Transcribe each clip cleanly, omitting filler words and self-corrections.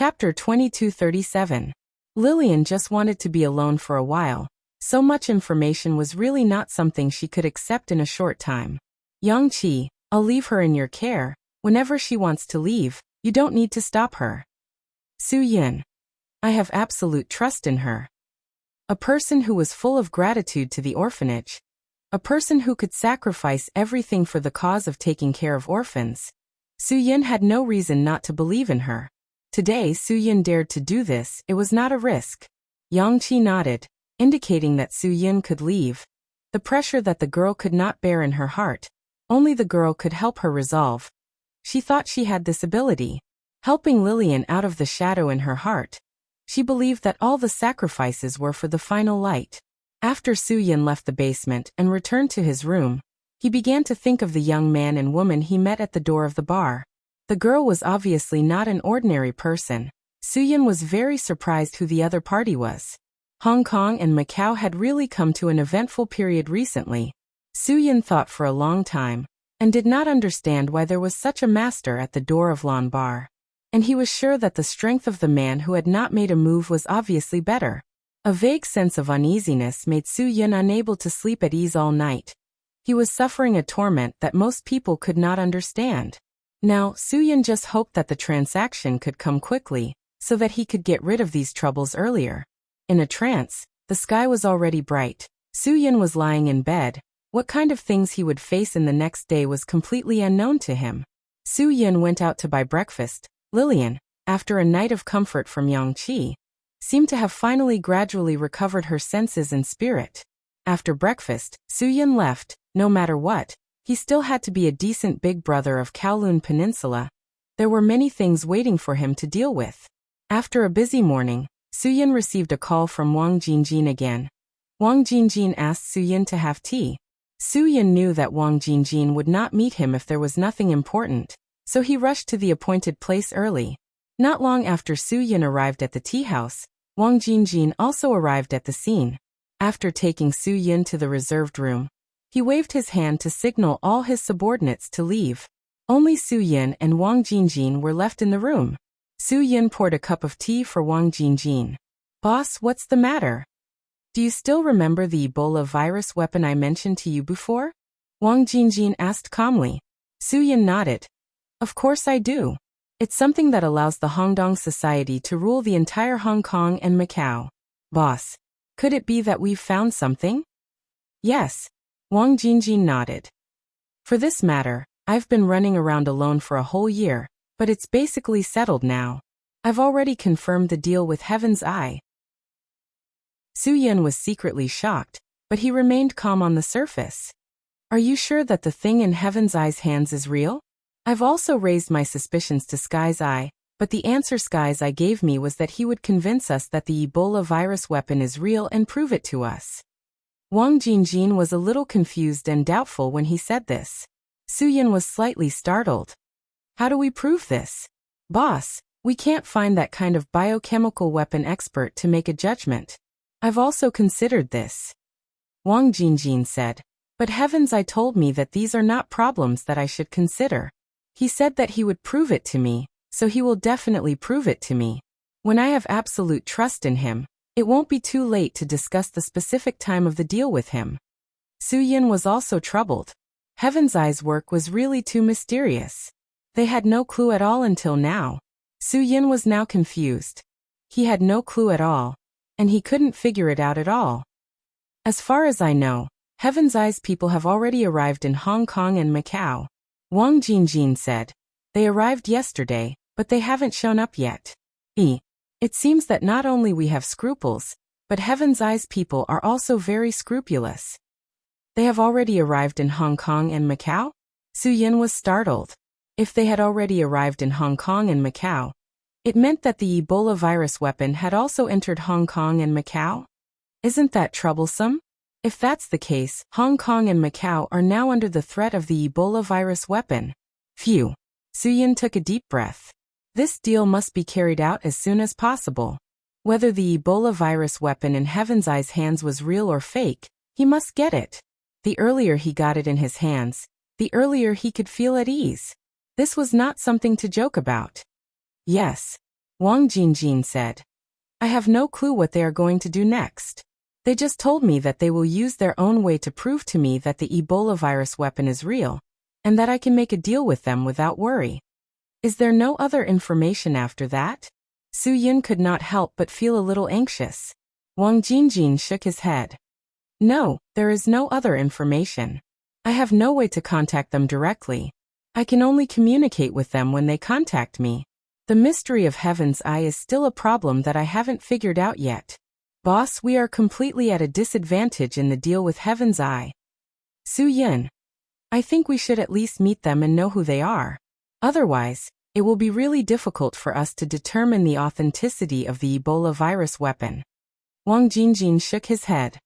Chapter 2237. Lillian just wanted to be alone for a while. So much information was really not something she could accept in a short time. Yang-Chi, I'll leave her in your care. Whenever she wants to leave, you don't need to stop her. Su-Yin. I have absolute trust in her. A person who was full of gratitude to the orphanage. A person who could sacrifice everything for the cause of taking care of orphans. Su-Yin had no reason not to believe in her. Today Su-Yin dared to do this, it was not a risk. Yang-Chi nodded, indicating that Su-Yin could leave. The pressure that the girl could not bear in her heart, only the girl could help her resolve. She thought she had this ability, helping Lillian out of the shadow in her heart. She believed that all the sacrifices were for the final light. After Su-Yin left the basement and returned to his room, he began to think of the young man and woman he met at the door of the bar. The girl was obviously not an ordinary person. Su-Yin was very surprised who the other party was. Hong Kong and Macau had really come to an eventful period recently. Su-Yin thought for a long time, and did not understand why there was such a master at the door of Lan Bar. And he was sure that the strength of the man who had not made a move was obviously better. A vague sense of uneasiness made Su-Yin unable to sleep at ease all night. He was suffering a torment that most people could not understand. Now, Su-Yin just hoped that the transaction could come quickly, so that he could get rid of these troubles earlier. In a trance, the sky was already bright. Su-Yin was lying in bed. What kind of things he would face in the next day was completely unknown to him. Su-Yin went out to buy breakfast. Lillian, after a night of comfort from Yang-Chi, seemed to have finally gradually recovered her senses and spirit. After breakfast, Su-Yin left. No matter what, he still had to be a decent big brother of Kowloon Peninsula. There were many things waiting for him to deal with. After a busy morning, Su-Yin received a call from Wang Jingjin again. Wang Jingjin asked Su-Yin to have tea. Su-Yin knew that Wang Jingjin would not meet him if there was nothing important, so he rushed to the appointed place early. Not long after Su-Yin arrived at the tea house, Wang Jingjin also arrived at the scene. After taking Su-Yin to the reserved room, he waved his hand to signal all his subordinates to leave. Only Su-Yin and Wang Jingjin were left in the room. Su-Yin poured a cup of tea for Wang Jingjin. "Boss, what's the matter? Do you still remember the Ebola virus weapon I mentioned to you before?" Wang Jingjin asked calmly. Su-Yin nodded. "Of course I do. It's something that allows the Hongdong Society to rule the entire Hong Kong and Macau. Boss, could it be that we've found something?" "Yes." Wang Jingjin nodded. "For this matter, I've been running around alone for a whole year, but it's basically settled now. I've already confirmed the deal with Heaven's Eye." Su-Yin was secretly shocked, but he remained calm on the surface. "Are you sure that the thing in Heaven's Eye's hands is real?" "I've also raised my suspicions to Sky's Eye, but the answer Sky's Eye gave me was that he would convince us that the Ebola virus weapon is real and prove it to us." Wang Jingjin was a little confused and doubtful when he said this. Su-Yin was slightly startled. "How do we prove this?" "Boss, we can't find that kind of biochemical weapon expert to make a judgment. I've also considered this," Wang Jingjin said. "But Heaven's Eye told me that these are not problems that I should consider. He said that he would prove it to me, so he will definitely prove it to me. When I have absolute trust in him, it won't be too late to discuss the specific time of the deal with him." Su-Yin was also troubled. Heaven's Eye's work was really too mysterious. They had no clue at all until now. Su-Yin was now confused. He had no clue at all, and he couldn't figure it out at all. "As far as I know, Heaven's Eye's people have already arrived in Hong Kong and Macau," Wang Jingjin said. "They arrived yesterday, but they haven't shown up yet. It seems that not only we have scruples, but Heaven's Eye's people are also very scrupulous." "They have already arrived in Hong Kong and Macau?" Su-Yin was startled. If they had already arrived in Hong Kong and Macau, it meant that the Ebola virus weapon had also entered Hong Kong and Macau? Isn't that troublesome? If that's the case, Hong Kong and Macau are now under the threat of the Ebola virus weapon. Phew. Su-Yin took a deep breath. This deal must be carried out as soon as possible. Whether the Ebola virus weapon in Heaven's Eye's hands was real or fake, he must get it. The earlier he got it in his hands, the earlier he could feel at ease. This was not something to joke about. Yes. Wang Jingjin said. I have no clue what they are going to do next. They just told me that they will use their own way to prove to me that the Ebola virus weapon is real, and that I can make a deal with them without worry. Is there no other information after that? Su Yun could not help but feel a little anxious. Wang Jingjin shook his head. No, there is no other information. I have no way to contact them directly. I can only communicate with them when they contact me. The mystery of Heaven's Eye is still a problem that I haven't figured out yet. Boss, we are completely at a disadvantage in the deal with Heaven's Eye. Su Yun. I think we should at least meet them and know who they are. Otherwise, it will be really difficult for us to determine the authenticity of the Ebola virus weapon. Wang Jingjin shook his head.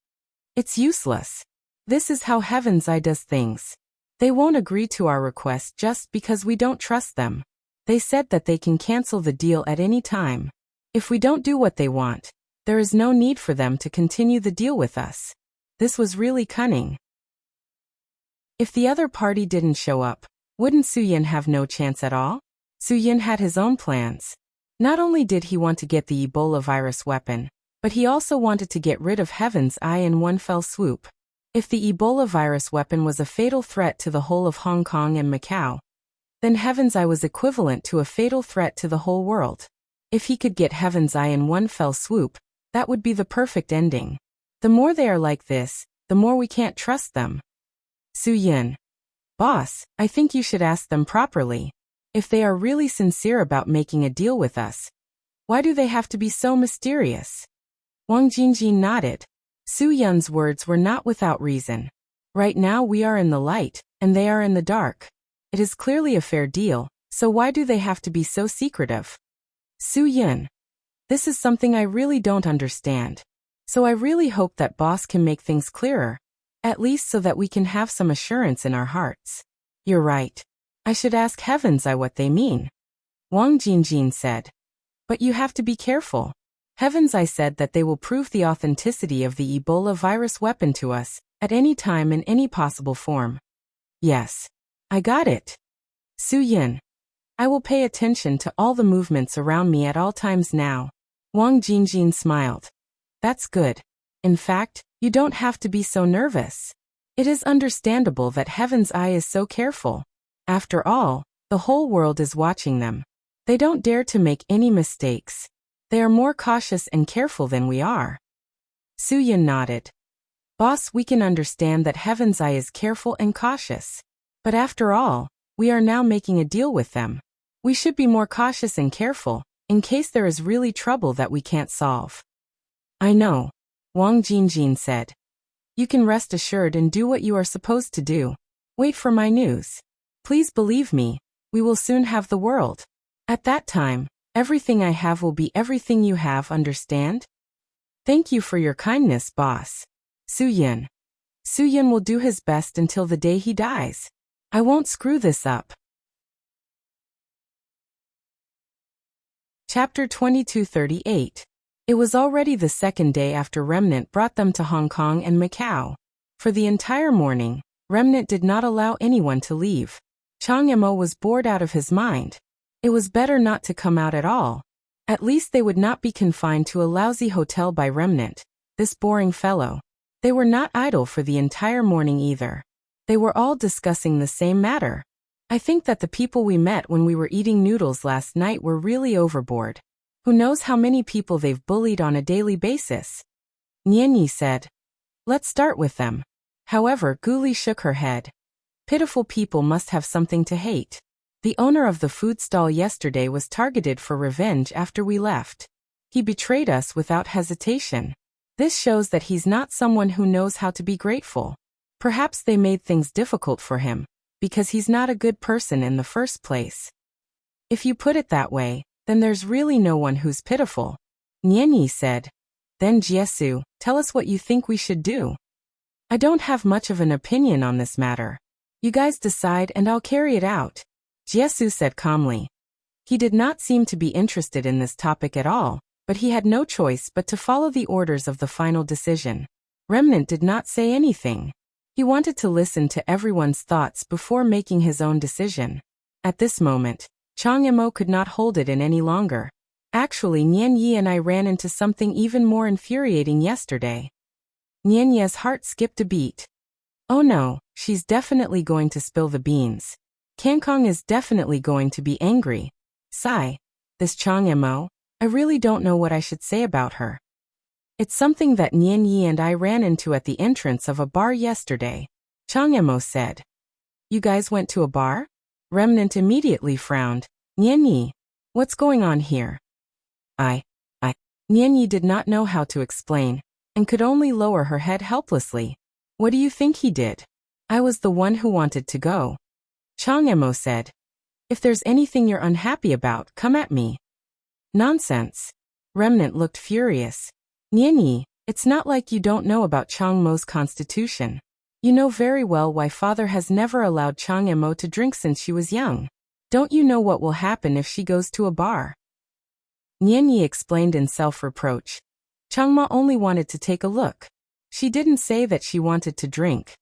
It's useless. This is how Heaven's Eye does things. They won't agree to our request just because we don't trust them. They said that they can cancel the deal at any time. If we don't do what they want, there is no need for them to continue the deal with us. This was really cunning. If the other party didn't show up, wouldn't Su Yun have no chance at all? Su Yun had his own plans. Not only did he want to get the Ebola virus weapon, but he also wanted to get rid of Heaven's Eye in one fell swoop. If the Ebola virus weapon was a fatal threat to the whole of Hong Kong and Macau, then Heaven's Eye was equivalent to a fatal threat to the whole world. If he could get Heaven's Eye in one fell swoop, that would be the perfect ending. The more they are like this, the more we can't trust them. Su Yun. Boss, I think you should ask them properly. If they are really sincere about making a deal with us, why do they have to be so mysterious? Wang Jingjin nodded. Su Yun's words were not without reason. Right now we are in the light, and they are in the dark. It is clearly a fair deal, so why do they have to be so secretive? Su Yun. This is something I really don't understand. So I really hope that boss can make things clearer, at least so that we can have some assurance in our hearts. You're right. I should ask Heaven's Eye what they mean. Wang Jingjin said. But you have to be careful. Heaven's Eye said that they will prove the authenticity of the Ebola virus weapon to us, at any time in any possible form. Yes. I got it. Su Yun. I will pay attention to all the movements around me at all times now. Wang Jingjin smiled. That's good. In fact, you don't have to be so nervous. It is understandable that Heaven's Eye is so careful. After all, the whole world is watching them. They don't dare to make any mistakes. They are more cautious and careful than we are. Su Yun nodded. Boss, we can understand that Heaven's Eye is careful and cautious. But after all, we are now making a deal with them. We should be more cautious and careful, in case there is really trouble that we can't solve. I know, Wang Jingjin said. You can rest assured and do what you are supposed to do. Wait for my news. Please believe me, we will soon have the world. At that time, everything I have will be everything you have, understand? Thank you for your kindness, boss. Su Yun. Su Yun will do his best until the day he dies. I won't screw this up. Chapter 2238. It was already the second day after Remnant brought them to Hong Kong and Macau. For the entire morning, Remnant did not allow anyone to leave. Chang Mo was bored out of his mind. It was better not to come out at all. At least they would not be confined to a lousy hotel by Remnant, this boring fellow. They were not idle for the entire morning either. They were all discussing the same matter. I think that the people we met when we were eating noodles last night were really overboard. Who knows how many people they've bullied on a daily basis? Nianyi said. Let's start with them. However, Guli shook her head. Pitiful people must have something to hate. The owner of the food stall yesterday was targeted for revenge after we left. He betrayed us without hesitation. This shows that he's not someone who knows how to be grateful. Perhaps they made things difficult for him, because he's not a good person in the first place. If you put it that way, then there's really no one who's pitiful. Nianyi said. Then Jiesu, tell us what you think we should do. I don't have much of an opinion on this matter. You guys decide and I'll carry it out. Jiesu said calmly. He did not seem to be interested in this topic at all, but he had no choice but to follow the orders of the final decision. Remnant did not say anything. He wanted to listen to everyone's thoughts before making his own decision. At this moment, Chang Mo could not hold it in any longer. Actually, Nian Yi and I ran into something even more infuriating yesterday. Nian Ye's heart skipped a beat. Oh no, she's definitely going to spill the beans. Kangkong is definitely going to be angry. Sigh. This Chang Mo, I really don't know what I should say about her. It's something that Nian Yi and I ran into at the entrance of a bar yesterday, Chang Mo said. You guys went to a bar? Remnant immediately frowned. Nian Yi, what's going on here? Nian Yi did not know how to explain, and could only lower her head helplessly. What do you think he did? I was the one who wanted to go. Chang Mo said. If there's anything you're unhappy about, come at me. Nonsense. Remnant looked furious. Nian Yi, it's not like you don't know about Chang Mo's constitution. You know very well why father has never allowed Chang Mo to drink since she was young. Don't you know what will happen if she goes to a bar? Nian Yi explained in self-reproach. Changma only wanted to take a look. She didn't say that she wanted to drink.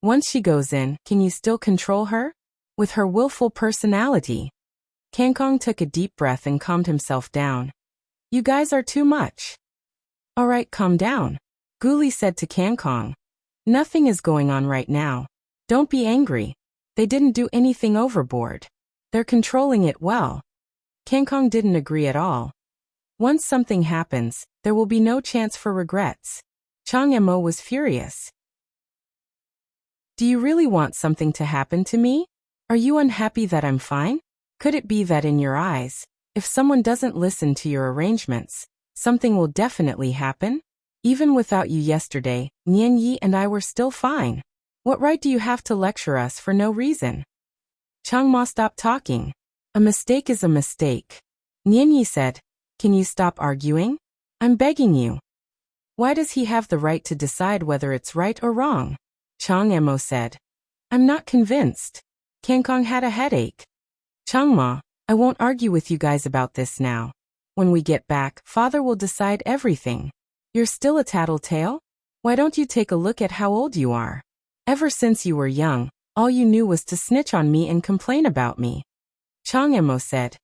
Once she goes in, can you still control her? With her willful personality. Kangkong took a deep breath and calmed himself down. You guys are too much. Alright, calm down. Guli said to Kangkong. Nothing is going on right now. Don't be angry. They didn't do anything overboard. They're controlling it well. Kangkong didn't agree at all. Once something happens, there will be no chance for regrets. Chang Mo was furious. Do you really want something to happen to me? Are you unhappy that I'm fine? Could it be that in your eyes, if someone doesn't listen to your arrangements, something will definitely happen? Even without you yesterday, Nian Yi and I were still fine. What right do you have to lecture us for no reason? Chang Ma stopped talking. A mistake is a mistake. Nian Yi said, can you stop arguing? I'm begging you. Why does he have the right to decide whether it's right or wrong? Chang Mo said. I'm not convinced. Kangkong had a headache. Changma, I won't argue with you guys about this now. When we get back, father will decide everything. You're still a tattletale? Why don't you take a look at how old you are? Ever since you were young, all you knew was to snitch on me and complain about me. Chang Mo said.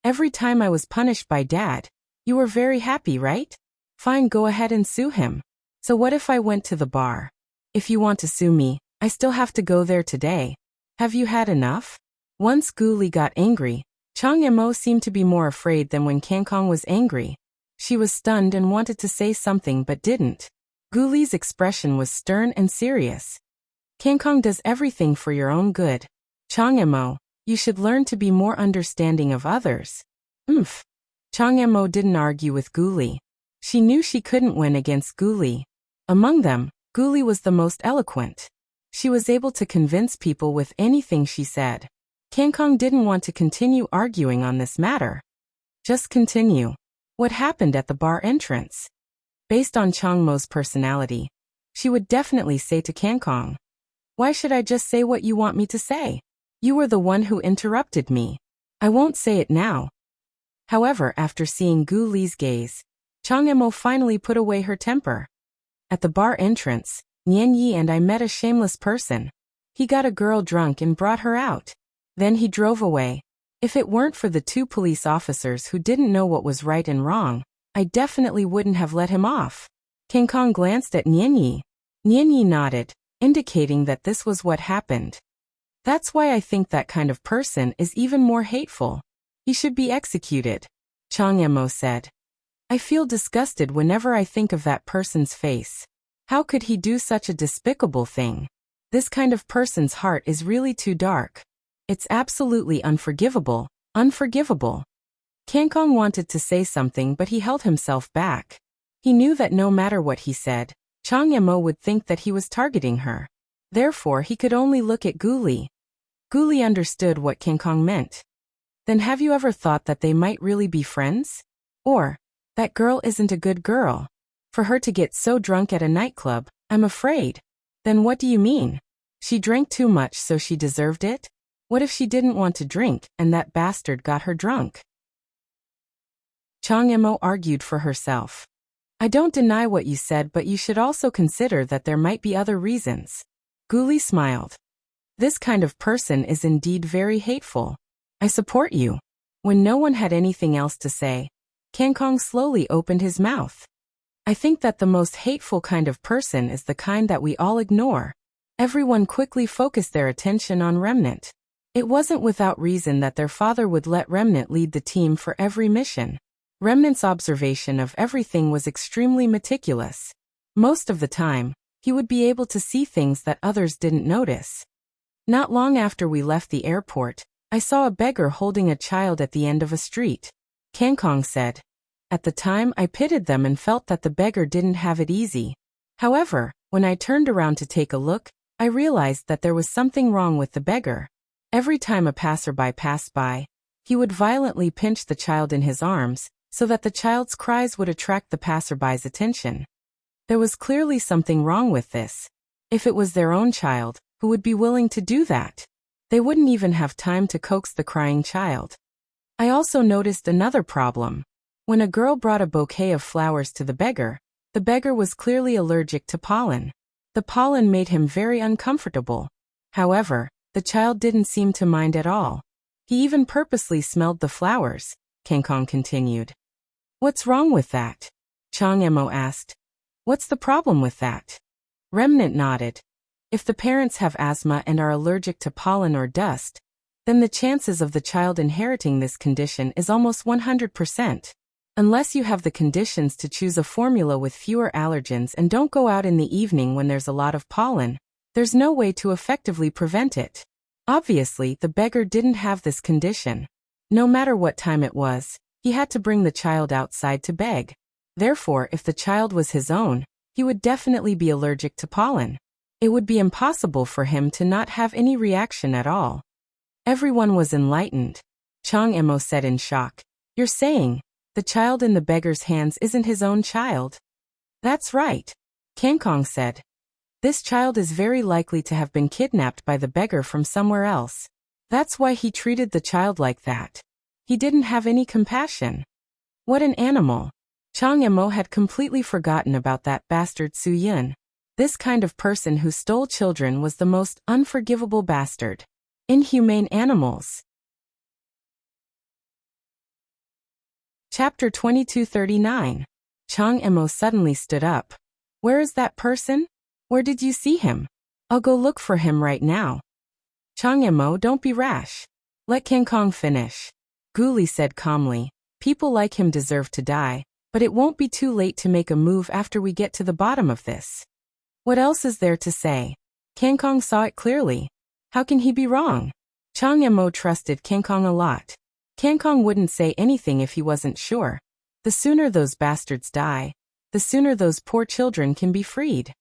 Every time I was punished by Dad, you were very happy, right? Fine, go ahead and sue him. So what if I went to the bar? If you want to sue me, I still have to go there today. Have you had enough? Once Guli got angry, Chang Mo seemed to be more afraid than when Kangkong was angry. She was stunned and wanted to say something but didn't. Guli's expression was stern and serious. Kangkong does everything for your own good. Chang Mo, you should learn to be more understanding of others. Chang Mo didn't argue with Guli. She knew she couldn't win against Guli. Among them, Guli was the most eloquent. She was able to convince people with anything she said. Kangkong didn't want to continue arguing on this matter. Just continue. What happened at the bar entrance? Based on Chang Mo's personality, she would definitely say to Kangkong, why should I just say what you want me to say? You were the one who interrupted me. I won't say it now. However, after seeing Gu Li's gaze, Chang Mo finally put away her temper. At the bar entrance, Nian Yi and I met a shameless person. He got a girl drunk and brought her out. Then he drove away. If it weren't for the two police officers who didn't know what was right and wrong, I definitely wouldn't have let him off. Kangkong glanced at Nian Yi. Nian Yi nodded, indicating that this was what happened. That's why I think that kind of person is even more hateful. He should be executed, Chang Mo said. I feel disgusted whenever I think of that person's face. How could he do such a despicable thing? This kind of person's heart is really too dark. It's absolutely unforgivable, unforgivable. Kangkong wanted to say something but he held himself back. He knew that no matter what he said, Chang Mo would think that he was targeting her. Therefore he could only look at Guli. Guli understood what Kangkong meant. Then have you ever thought that they might really be friends? Or, that girl isn't a good girl. For her to get so drunk at a nightclub, I'm afraid. Then what do you mean? She drank too much so she deserved it? What if she didn't want to drink and that bastard got her drunk? Chang Mo argued for herself. I don't deny what you said, but you should also consider that there might be other reasons. Guli smiled. This kind of person is indeed very hateful. I support you. When no one had anything else to say, Kangkong slowly opened his mouth. I think that the most hateful kind of person is the kind that we all ignore. Everyone quickly focused their attention on Remnant. It wasn't without reason that their father would let Remnant lead the team for every mission. Remnant's observation of everything was extremely meticulous. Most of the time, he would be able to see things that others didn't notice. Not long after we left the airport, I saw a beggar holding a child at the end of a street. Kangkong said. At the time, I pitied them and felt that the beggar didn't have it easy. However, when I turned around to take a look, I realized that there was something wrong with the beggar. Every time a passerby passed by, he would violently pinch the child in his arms, so that the child's cries would attract the passerby's attention. There was clearly something wrong with this. If it was their own child, who would be willing to do that? They wouldn't even have time to coax the crying child. I also noticed another problem. When a girl brought a bouquet of flowers to the beggar was clearly allergic to pollen. The pollen made him very uncomfortable. However, the child didn't seem to mind at all. He even purposely smelled the flowers, Kangkong continued. What's wrong with that? Chang Emo asked. What's the problem with that? Remnant nodded. If the parents have asthma and are allergic to pollen or dust, then the chances of the child inheriting this condition is almost 100%. Unless you have the conditions to choose a formula with fewer allergens and don't go out in the evening when there's a lot of pollen, there's no way to effectively prevent it. Obviously, the beggar didn't have this condition. No matter what time it was, he had to bring the child outside to beg. Therefore, if the child was his own, he would definitely be allergic to pollen. It would be impossible for him to not have any reaction at all. Everyone was enlightened. Chang Emo said in shock. You're saying the child in the beggar's hands isn't his own child? That's right, Kangkong said. This child is very likely to have been kidnapped by the beggar from somewhere else. That's why he treated the child like that. He didn't have any compassion. What an animal. Chang Emo had completely forgotten about that bastard Su Yun. This kind of person who stole children was the most unforgivable bastard. Inhumane animals. Chapter 2239. Chang Emo suddenly stood up. Where is that person? Where did you see him? I'll go look for him right now. Chang Emo, don't be rash. Let Kangkong finish. Guli said calmly. People like him deserve to die, but it won't be too late to make a move after we get to the bottom of this. What else is there to say? Kangkong saw it clearly. How can he be wrong? Chang Emo trusted Kangkong a lot. Kangkong wouldn't say anything if he wasn't sure. The sooner those bastards die, the sooner those poor children can be freed.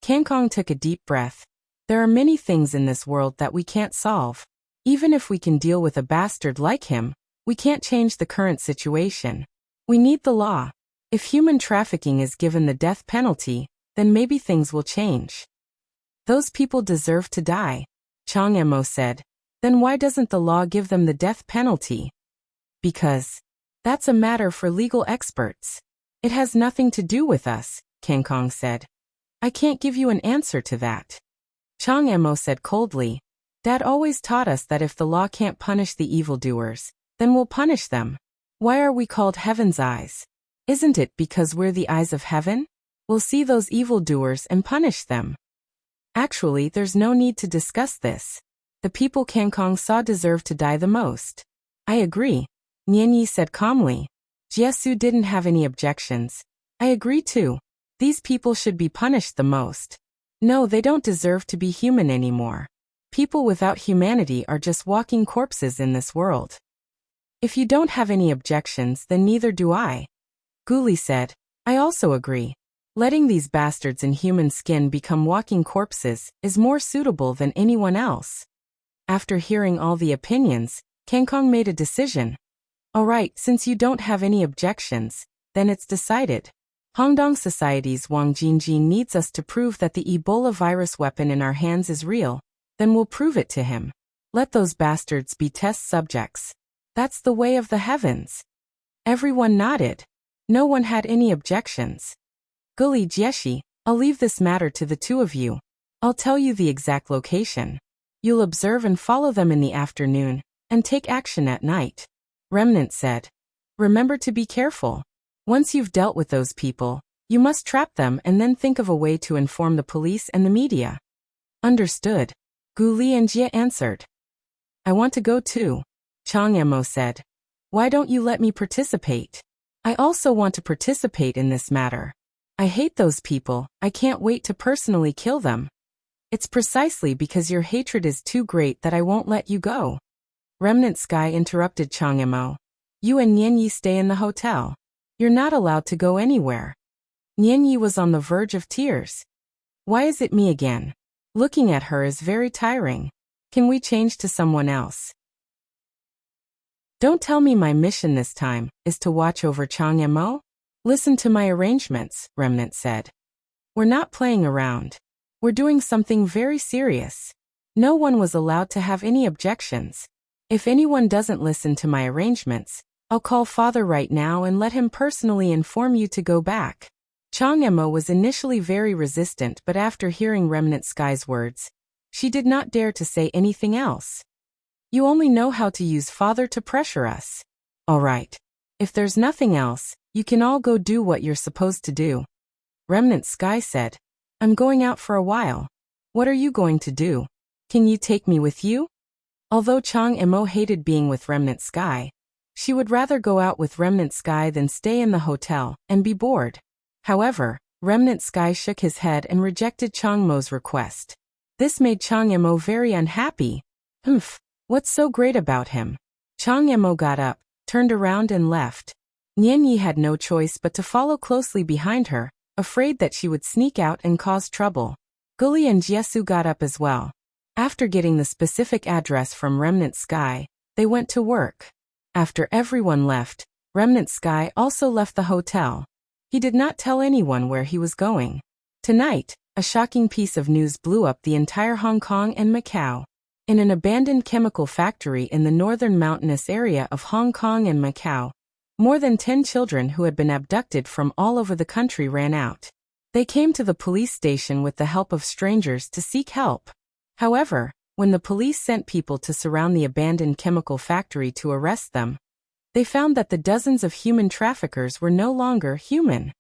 Kangkong took a deep breath. There are many things in this world that we can't solve. Even if we can deal with a bastard like him, we can't change the current situation. We need the law. If human trafficking is given the death penalty, then maybe things will change. Those people deserve to die, Chang Emo said. Then why doesn't the law give them the death penalty? Because that's a matter for legal experts. It has nothing to do with us, Kangkong said. I can't give you an answer to that. Chang Emo said coldly. Dad always taught us that if the law can't punish the evildoers, then we'll punish them. Why are we called Heaven's eyes? Isn't it because we're the eyes of heaven? We'll see those evildoers and punish them. Actually, there's no need to discuss this. The people Kangkong saw deserve to die the most. I agree, Nianyi said calmly. Jiesu didn't have any objections. I agree too. These people should be punished the most. No, they don't deserve to be human anymore. People without humanity are just walking corpses in this world. If you don't have any objections, then neither do I. Guli said. I also agree. Letting these bastards in human skin become walking corpses is more suitable than anyone else. After hearing all the opinions, Kangkong made a decision. Alright, since you don't have any objections, then it's decided. Hongdong Society's Wang Jingjin needs us to prove that the Ebola virus weapon in our hands is real. Then we'll prove it to him. Let those bastards be test subjects. That's the way of the heavens. Everyone nodded. No one had any objections. Guli Jieshi, I'll leave this matter to the two of you. I'll tell you the exact location. You'll observe and follow them in the afternoon, and take action at night. Remnant said. Remember to be careful. Once you've dealt with those people, you must trap them and then think of a way to inform the police and the media. Understood. Gu Lianjie answered. I want to go too, Chang Emo said. Why don't you let me participate? I also want to participate in this matter. I hate those people, I can't wait to personally kill them. It's precisely because your hatred is too great that I won't let you go. Remnant Sky interrupted Chang Emo. You and Nianyi stay in the hotel. You're not allowed to go anywhere. Nianyi was on the verge of tears. Why is it me again? Looking at her is very tiring. Can we change to someone else? Don't tell me my mission this time is to watch over Chang Emo? Listen to my arrangements, Remnant said. We're not playing around. We're doing something very serious. No one was allowed to have any objections. If anyone doesn't listen to my arrangements, I'll call father right now and let him personally inform you to go back. Chang Emo was initially very resistant, but after hearing Remnant Sky's words, she did not dare to say anything else. You only know how to use father to pressure us. All right. If there's nothing else, you can all go do what you're supposed to do. Remnant Sky said, I'm going out for a while. What are you going to do? Can you take me with you? Although Chang Emo hated being with Remnant Sky, she would rather go out with Remnant Sky than stay in the hotel and be bored. However, Remnant Sky shook his head and rejected Chang Mo's request. This made Chang Emo very unhappy. What's so great about him? Chang Emo got up, turned around and left. Nianyi had no choice but to follow closely behind her, afraid that she would sneak out and cause trouble. Guli and Jiesu got up as well. After getting the specific address from Remnant Sky, they went to work. After everyone left, Remnant Sky also left the hotel. He did not tell anyone where he was going. Tonight, a shocking piece of news blew up the entire Hong Kong and Macau. In an abandoned chemical factory in the northern mountainous area of Hong Kong and Macau, more than 10 children who had been abducted from all over the country ran out. They came to the police station with the help of strangers to seek help. However, when the police sent people to surround the abandoned chemical factory to arrest them, they found that the dozens of human traffickers were no longer human.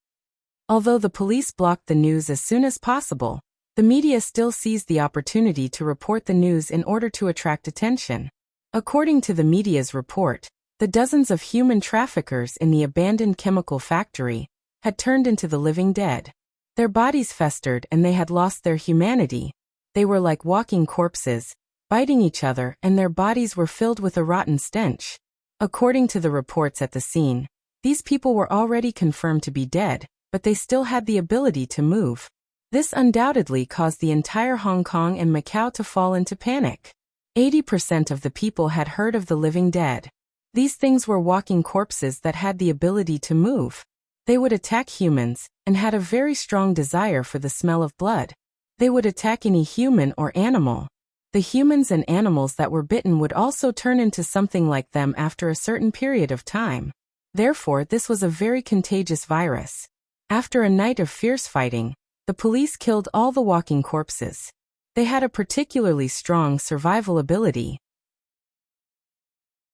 Although the police blocked the news as soon as possible, the media still seized the opportunity to report the news in order to attract attention. According to the media's report, the dozens of human traffickers in the abandoned chemical factory had turned into the living dead. Their bodies festered and they had lost their humanity. They were like walking corpses, biting each other, and their bodies were filled with a rotten stench. According to the reports at the scene, these people were already confirmed to be dead, but they still had the ability to move. This undoubtedly caused the entire Hong Kong and Macau to fall into panic. 80% of the people had heard of the living dead. These things were walking corpses that had the ability to move. They would attack humans, and had a very strong desire for the smell of blood. They would attack any human or animal. The humans and animals that were bitten would also turn into something like them after a certain period of time. Therefore, this was a very contagious virus. After a night of fierce fighting, the police killed all the walking corpses. They had a particularly strong survival ability.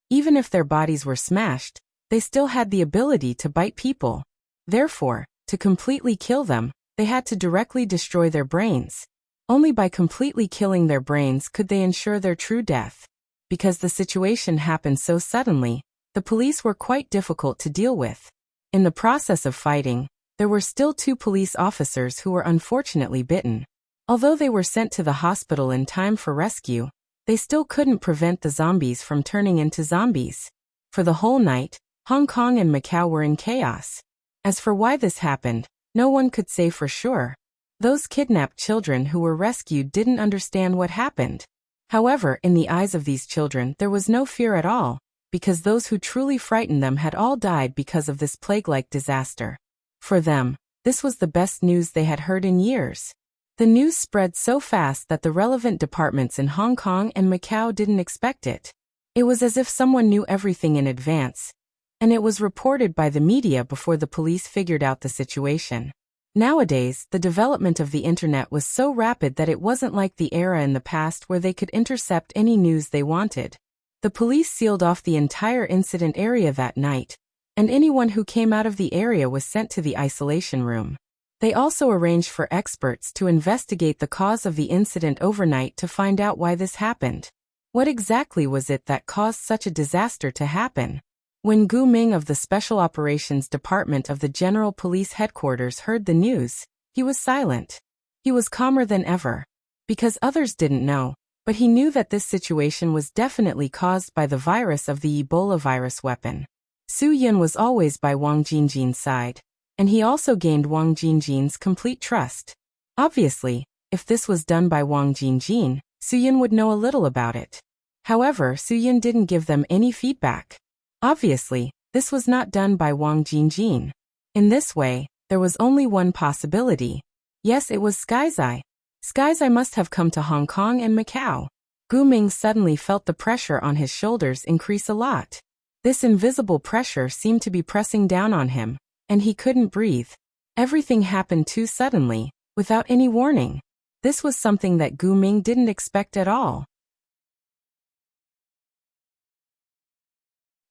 Even if their bodies were smashed, they still had the ability to bite people. Therefore, to completely kill them, they had to directly destroy their brains. Only by completely killing their brains could they ensure their true death. Because the situation happened so suddenly, the police were quite difficult to deal with. In the process of fighting, there were still 2 police officers who were unfortunately bitten. Although they were sent to the hospital in time for rescue, they still couldn't prevent the zombies from turning into zombies. For the whole night, Hong Kong and Macau were in chaos. As for why this happened, no one could say for sure. Those kidnapped children who were rescued didn't understand what happened. However, in the eyes of these children there was no fear at all, because those who truly frightened them had all died because of this plague-like disaster. For them, this was the best news they had heard in years. The news spread so fast that the relevant departments in Hong Kong and Macau didn't expect it. It was as if someone knew everything in advance, and it was reported by the media before the police figured out the situation. Nowadays, the development of the internet was so rapid that it wasn't like the era in the past where they could intercept any news they wanted. The police sealed off the entire incident area that night, and anyone who came out of the area was sent to the isolation room. They also arranged for experts to investigate the cause of the incident overnight to find out why this happened. What exactly was it that caused such a disaster to happen? When Gu Ming of the Special Operations Department of the General Police Headquarters heard the news, he was silent. He was calmer than ever. Because others didn't know, but he knew that this situation was definitely caused by the virus of the Ebola virus weapon. Su Yun was always by Wang Jingjin's side, and he also gained Wang Jingjin's complete trust. Obviously, if this was done by Wang Jingjin, Su Yun would know a little about it. However, Su Yun didn't give them any feedback. Obviously, this was not done by Wang Jingjin. In this way, there was only one possibility. Yes, it was Sky's Eye. Sky's Eye must have come to Hong Kong and Macau. Gu Ming suddenly felt the pressure on his shoulders increase a lot. This invisible pressure seemed to be pressing down on him, and he couldn't breathe. Everything happened too suddenly, without any warning. This was something that Gu Ming didn't expect at all.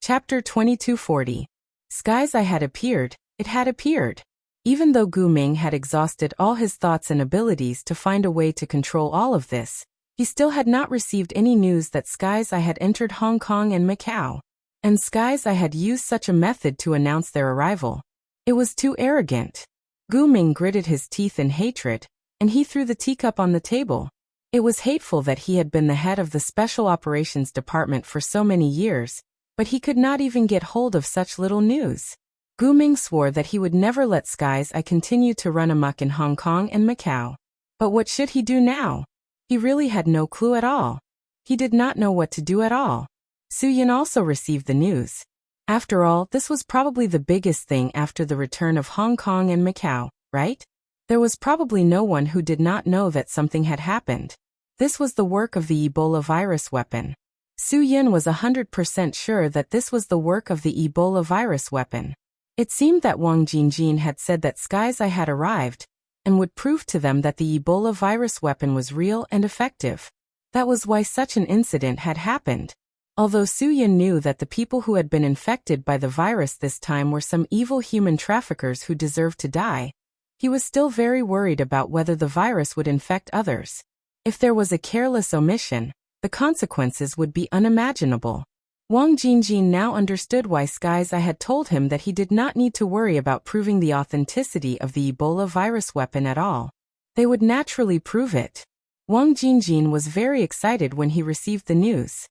Chapter 2240. Sky's Eye had appeared, it had appeared. Even though Gu Ming had exhausted all his thoughts and abilities to find a way to control all of this, he still had not received any news that Sky's Eye had entered Hong Kong and Macau. And Sky's Eye had used such a method to announce their arrival. It was too arrogant. Gu Ming gritted his teeth in hatred, and he threw the teacup on the table. It was hateful that he had been the head of the Special Operations Department for so many years, but he could not even get hold of such little news. Gu Ming swore that he would never let Sky's Eye continue to run amok in Hong Kong and Macau. But what should he do now? He really had no clue at all. He did not know what to do at all. Su Yun also received the news. After all, this was probably the biggest thing after the return of Hong Kong and Macau, right? There was probably no one who did not know that something had happened. This was the work of the Ebola virus weapon. Su Yun was 100% sure that this was the work of the Ebola virus weapon. It seemed that Wang Jingjin had said that Sky's Eye had arrived, and would prove to them that the Ebola virus weapon was real and effective. That was why such an incident had happened. Although Su Yun knew that the people who had been infected by the virus this time were some evil human traffickers who deserved to die, he was still very worried about whether the virus would infect others. If there was a careless omission, the consequences would be unimaginable. Wang Jingjin now understood why Sky's Eye had told him that he did not need to worry about proving the authenticity of the Ebola virus weapon at all. They would naturally prove it. Wang Jingjin was very excited when he received the news.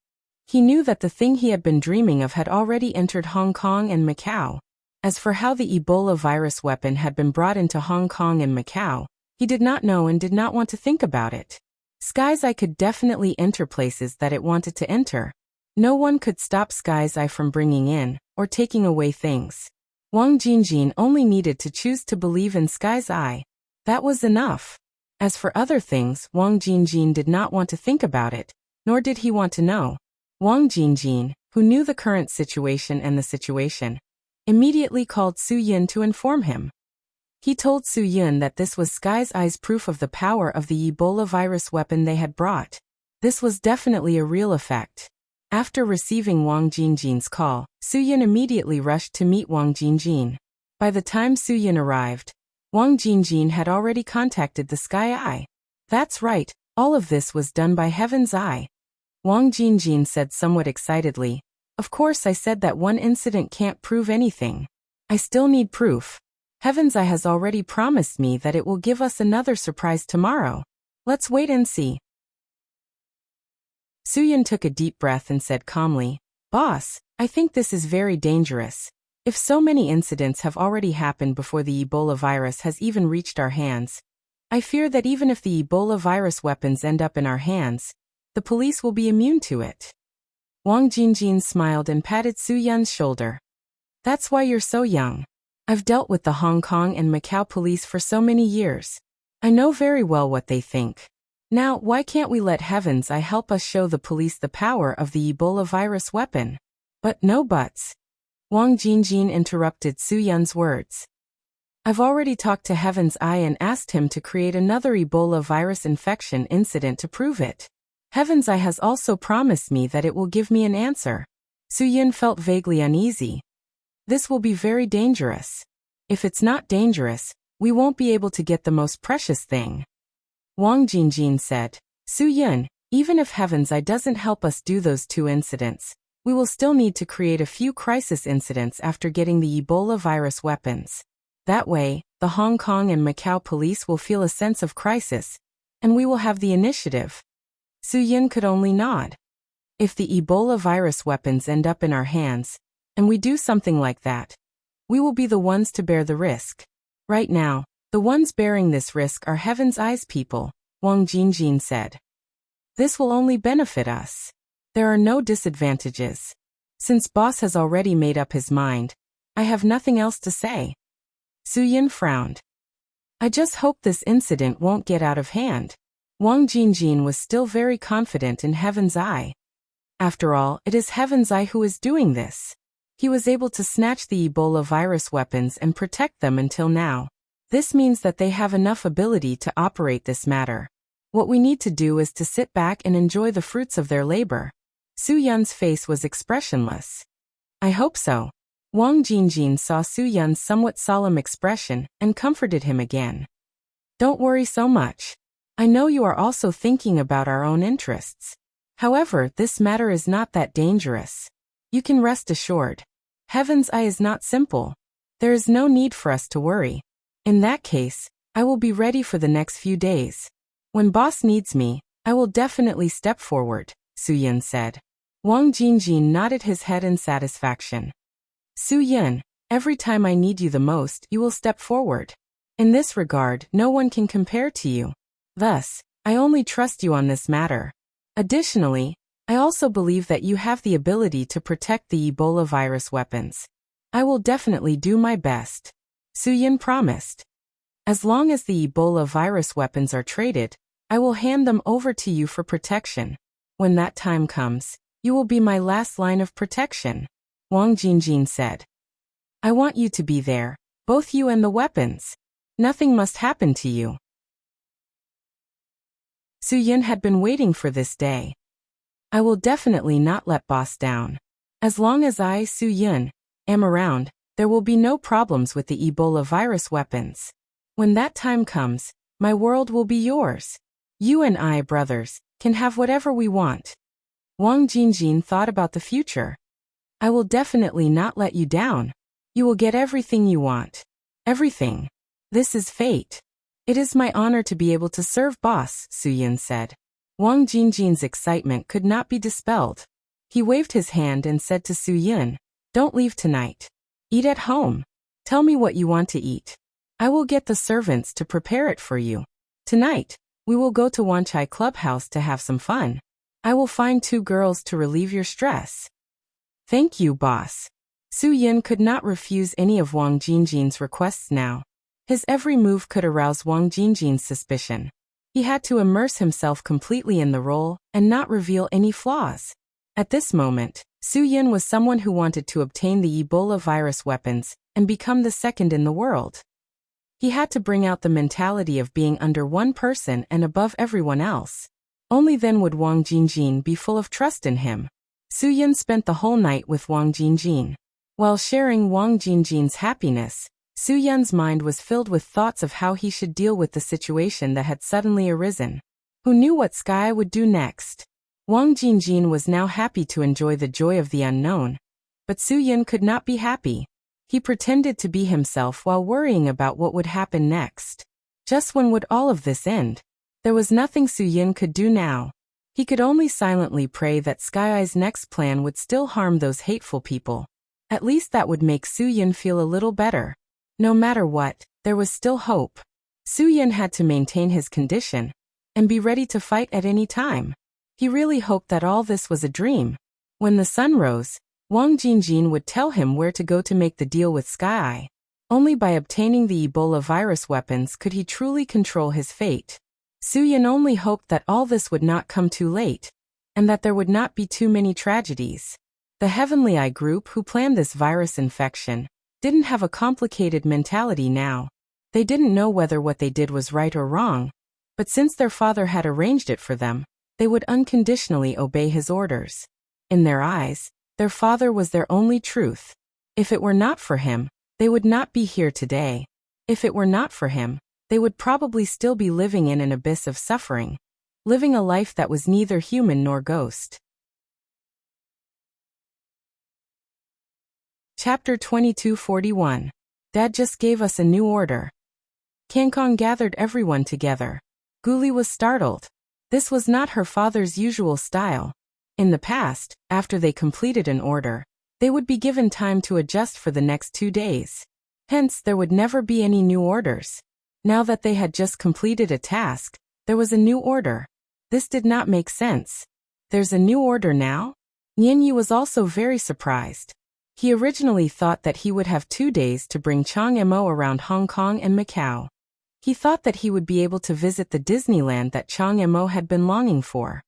He knew that the thing he had been dreaming of had already entered Hong Kong and Macau. As for how the Ebola virus weapon had been brought into Hong Kong and Macau, he did not know and did not want to think about it. Sky's Eye could definitely enter places that it wanted to enter. No one could stop Sky's Eye from bringing in or taking away things. Wang Jingjin only needed to choose to believe in Sky's Eye. That was enough. As for other things, Wang Jingjin did not want to think about it, nor did he want to know. Wang Jingjin, who knew the current situation and the situation, immediately called Su Yun to inform him. He told Su Yun that this was Sky's Eye's proof of the power of the Ebola virus weapon they had brought. This was definitely a real effect. After receiving Wang Jingjin's call, Su Yun immediately rushed to meet Wang Jingjin. By the time Su Yun arrived, Wang Jingjin had already contacted the Sky Eye. That's right, all of this was done by Heaven's Eye. Wang Jingjin said somewhat excitedly, "Of course I said that one incident can't prove anything. I still need proof. Heaven's Eye has already promised me that it will give us another surprise tomorrow. Let's wait and see." Su Yun took a deep breath and said calmly, "Boss, I think this is very dangerous. If so many incidents have already happened before the Ebola virus has even reached our hands, I fear that even if the Ebola virus weapons end up in our hands, the police will be immune to it." Wang Jingjin smiled and patted Su Yun's shoulder. "That's why you're so young. I've dealt with the Hong Kong and Macau police for so many years. I know very well what they think. Now, why can't we let Heaven's Eye help us show the police the power of the Ebola virus weapon?" "But no buts." Wang Jingjin interrupted Su Yun's words. "I've already talked to Heaven's Eye and asked him to create another Ebola virus infection incident to prove it. Heaven's Eye has also promised me that it will give me an answer." Su Yun felt vaguely uneasy. This will be very dangerous. If it's not dangerous, we won't be able to get the most precious thing. Wang Jingjin said. Su Yun, even if Heaven's Eye doesn't help us do those 2 incidents, we will still need to create a few crisis incidents after getting the Ebola virus weapons. That way, the Hong Kong and Macau police will feel a sense of crisis, and we will have the initiative. Su Yun could only nod. If the Ebola virus weapons end up in our hands, and we do something like that, we will be the ones to bear the risk. Right now, the ones bearing this risk are Heaven's Eye's people, Wang Jingjin said. This will only benefit us. There are no disadvantages. Since boss has already made up his mind, I have nothing else to say. Su Yun frowned. I just hope this incident won't get out of hand. Wang Jingjin was still very confident in Heaven's Eye. After all, it is Heaven's Eye who is doing this. He was able to snatch the Ebola virus weapons and protect them until now. This means that they have enough ability to operate this matter. What we need to do is to sit back and enjoy the fruits of their labor. Su Yun's face was expressionless. I hope so. Wang Jingjin saw Su Yun's somewhat solemn expression and comforted him again. Don't worry so much. I know you are also thinking about our own interests. However, this matter is not that dangerous. You can rest assured. Heaven's Eye is not simple. There is no need for us to worry. In that case, I will be ready for the next few days. When boss needs me, I will definitely step forward, Su Yun said. Wang Jingjin nodded his head in satisfaction. Su Yun, every time I need you the most, you will step forward. In this regard, no one can compare to you. Thus, I only trust you on this matter. Additionally, I also believe that you have the ability to protect the Ebola virus weapons. I will definitely do my best. Su Yun promised. As long as the Ebola virus weapons are traded, I will hand them over to you for protection. When that time comes, you will be my last line of protection, Wang Jingjin said. I want you to be there, both you and the weapons. Nothing must happen to you. Su Yun had been waiting for this day. I will definitely not let boss down. As long as I, Su Yun, am around, there will be no problems with the Ebola virus weapons. When that time comes, my world will be yours. You and I, brothers, can have whatever we want. Wang Jingjin thought about the future. I will definitely not let you down. You will get everything you want. Everything. This is fate. It is my honor to be able to serve boss, Su Yun said. Wang Jingjin's excitement could not be dispelled. He waved his hand and said to Su Yun, don't leave tonight. Eat at home. Tell me what you want to eat. I will get the servants to prepare it for you. Tonight, we will go to Wanchai Clubhouse to have some fun. I will find 2 girls to relieve your stress. Thank you, boss. Su Yun could not refuse any of Wang Jingjin's requests now. His every move could arouse Wang Jingjin's suspicion. He had to immerse himself completely in the role and not reveal any flaws. At this moment, Su Yun was someone who wanted to obtain the Ebola virus weapons and become the second in the world. He had to bring out the mentality of being under one person and above everyone else. Only then would Wang Jingjin be full of trust in him. Su Yun spent the whole night with Wang Jingjin. While sharing Wang Jingjin's happiness, Su Yun's mind was filled with thoughts of how he should deal with the situation that had suddenly arisen. Who knew what Sky would do next? Wang Jingjin was now happy to enjoy the joy of the unknown. But Su Yun could not be happy. He pretended to be himself while worrying about what would happen next. Just when would all of this end? There was nothing Su Yun could do now. He could only silently pray that Sky Eye's next plan would still harm those hateful people. At least that would make Su Yun feel a little better. No matter what, there was still hope. Su Yun had to maintain his condition and be ready to fight at any time. He really hoped that all this was a dream. When the sun rose, Wang Jingjin would tell him where to go to make the deal with Sky Eye. Only by obtaining the Ebola virus weapons could he truly control his fate. Su Yun only hoped that all this would not come too late, and that there would not be too many tragedies. The Heavenly Eye group who planned this virus infection didn't have a complicated mentality now. They didn't know whether what they did was right or wrong, but since their father had arranged it for them, they would unconditionally obey his orders. In their eyes, their father was their only truth. If it were not for him, they would not be here today. If it were not for him, they would probably still be living in an abyss of suffering, living a life that was neither human nor ghost. Chapter 2241. Dad just gave us a new order. Kangkong gathered everyone together. Guli was startled. This was not her father's usual style. In the past, after they completed an order, they would be given time to adjust for the next 2 days. Hence, there would never be any new orders. Now that they had just completed a task, there was a new order. This did not make sense. There's a new order now? Nianyi was also very surprised. He originally thought that he would have 2 days to bring Chang Mo around Hong Kong and Macau. He thought that he would be able to visit the Disneyland that Chang Mo had been longing for.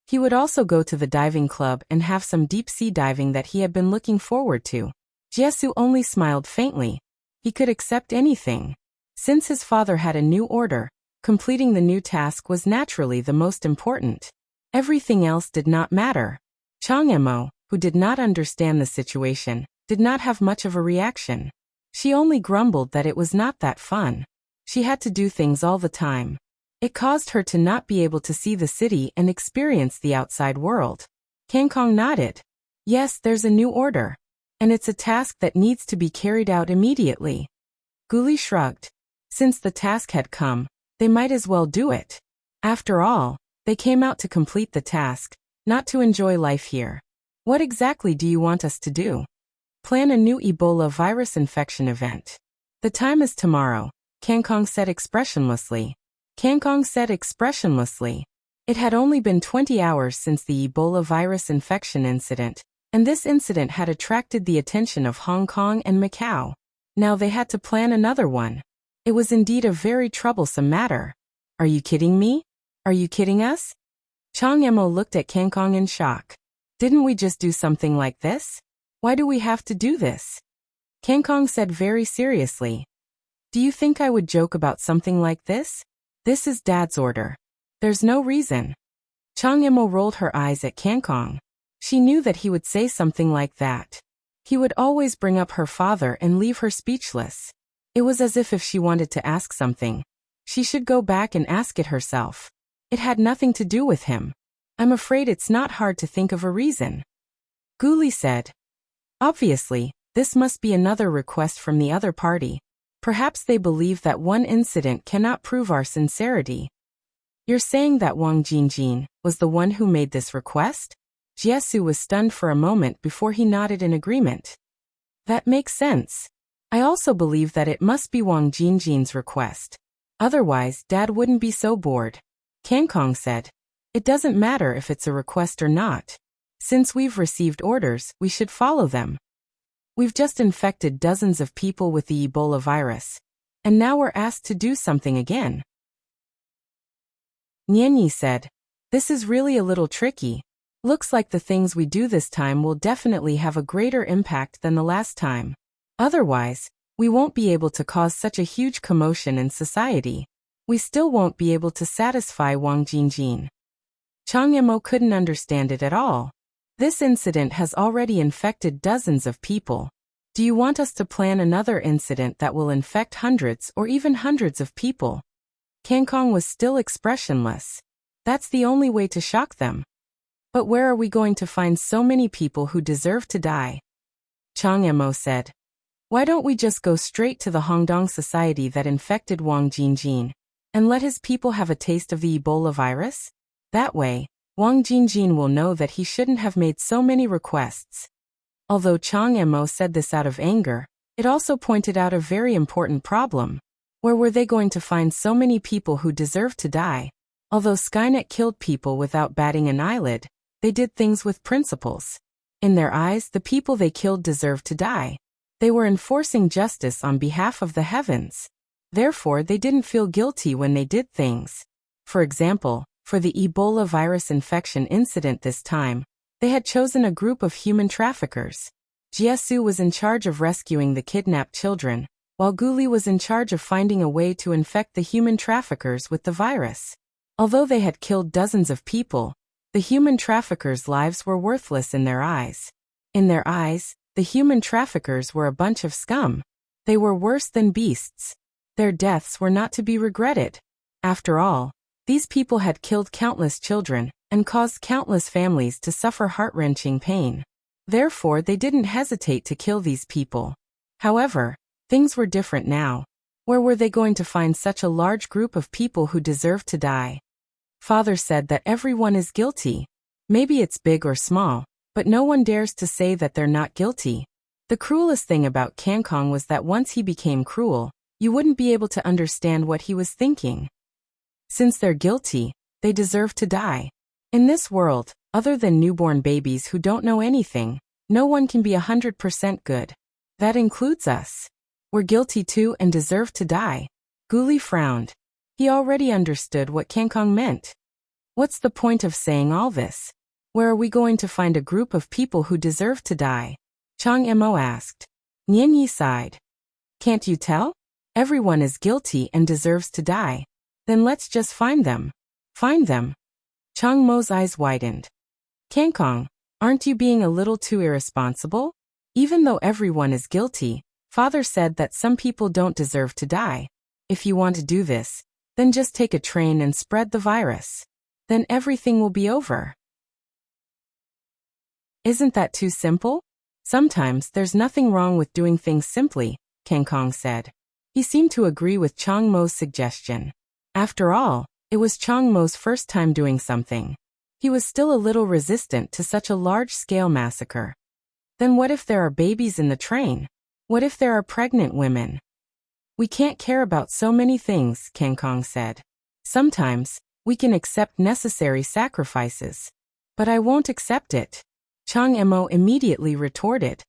He would also go to the diving club and have some deep-sea diving that he had been looking forward to. Jiesu only smiled faintly. He could accept anything. Since his father had a new order, completing the new task was naturally the most important. Everything else did not matter. Chang Mo, who did not understand the situation, did not have much of a reaction. She only grumbled that it was not that fun. She had to do things all the time. It caused her to not be able to see the city and experience the outside world. Kangkong nodded. Yes, there's a new order. And it's a task that needs to be carried out immediately. Guli shrugged. Since the task had come, they might as well do it. After all, they came out to complete the task, not to enjoy life here. What exactly do you want us to do? Plan a new Ebola virus infection event. The time is tomorrow, Kangkong said expressionlessly. Kangkong said expressionlessly. It had only been 20 hours since the Ebola virus infection incident, and this incident had attracted the attention of Hong Kong and Macau. Now they had to plan another one. It was indeed a very troublesome matter. Are you kidding me? Are you kidding us? Chang Mo looked at Kangkong in shock. Didn't we just do something like this? Why do we have to do this? Kangkong said very seriously. Do you think I would joke about something like this? This is Dad's order. There's no reason. Chang Mo rolled her eyes at Kangkong. She knew that he would say something like that. He would always bring up her father and leave her speechless. It was as if she wanted to ask something, she should go back and ask it herself. It had nothing to do with him. I'm afraid it's not hard to think of a reason. Guli said. Obviously, this must be another request from the other party. Perhaps they believe that one incident cannot prove our sincerity. You're saying that Wang Jingjin was the one who made this request? Jiesu was stunned for a moment before he nodded in agreement. That makes sense. I also believe that it must be Wang Jingjin's request. Otherwise, Dad wouldn't be so bored. Kangkong said. It doesn't matter if it's a request or not. Since we've received orders, we should follow them. We've just infected dozens of people with the Ebola virus. And now we're asked to do something again. Nianyi said. This is really a little tricky. Looks like the things we do this time will definitely have a greater impact than the last time. Otherwise, we won't be able to cause such a huge commotion in society. We still won't be able to satisfy Wang Jingjin. Chang Mo couldn't understand it at all. This incident has already infected dozens of people. Do you want us to plan another incident that will infect hundreds or even hundreds of people? Kangkong was still expressionless. That's the only way to shock them. But where are we going to find so many people who deserve to die? Chang Mo said. Why don't we just go straight to the Hongdong society that infected Wang Jingjin, and let his people have a taste of the Ebola virus? That way, Wang Jingjin will know that he shouldn't have made so many requests. Although Chang Mo said this out of anger, it also pointed out a very important problem. Where were they going to find so many people who deserved to die? Although Skynet killed people without batting an eyelid, they did things with principles. In their eyes, the people they killed deserved to die. They were enforcing justice on behalf of the heavens. Therefore, they didn't feel guilty when they did things. For example, for the Ebola virus infection incident this time, they had chosen a group of human traffickers. Jiesu was in charge of rescuing the kidnapped children, while Guli was in charge of finding a way to infect the human traffickers with the virus. Although they had killed dozens of people, the human traffickers' lives were worthless in their eyes. In their eyes, The human traffickers were a bunch of scum. They were worse than beasts. Their deaths were not to be regretted. After all, these people had killed countless children and caused countless families to suffer heart-wrenching pain. Therefore, they didn't hesitate to kill these people. However, things were different now. Where were they going to find such a large group of people who deserved to die? Father said that everyone is guilty. Maybe it's big or small, but no one dares to say that they're not guilty. The cruelest thing about Kangkong was that once he became cruel, you wouldn't be able to understand what he was thinking. Since they're guilty, they deserve to die. In this world, other than newborn babies who don't know anything, no one can be 100% good. That includes us. We're guilty too and deserve to die. Guli frowned. He already understood what Kangkong meant. What's the point of saying all this? Where are we going to find a group of people who deserve to die? Chang Mo asked. Nian Yi sighed. Can't you tell? Everyone is guilty and deserves to die. Then let's just find them. Find them. Chang Mo's eyes widened. Kangkong, aren't you being a little too irresponsible? Even though everyone is guilty, Father said that some people don't deserve to die. If you want to do this, then just take a train and spread the virus. Then everything will be over. Isn't that too simple? Sometimes there's nothing wrong with doing things simply, Kangkong said. He seemed to agree with Chang Mo's suggestion. After all, it was Chang Mo's first time doing something. He was still a little resistant to such a large-scale massacre. Then what if there are babies in the train? What if there are pregnant women? We can't care about so many things, Kangkong said. Sometimes, we can accept necessary sacrifices. But I won't accept it. Chang Mo immediately retorted.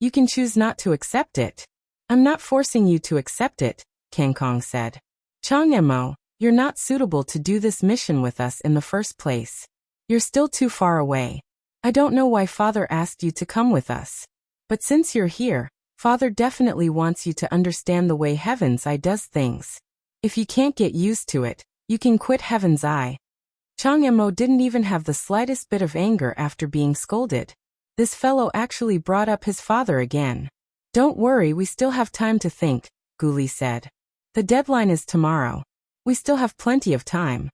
You can choose not to accept it. I'm not forcing you to accept it, Kangkong said. Chang Mo, you're not suitable to do this mission with us in the first place. You're still too far away. I don't know why Father asked you to come with us. But since you're here, Father definitely wants you to understand the way Heaven's Eye does things. If you can't get used to it, you can quit Heaven's Eye. Chang Mo didn't even have the slightest bit of anger after being scolded. This fellow actually brought up his father again. Don't worry, we still have time to think, Guli said. The deadline is tomorrow. We still have plenty of time.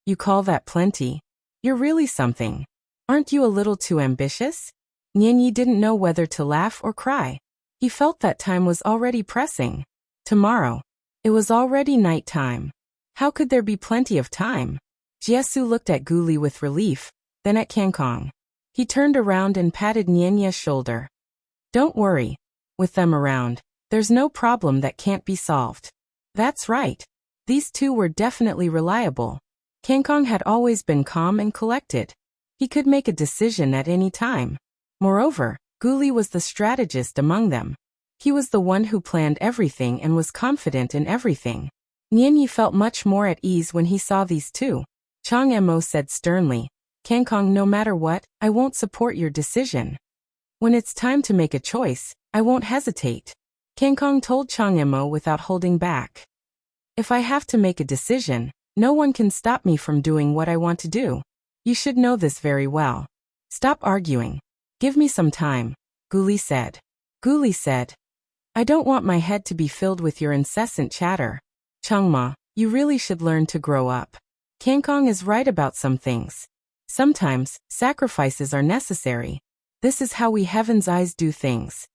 You call that plenty? You're really something. Aren't you a little too ambitious? Nian Yi didn't know whether to laugh or cry. He felt that time was already pressing. Tomorrow. It was already night time. How could there be plenty of time? Jiesu looked at Guli with relief, then at Kangkong. He turned around and patted Nian Yi's shoulder. Don't worry. With them around, there's no problem that can't be solved. That's right. These two were definitely reliable. Kangkong had always been calm and collected. He could make a decision at any time. Moreover, Guli was the strategist among them. He was the one who planned everything and was confident in everything. Nian Yi felt much more at ease when he saw these two. Chang Mo said sternly, Kangkong, no matter what, I won't support your decision. When it's time to make a choice, I won't hesitate. Kangkong told Chang Mo without holding back. If I have to make a decision, no one can stop me from doing what I want to do. You should know this very well. Stop arguing. Give me some time, Guli said. Guli said, I don't want my head to be filled with your incessant chatter. Changma, you really should learn to grow up. Kangkong is right about some things. Sometimes, sacrifices are necessary. This is how we Heaven's Eyes do things.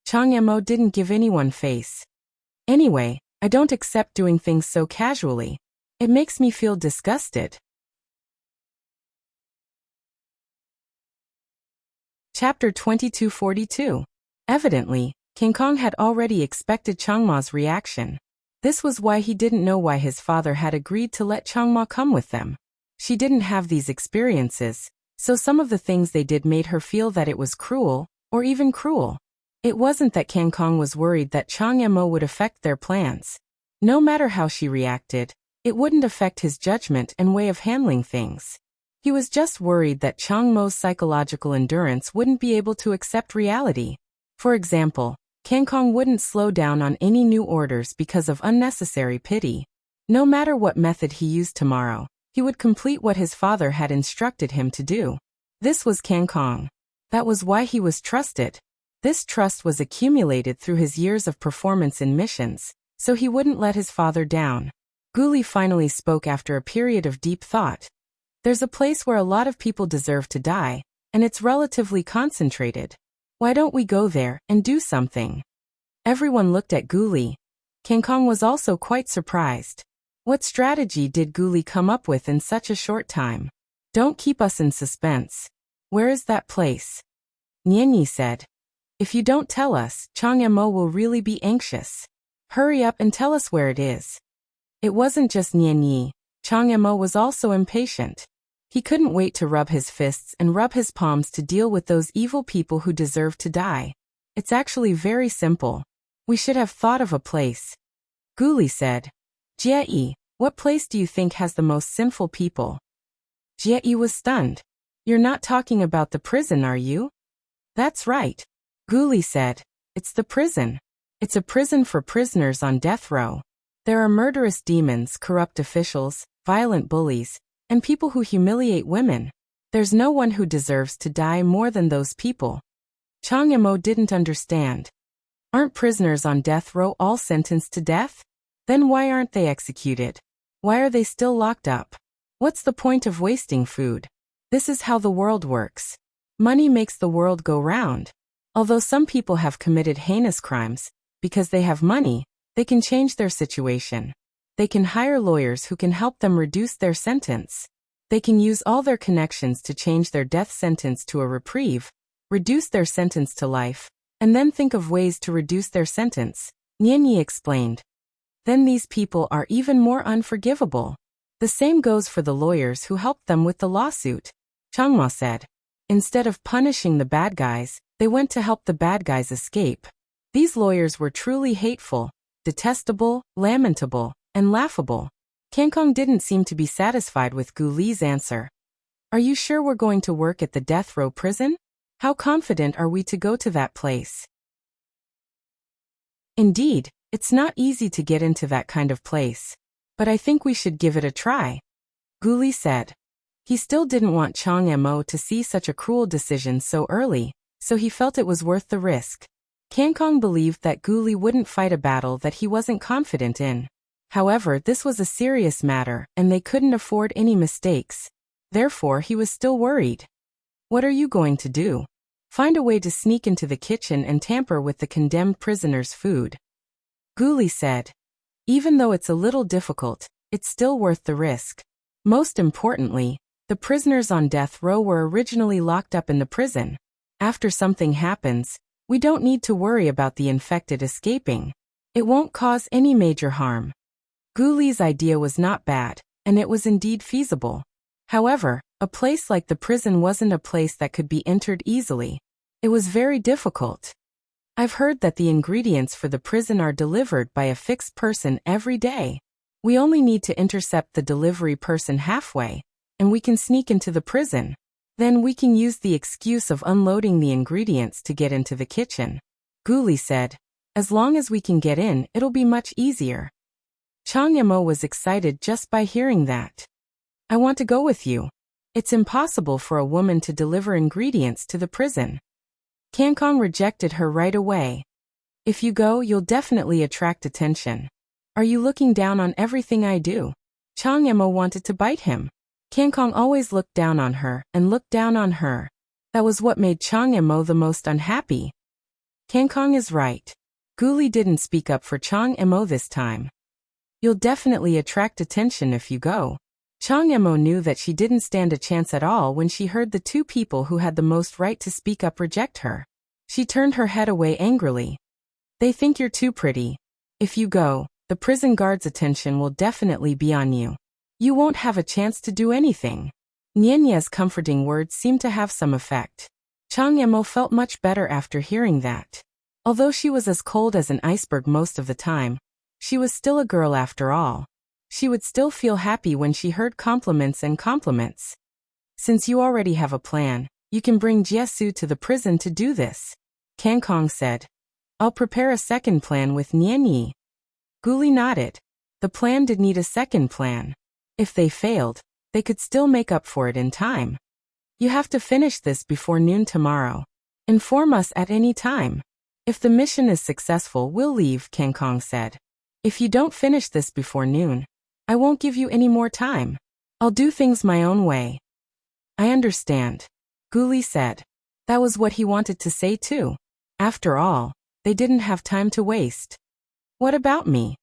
Chang Mo didn't give anyone face. Anyway, I don't accept doing things so casually. It makes me feel disgusted. Chapter 2242. Evidently, Kangkong had already expected Changma's reaction. This was why he didn't know why his father had agreed to let Changma come with them. She didn't have these experiences, so some of the things they did made her feel that it was cruel, or even cruel. It wasn't that Kangkong was worried that Chang Mo would affect their plans. No matter how she reacted, it wouldn't affect his judgment and way of handling things. He was just worried that Chang Mo's psychological endurance wouldn't be able to accept reality. For example, Kangkong wouldn't slow down on any new orders because of unnecessary pity. No matter what method he used tomorrow, he would complete what his father had instructed him to do. This was Kangkong. That was why he was trusted. This trust was accumulated through his years of performance in missions, so he wouldn't let his father down. Guli finally spoke after a period of deep thought. There's a place where a lot of people deserve to die, and it's relatively concentrated. Why don't we go there and do something? Everyone looked at Guli. King Kong was also quite surprised. What strategy did Guli come up with in such a short time? Don't keep us in suspense. Where is that place? Nianyi said. If you don't tell us, Chang Mo will really be anxious. Hurry up and tell us where it is. It wasn't just Nianyi. Chang Mo was also impatient. He couldn't wait to rub his fists and rub his palms to deal with those evil people who deserve to die. It's actually very simple. We should have thought of a place. Guli said. Jie, what place do you think has the most sinful people? Jie was stunned. You're not talking about the prison, are you? That's right. Guli said. It's the prison. It's a prison for prisoners on death row. There are murderous demons, corrupt officials, violent bullies, and people who humiliate women. There's no one who deserves to die more than those people. Chang Mo didn't understand. Aren't prisoners on death row all sentenced to death? Then why aren't they executed? Why are they still locked up? What's the point of wasting food? This is how the world works. Money makes the world go round. Although some people have committed heinous crimes, because they have money, they can change their situation. They can hire lawyers who can help them reduce their sentence. They can use all their connections to change their death sentence to a reprieve, reduce their sentence to life, and then think of ways to reduce their sentence, Nianyi explained. Then these people are even more unforgivable. The same goes for the lawyers who helped them with the lawsuit, Changma said. Instead of punishing the bad guys, they went to help the bad guys escape. These lawyers were truly hateful, detestable, lamentable, and laughable. King Kong didn't seem to be satisfied with Guli's answer. Are you sure we're going to work at the death row prison? How confident are we to go to that place? Indeed, it's not easy to get into that kind of place. But I think we should give it a try. Guli said. He still didn't want Chang Mo to see such a cruel decision so early, so he felt it was worth the risk. King Kong believed that Guli wouldn't fight a battle that he wasn't confident in. However, this was a serious matter, and they couldn't afford any mistakes. Therefore, he was still worried. What are you going to do? Find a way to sneak into the kitchen and tamper with the condemned prisoner's food. Guli said. Even though it's a little difficult, it's still worth the risk. Most importantly, the prisoners on death row were originally locked up in the prison. After something happens, we don't need to worry about the infected escaping. It won't cause any major harm. Guli's idea was not bad, and it was indeed feasible. However, a place like the prison wasn't a place that could be entered easily. It was very difficult. I've heard that the ingredients for the prison are delivered by a fixed person every day. We only need to intercept the delivery person halfway, and we can sneak into the prison. Then we can use the excuse of unloading the ingredients to get into the kitchen. Guli said. As long as we can get in, it'll be much easier. Chang Mo was excited just by hearing that. I want to go with you. It's impossible for a woman to deliver ingredients to the prison. King Kong rejected her right away. If you go, you'll definitely attract attention. Are you looking down on everything I do? Chang Mo wanted to bite him. King Kong always looked down on her and looked down on her. That was what made Chang Mo the most unhappy. King Kong is right. Guli didn't speak up for Chang Mo this time. You'll definitely attract attention if you go. Chang Mo knew that she didn't stand a chance at all when she heard the two people who had the most right to speak up reject her. She turned her head away angrily. They think you're too pretty. If you go, the prison guard's attention will definitely be on you. You won't have a chance to do anything. Nianya's comforting words seemed to have some effect. Chang Mo felt much better after hearing that. Although she was as cold as an iceberg most of the time, she was still a girl after all. She would still feel happy when she heard compliments and compliments. Since you already have a plan, you can bring Jiesu to the prison to do this, King Kong said. I'll prepare a second plan with Nianyi. Guli nodded. The plan did need a second plan. If they failed, they could still make up for it in time. You have to finish this before noon tomorrow. Inform us at any time. If the mission is successful, we'll leave, Kang Kong said. If you don't finish this before noon, I won't give you any more time. I'll do things my own way. I understand, Gu Li said. That was what he wanted to say too. After all, they didn't have time to waste. What about me?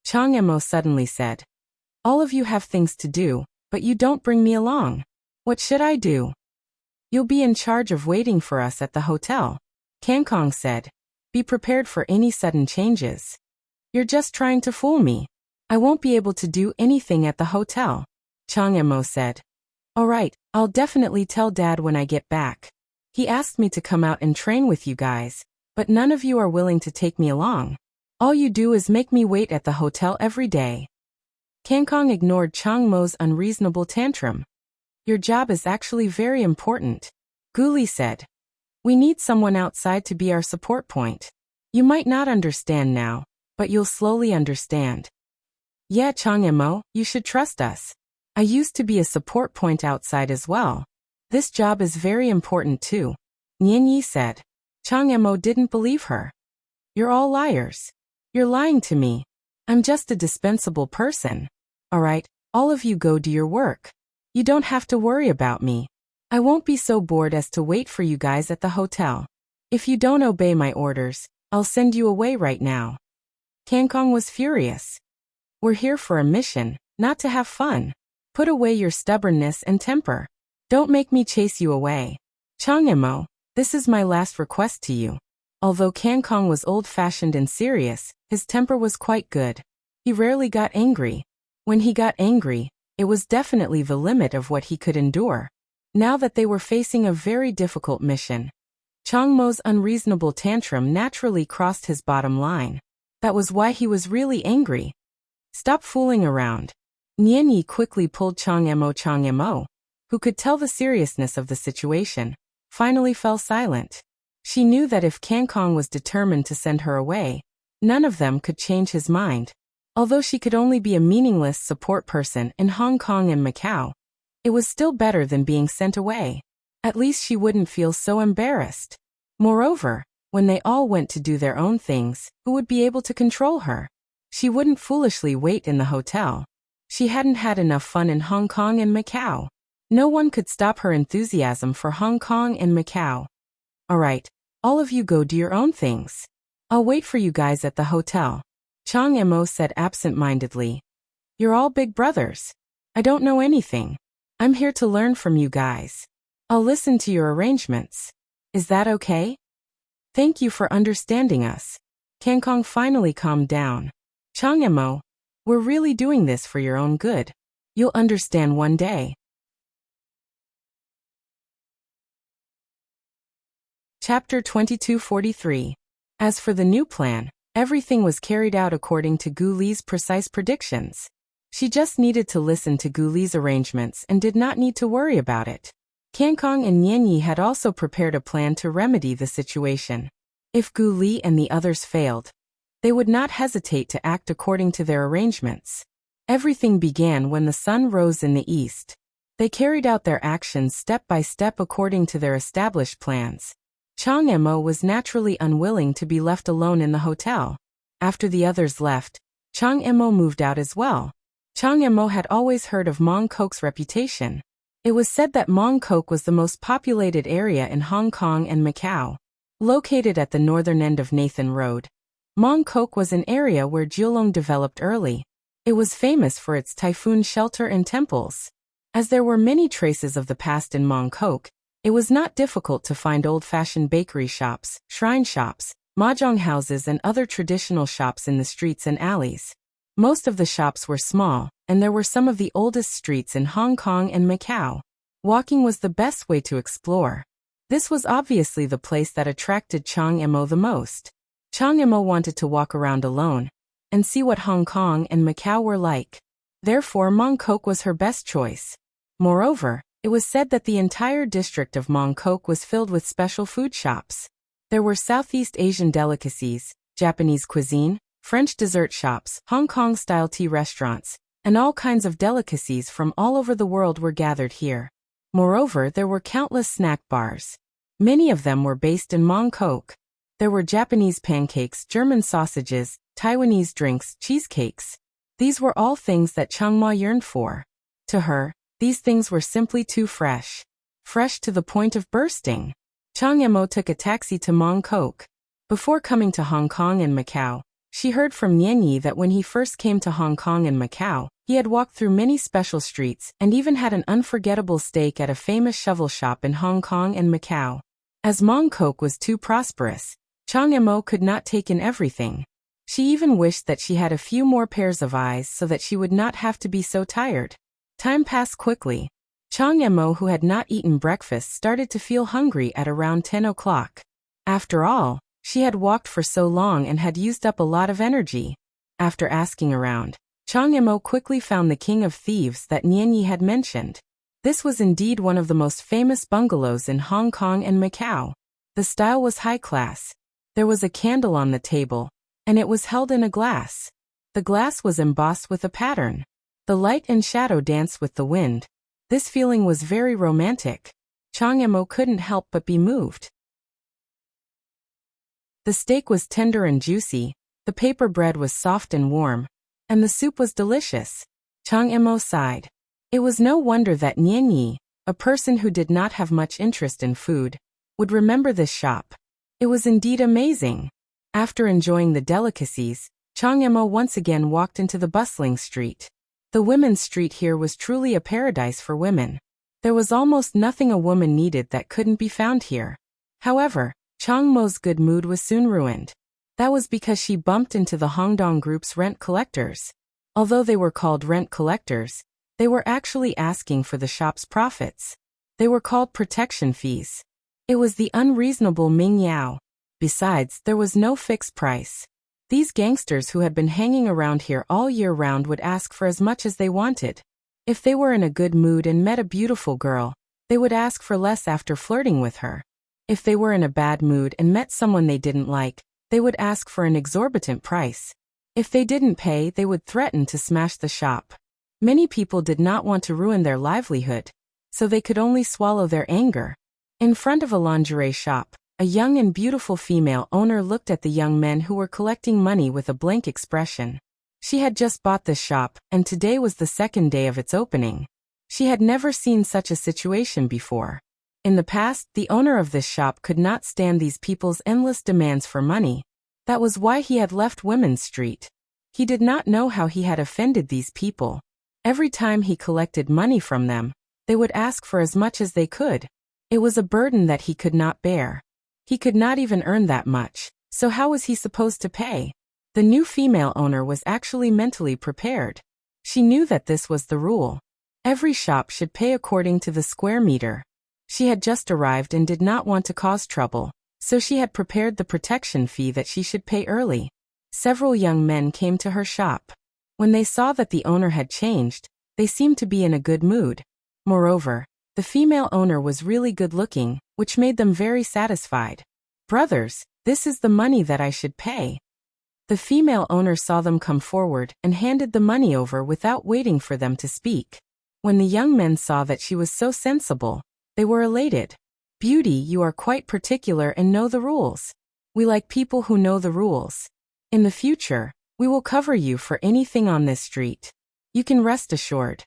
Chang Emo suddenly said. All of you have things to do, but you don't bring me along. What should I do? You'll be in charge of waiting for us at the hotel, Kang Kong said. Be prepared for any sudden changes. You're just trying to fool me. I won't be able to do anything at the hotel, Chang Emo said. All right, I'll definitely tell Dad when I get back. He asked me to come out and train with you guys, but none of you are willing to take me along. All you do is make me wait at the hotel every day. Kang Kong ignored Chang Mo's unreasonable tantrum. Your job is actually very important, Gu Li said. We need someone outside to be our support point. You might not understand now, but you'll slowly understand. Yeah, Chang Emo, you should trust us. I used to be a support point outside as well. This job is very important too, Nian Yi said. Chang Emo didn't believe her. You're all liars. You're lying to me. I'm just a dispensable person. All right, all of you go do your work. You don't have to worry about me. I won't be so bored as to wait for you guys at the hotel. If you don't obey my orders, I'll send you away right now. Kang Kong was furious. We're here for a mission, not to have fun. Put away your stubbornness and temper. Don't make me chase you away. Chang Emo, this is my last request to you. Although Kang Kong was old-fashioned and serious, his temper was quite good. He rarely got angry. When he got angry, it was definitely the limit of what he could endure. Now that they were facing a very difficult mission, Chang Mo's unreasonable tantrum naturally crossed his bottom line. That was why he was really angry. Stop fooling around. Nian Yi quickly pulled Chang Emo, who could tell the seriousness of the situation, finally fell silent. She knew that if Kang Kong was determined to send her away, none of them could change his mind. Although she could only be a meaningless support person in Hong Kong and Macau, it was still better than being sent away. At least she wouldn't feel so embarrassed. Moreover, when they all went to do their own things, who would be able to control her? She wouldn't foolishly wait in the hotel. She hadn't had enough fun in Hong Kong and Macau. No one could stop her enthusiasm for Hong Kong and Macau. All right, all of you go do your own things. I'll wait for you guys at the hotel, Chang Emo said absent-mindedly. You're all big brothers. I don't know anything. I'm here to learn from you guys. I'll listen to your arrangements. Is that okay? Thank you for understanding us. Kang Kong finally calmed down. Chang Emo, we're really doing this for your own good. You'll understand one day. Chapter 2243. As for the new plan, everything was carried out according to Gu Li's precise predictions. She just needed to listen to Gu Li's arrangements and did not need to worry about it. Kang Kong and Nian Yi had also prepared a plan to remedy the situation. If Gu Li and the others failed, they would not hesitate to act according to their arrangements. Everything began when the sun rose in the east. They carried out their actions step by step according to their established plans. Chang Emo was naturally unwilling to be left alone in the hotel. After the others left, Chang Emo moved out as well. Chang Emo had always heard of Mong Kok's reputation. It was said that Mong Kok was the most populated area in Hong Kong and Macau. Located at the northern end of Nathan Road, Mong Kok was an area where Jiulong developed early. It was famous for its typhoon shelter and temples. As there were many traces of the past in Mong Kok, it was not difficult to find old-fashioned bakery shops, shrine shops, mahjong houses and other traditional shops in the streets and alleys. Most of the shops were small, and there were some of the oldest streets in Hong Kong and Macau. Walking was the best way to explore. This was obviously the place that attracted Chang Emo the most. Chang Emo wanted to walk around alone and see what Hong Kong and Macau were like. Therefore, Mong Kok was her best choice. Moreover, it was said that the entire district of Mong Kok was filled with special food shops. There were Southeast Asian delicacies, Japanese cuisine, French dessert shops, Hong Kong-style tea restaurants, and all kinds of delicacies from all over the world were gathered here. Moreover, there were countless snack bars. Many of them were based in Mongkok. There were Japanese pancakes, German sausages, Taiwanese drinks, cheesecakes. These were all things that Changma yearned for. To her, these things were simply too fresh. Fresh to the point of bursting. Chang Yemo took a taxi to Mongkok. Before coming to Hong Kong and Macau, she heard from Nian Yi that when he first came to Hong Kong and Macau, he had walked through many special streets and even had an unforgettable steak at a famous shovel shop in Hong Kong and Macau. As Mongkok was too prosperous, Chang Yemo could not take in everything. She even wished that she had a few more pairs of eyes so that she would not have to be so tired. Time passed quickly. Chang Yemo, who had not eaten breakfast, started to feel hungry at around 10 o'clock. After all, she had walked for so long and had used up a lot of energy. After asking around, Chang Yemo quickly found the king of thieves that Nian Yi had mentioned. This was indeed one of the most famous bungalows in Hong Kong and Macau. The style was high class. There was a candle on the table, and it was held in a glass. The glass was embossed with a pattern. The light and shadow danced with the wind. This feeling was very romantic. Chang Yemo couldn't help but be moved. The steak was tender and juicy, the paper bread was soft and warm, and the soup was delicious. Chang Yemo sighed. It was no wonder that Nian Yi, a person who did not have much interest in food, would remember this shop. It was indeed amazing. After enjoying the delicacies, Chang Yemo once again walked into the bustling street. The women's street here was truly a paradise for women. There was almost nothing a woman needed that couldn't be found here. However, Chang Mo's good mood was soon ruined. That was because she bumped into the Hongdong Group's rent collectors. Although they were called rent collectors, they were actually asking for the shop's profits. They were called protection fees. It was the unreasonable Ming Yao. Besides, there was no fixed price. These gangsters who had been hanging around here all year round would ask for as much as they wanted. If they were in a good mood and met a beautiful girl, they would ask for less after flirting with her. If they were in a bad mood and met someone they didn't like, they would ask for an exorbitant price. If they didn't pay, they would threaten to smash the shop. Many people did not want to ruin their livelihood, so they could only swallow their anger. In front of a lingerie shop, a young and beautiful female owner looked at the young men who were collecting money with a blank expression. She had just bought this shop, and today was the second day of its opening. She had never seen such a situation before. In the past, the owner of this shop could not stand these people's endless demands for money. That was why he had left Women's Street. He did not know how he had offended these people. Every time he collected money from them, they would ask for as much as they could. It was a burden that he could not bear. He could not even earn that much, so how was he supposed to pay? The new female owner was actually mentally prepared. She knew that this was the rule. Every shop should pay according to the square meter. She had just arrived and did not want to cause trouble, so she had prepared the protection fee that she should pay early. Several young men came to her shop. When they saw that the owner had changed, they seemed to be in a good mood. Moreover, the female owner was really good-looking, which made them very satisfied. "Brothers, this is the money that I should pay." The female owner saw them come forward and handed the money over without waiting for them to speak. When the young men saw that she was so sensible, they were elated. "Beauty, you are quite particular and know the rules. We like people who know the rules. In the future, we will cover you for anything on this street. You can rest assured."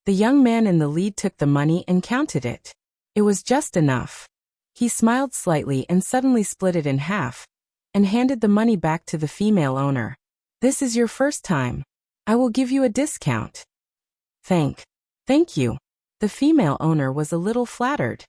The young man in the lead took the money and counted it. It was just enough. He smiled slightly and suddenly split it in half, and handed the money back to the female owner. "This is your first time. I will give you a discount." Thank you." The female owner was a little flattered.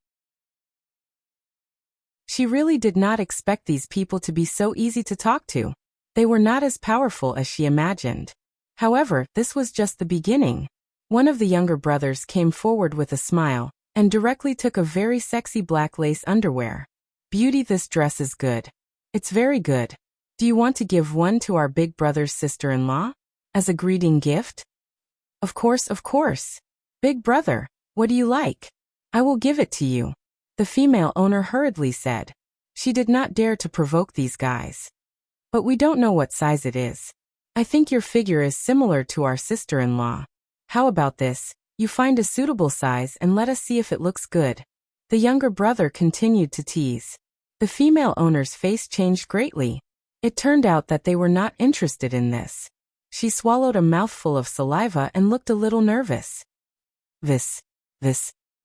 She really did not expect these people to be so easy to talk to. They were not as powerful as she imagined. However, this was just the beginning. One of the younger brothers came forward with a smile, and directly took a very sexy black lace underwear. "Beauty, this dress is good. It's very good. Do you want to give one to our big brother's sister-in-law? As a greeting gift?" Of course. "Big brother, what do you like? I will give it to you," the female owner hurriedly said. She did not dare to provoke these guys. "But we don't know what size it is. I think your figure is similar to our sister-in-law. How about this? You find a suitable size and let us see if it looks good. The younger brother continued to tease. The female owner's face changed greatly. It turned out that they were not interested in this. She swallowed a mouthful of saliva and looked a little nervous. This,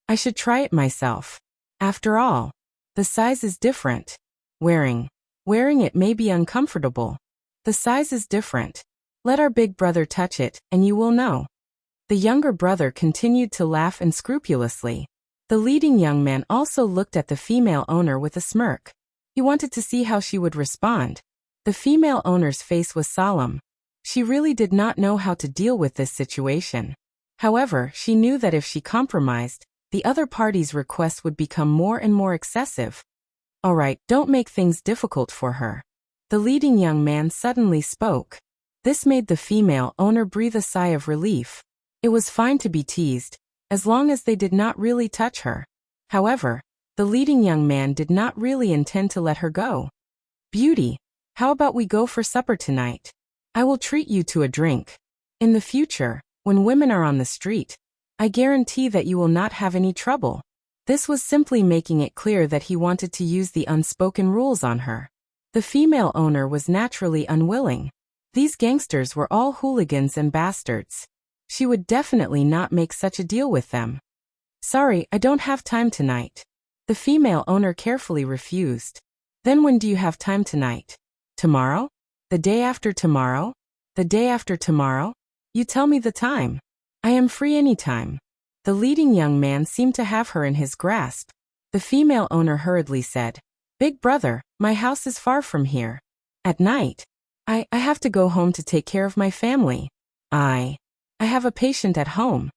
I should try it myself. After all, the size is different. Wearing it may be uncomfortable. The size is different. Let our big brother touch it, and you will know. The younger brother continued to laugh unscrupulously. The leading young man also looked at the female owner with a smirk. He wanted to see how she would respond. The female owner's face was solemn. She really did not know how to deal with this situation. However, she knew that if she compromised, the other party's request would become more and more excessive. All right, don't make things difficult for her. The leading young man suddenly spoke. This made the female owner breathe a sigh of relief. It was fine to be teased, as long as they did not really touch her. However, the leading young man did not really intend to let her go. Beauty, how about we go for supper tonight? I will treat you to a drink. In the future, when women are on the street, I guarantee that you will not have any trouble. This was simply making it clear that he wanted to use the unspoken rules on her. The female owner was naturally unwilling. These gangsters were all hooligans and bastards. She would definitely not make such a deal with them. Sorry, I don't have time tonight. The female owner carefully refused. Then when do you have time tonight? Tomorrow? The day after tomorrow? The day after tomorrow? You tell me the time. I am free anytime. The leading young man seemed to have her in his grasp. The female owner hurriedly said, Big brother, my house is far from here. At night, I have to go home to take care of my family. I have a patient at home.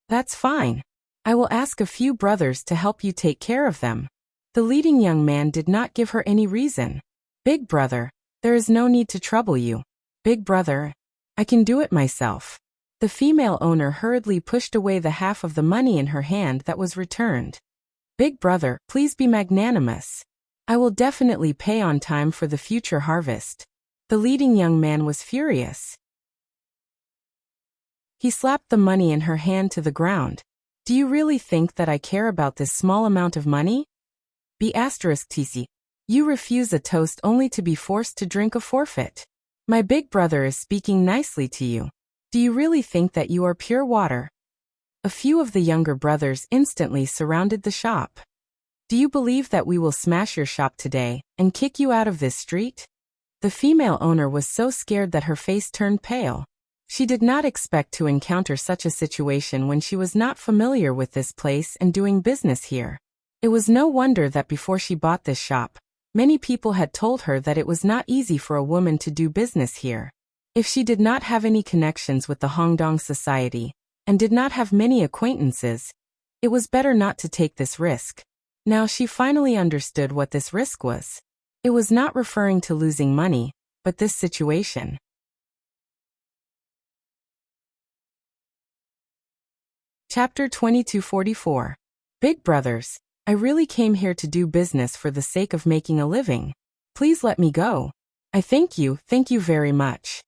That's fine. I will ask a few brothers to help you take care of them. The leading young man did not give her any reason. Big brother, there is no need to trouble you. Big brother, I can do it myself. The female owner hurriedly pushed away the half of the money in her hand that was returned. Big brother, please be magnanimous. I will definitely pay on time for the future harvest. The leading young man was furious. He slapped the money in her hand to the ground. Do you really think that I care about this small amount of money? B*TC. You refuse a toast only to be forced to drink a forfeit. My big brother is speaking nicely to you. Do you really think that you are pure water? A few of the younger brothers instantly surrounded the shop. Do you believe that we will smash your shop today and kick you out of this street? The female owner was so scared that her face turned pale. She did not expect to encounter such a situation when she was not familiar with this place and doing business here. It was no wonder that before she bought this shop, many people had told her that it was not easy for a woman to do business here. If she did not have any connections with the Hongdong society, and did not have many acquaintances, it was better not to take this risk. Now she finally understood what this risk was. It was not referring to losing money, but this situation. Chapter 2244. Big brothers, I really came here to do business for the sake of making a living. Please let me go. I thank you very much.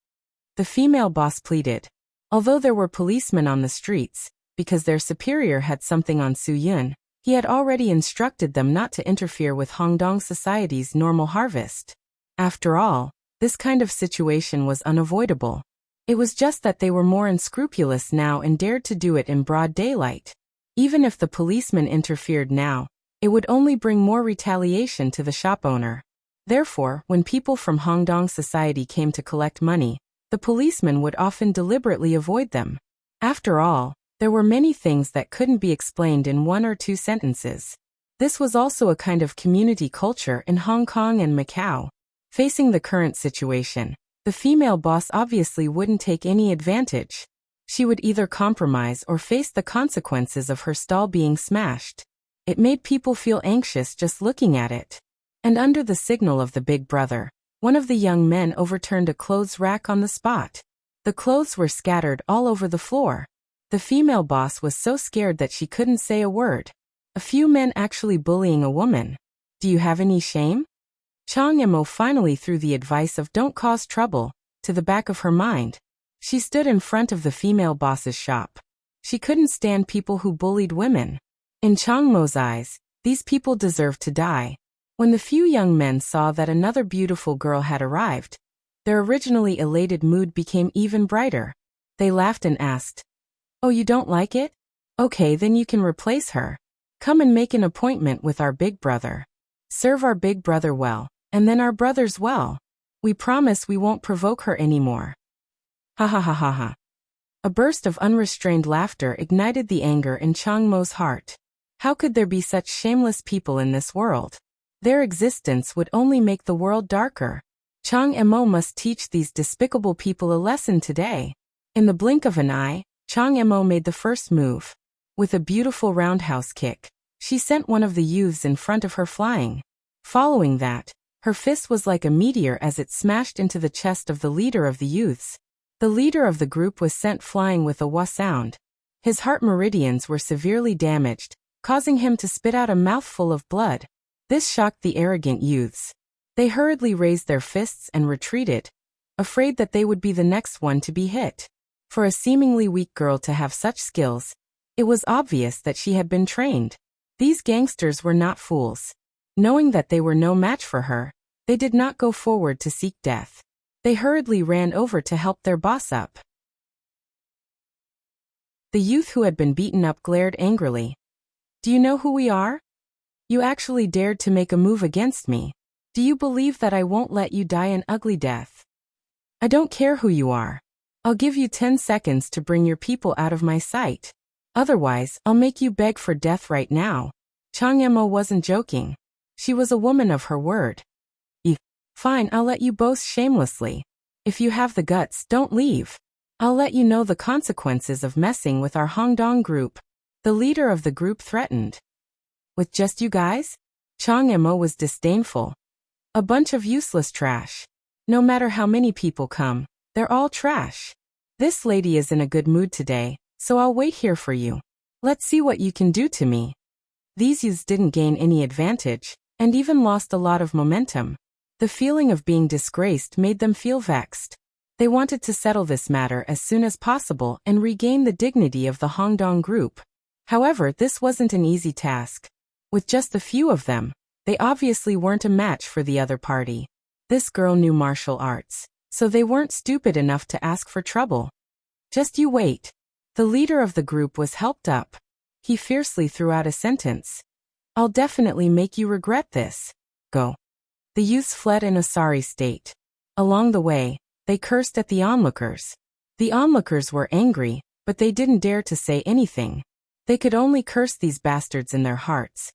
The female boss pleaded. Although there were policemen on the streets, because their superior had something on Su Yun, he had already instructed them not to interfere with Hongdong society's normal harvest. After all, this kind of situation was unavoidable. It was just that they were more unscrupulous now and dared to do it in broad daylight. Even if the policemen interfered now, it would only bring more retaliation to the shop owner. Therefore, when people from Hongdong society came to collect money, the policemen would often deliberately avoid them. After all, there were many things that couldn't be explained in 1 or 2 sentences. This was also a kind of community culture in Hong Kong and Macau. Facing the current situation, the female boss obviously wouldn't take any advantage. She would either compromise or face the consequences of her stall being smashed. It made people feel anxious just looking at it. And under the signal of the big brother, one of the young men overturned a clothes rack on the spot. The clothes were scattered all over the floor. The female boss was so scared that she couldn't say a word. A few men actually bullying a woman. Do you have any shame? Chang Mo finally threw the advice of don't cause trouble to the back of her mind. She stood in front of the female boss's shop. She couldn't stand people who bullied women. In Changmo's eyes, these people deserved to die. When the few young men saw that another beautiful girl had arrived, their originally elated mood became even brighter. They laughed and asked, "Oh, you don't like it? Okay, then you can replace her. Come and make an appointment with our big brother. Serve our big brother well, and then our brothers well. We promise we won't provoke her anymore." Ha ha ha ha ha. A burst of unrestrained laughter ignited the anger in Changmo's heart. How could there be such shameless people in this world? Their existence would only make the world darker. Changmo must teach these despicable people a lesson today. In the blink of an eye, Changmo made the first move. With a beautiful roundhouse kick, she sent one of the youths in front of her flying. Following that, her fist was like a meteor as it smashed into the chest of the leader of the youths. The leader of the group was sent flying with a wah sound. His heart meridians were severely damaged, causing him to spit out a mouthful of blood. This shocked the arrogant youths. They hurriedly raised their fists and retreated, afraid that they would be the next one to be hit. For a seemingly weak girl to have such skills, it was obvious that she had been trained. These gangsters were not fools. Knowing that they were no match for her, they did not go forward to seek death. They hurriedly ran over to help their boss up. The youth who had been beaten up glared angrily. "Do you know who we are? You actually dared to make a move against me. Do you believe that I won't let you die an ugly death? I don't care who you are. I'll give you 10 seconds to bring your people out of my sight. Otherwise, I'll make you beg for death right now." Changmo wasn't joking. She was a woman of her word. Fine, I'll let you boast shamelessly. If you have the guts, don't leave. I'll let you know the consequences of messing with our Hongdong group. The leader of the group threatened. "With just you guys?" Changmo was disdainful. "A bunch of useless trash. No matter how many people come, they're all trash. This lady is in a good mood today, so I'll wait here for you. Let's see what you can do to me." These youths didn't gain any advantage, and even lost a lot of momentum. The feeling of being disgraced made them feel vexed. They wanted to settle this matter as soon as possible and regain the dignity of the Hongdong group. However, this wasn't an easy task. With just a few of them, they obviously weren't a match for the other party. This girl knew martial arts, so they weren't stupid enough to ask for trouble. "Just you wait." The leader of the group was helped up. He fiercely threw out a sentence. "I'll definitely make you regret this. Go." The youths fled in a sorry state. Along the way, they cursed at the onlookers. The onlookers were angry, but they didn't dare to say anything. They could only curse these bastards in their hearts.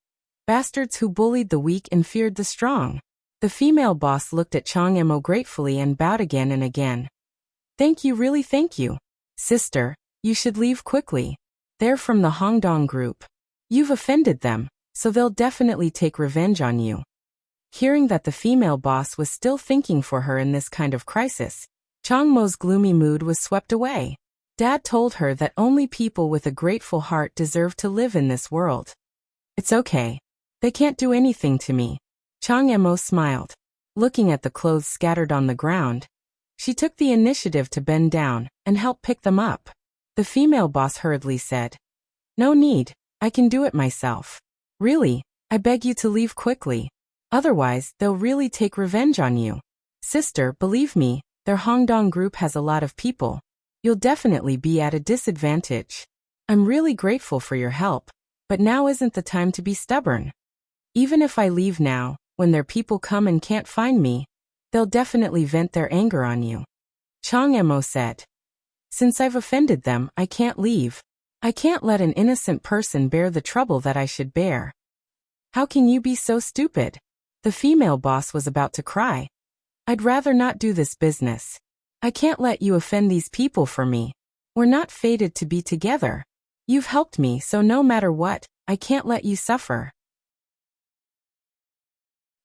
Bastards who bullied the weak and feared the strong. The female boss looked at Changmo gratefully and bowed again and again. "Thank you, really thank you. Sister, you should leave quickly. They're from the Hongdong group. You've offended them, so they'll definitely take revenge on you." Hearing that the female boss was still thinking for her in this kind of crisis, Changmo's gloomy mood was swept away. Dad told her that only people with a grateful heart deserve to live in this world. "It's okay. They can't do anything to me." Changmo smiled. Looking at the clothes scattered on the ground, she took the initiative to bend down and help pick them up. The female boss hurriedly said, "No need, I can do it myself. Really, I beg you to leave quickly. Otherwise, they'll really take revenge on you. Sister, believe me, their Hongdong group has a lot of people. You'll definitely be at a disadvantage. I'm really grateful for your help, but now isn't the time to be stubborn. Even if I leave now, when their people come and can't find me, they'll definitely vent their anger on you." Changmo said, "Since I've offended them, I can't leave. I can't let an innocent person bear the trouble that I should bear." "How can you be so stupid?" The female boss was about to cry. "I'd rather not do this business. I can't let you offend these people for me. We're not fated to be together. You've helped me, so no matter what, I can't let you suffer."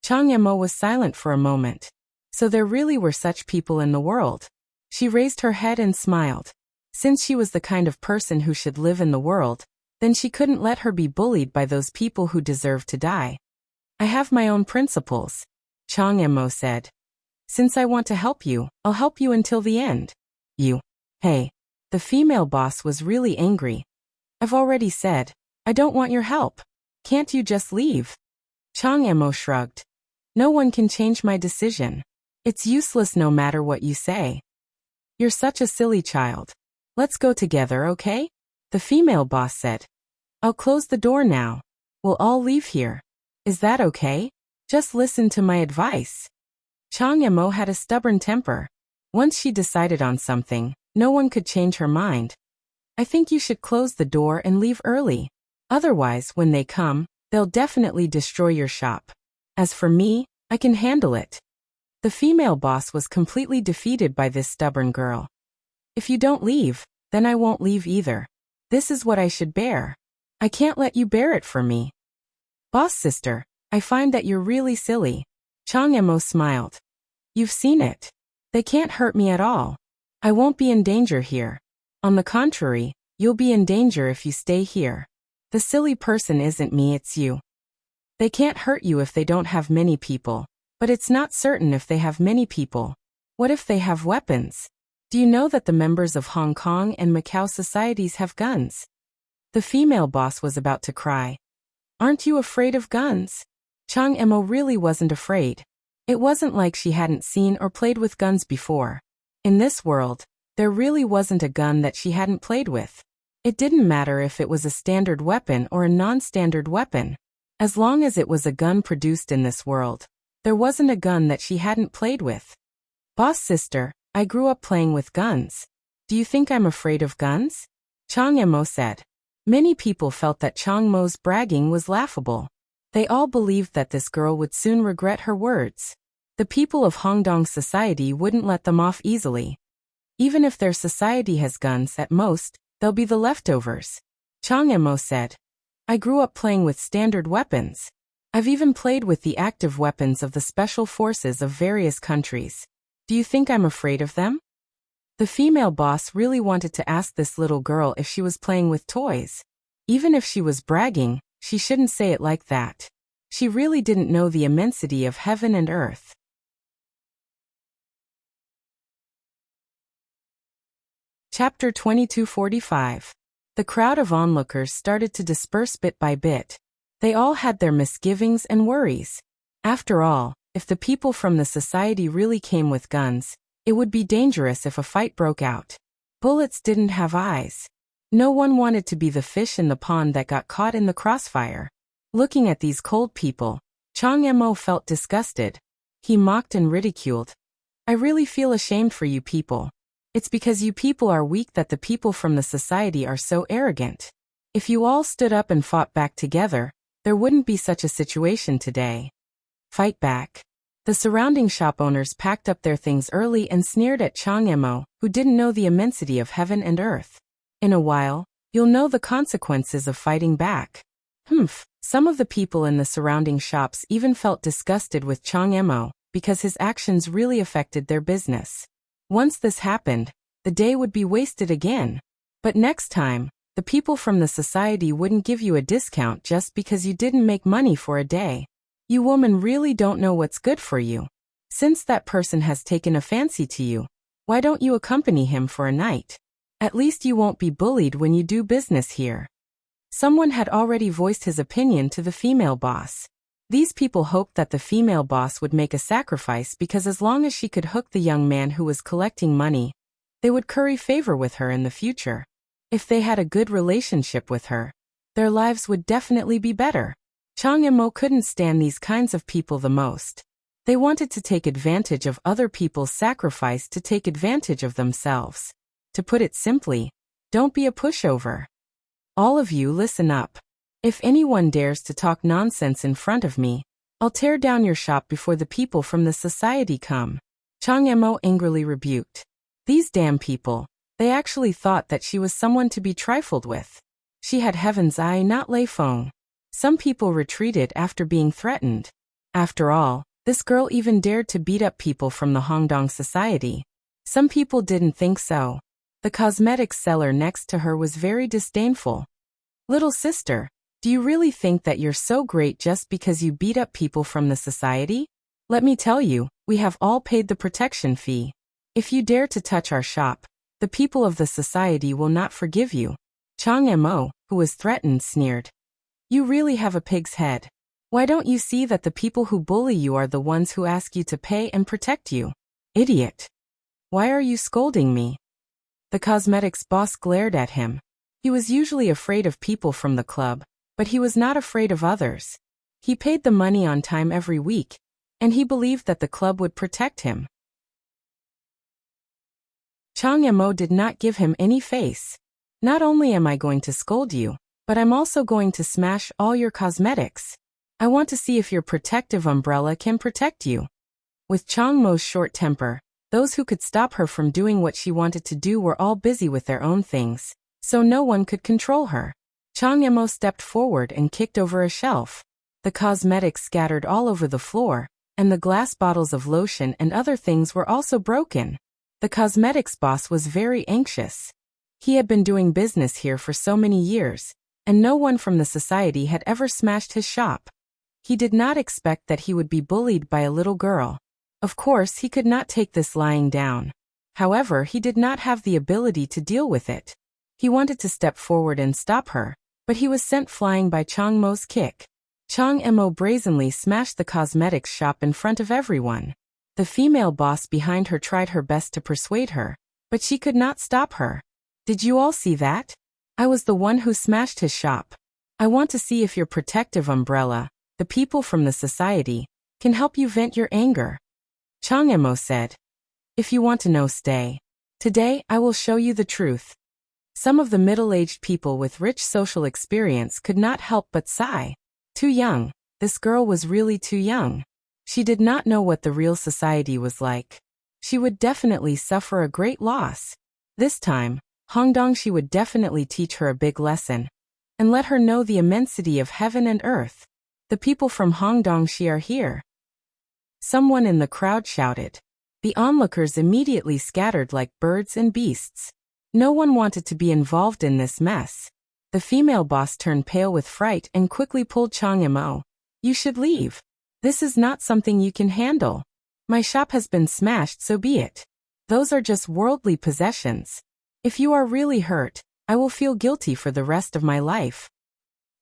Changmo was silent for a moment. So there really were such people in the world. She raised her head and smiled. Since she was the kind of person who should live in the world, then she couldn't let her be bullied by those people who deserved to die. "I have my own principles," Changmo said. "Since I want to help you, I'll help you until the end. You." "Hey." The female boss was really angry, I've already said, I don't want your help. Can't you just leave? Chang Emo shrugged. No one can change my decision. It's useless no matter what you say. You're such a silly child. Let's go together, okay? The female boss said. I'll close the door now. We'll all leave here. Is that okay? Just listen to my advice. Chang Emo had a stubborn temper. Once she decided on something, no one could change her mind. I think you should close the door and leave early. Otherwise, when they come, they'll definitely destroy your shop. As for me, I can handle it. The female boss was completely defeated by this stubborn girl. If you don't leave, then I won't leave either. This is what I should bear. I can't let you bear it for me. Boss sister, I find that you're really silly. Chang Emo smiled. You've seen it. They can't hurt me at all. I won't be in danger here. On the contrary, you'll be in danger if you stay here. The silly person isn't me, it's you. They can't hurt you if they don't have many people, but it's not certain if they have many people. What if they have weapons? Do you know that the members of Hong Kong and Macau societies have guns? The female boss was about to cry. Aren't you afraid of guns? Chang Emo really wasn't afraid. It wasn't like she hadn't seen or played with guns before. In this world, there really wasn't a gun that she hadn't played with. It didn't matter if it was a standard weapon or a non-standard weapon. As long as it was a gun produced in this world, there wasn't a gun that she hadn't played with. Boss sister, I grew up playing with guns. Do you think I'm afraid of guns? Chang Emo said. Many people felt that Chang Mo's bragging was laughable. They all believed that this girl would soon regret her words. The people of Hongdong society wouldn't let them off easily. Even if their society has guns, at most, they'll be the leftovers. Chang Emo said. I grew up playing with standard weapons. I've even played with the active weapons of the special forces of various countries. Do you think I'm afraid of them? The female boss really wanted to ask this little girl if she was playing with toys. Even if she was bragging, she shouldn't say it like that. She really didn't know the immensity of heaven and earth. Chapter 2245. The crowd of onlookers started to disperse bit by bit. They all had their misgivings and worries. After all, if the people from the society really came with guns, it would be dangerous if a fight broke out. Bullets didn't have eyes. No one wanted to be the fish in the pond that got caught in the crossfire. Looking at these cold people, Chang Emo felt disgusted. He mocked and ridiculed. I really feel ashamed for you people. It's because you people are weak that the people from the society are so arrogant. If you all stood up and fought back together, there wouldn't be such a situation today. Fight back. The surrounding shop owners packed up their things early and sneered at Chang Emo, who didn't know the immensity of heaven and earth. In a while, you'll know the consequences of fighting back. Some of the people in the surrounding shops even felt disgusted with Chang Emo, because his actions really affected their business. Once this happened, the day would be wasted again. But next time, the people from the society wouldn't give you a discount just because you didn't make money for a day. You women really don't know what's good for you. Since that person has taken a fancy to you, why don't you accompany him for a night? At least you won't be bullied when you do business here. Someone had already voiced his opinion to the female boss. These people hoped that the female boss would make a sacrifice because as long as she could hook the young man who was collecting money, they would curry favor with her in the future. If they had a good relationship with her, their lives would definitely be better. Chang Emo couldn't stand these kinds of people the most. They wanted to take advantage of other people's sacrifice to take advantage of themselves. To put it simply, don't be a pushover. All of you listen up. If anyone dares to talk nonsense in front of me, I'll tear down your shop before the people from the society come. Chang Emo angrily rebuked. These damn people, they actually thought that she was someone to be trifled with. She had heaven's eye, not Lei Feng. Some people retreated after being threatened. After all, this girl even dared to beat up people from the Hongdong society. Some people didn't think so. The cosmetics seller next to her was very disdainful. Little sister, do you really think that you're so great just because you beat up people from the society? Let me tell you, we have all paid the protection fee. If you dare to touch our shop, the people of the society will not forgive you. Chang Mo, who was threatened, sneered. You really have a pig's head. Why don't you see that the people who bully you are the ones who ask you to pay and protect you? Idiot. Why are you scolding me? The cosmetics boss glared at him. He was usually afraid of people from the club, but he was not afraid of others. He paid the money on time every week, and he believed that the club would protect him. Chang Mo did not give him any face. Not only am I going to scold you, but I'm also going to smash all your cosmetics. I want to see if your protective umbrella can protect you. With Chang Mo's short temper, those who could stop her from doing what she wanted to do were all busy with their own things, so no one could control her. Chang Mo stepped forward and kicked over a shelf. The cosmetics scattered all over the floor, and the glass bottles of lotion and other things were also broken. The cosmetics boss was very anxious. He had been doing business here for so many years, and no one from the society had ever smashed his shop. He did not expect that he would be bullied by a little girl. Of course, he could not take this lying down. However, he did not have the ability to deal with it. He wanted to step forward and stop her, but he was sent flying by Chang Mo's kick. Chang Mo brazenly smashed the cosmetics shop in front of everyone. The female boss behind her tried her best to persuade her, but she could not stop her. Did you all see that? I was the one who smashed his shop. I want to see if your protective umbrella, the people from the society, can help you vent your anger. Chang Mo said. If you want to know, stay. Today, I will show you the truth. Some of the middle-aged people with rich social experience could not help but sigh. Too young. This girl was really too young. She did not know what the real society was like. She would definitely suffer a great loss. This time, Hongdongshi would definitely teach her a big lesson, and let her know the immensity of heaven and earth. The people from Hongdongshi are here. Someone in the crowd shouted. The onlookers immediately scattered like birds and beasts. No one wanted to be involved in this mess. The female boss turned pale with fright and quickly pulled Chang Mo. You should leave. This is not something you can handle. My shop has been smashed, so be it. Those are just worldly possessions. If you are really hurt, I will feel guilty for the rest of my life.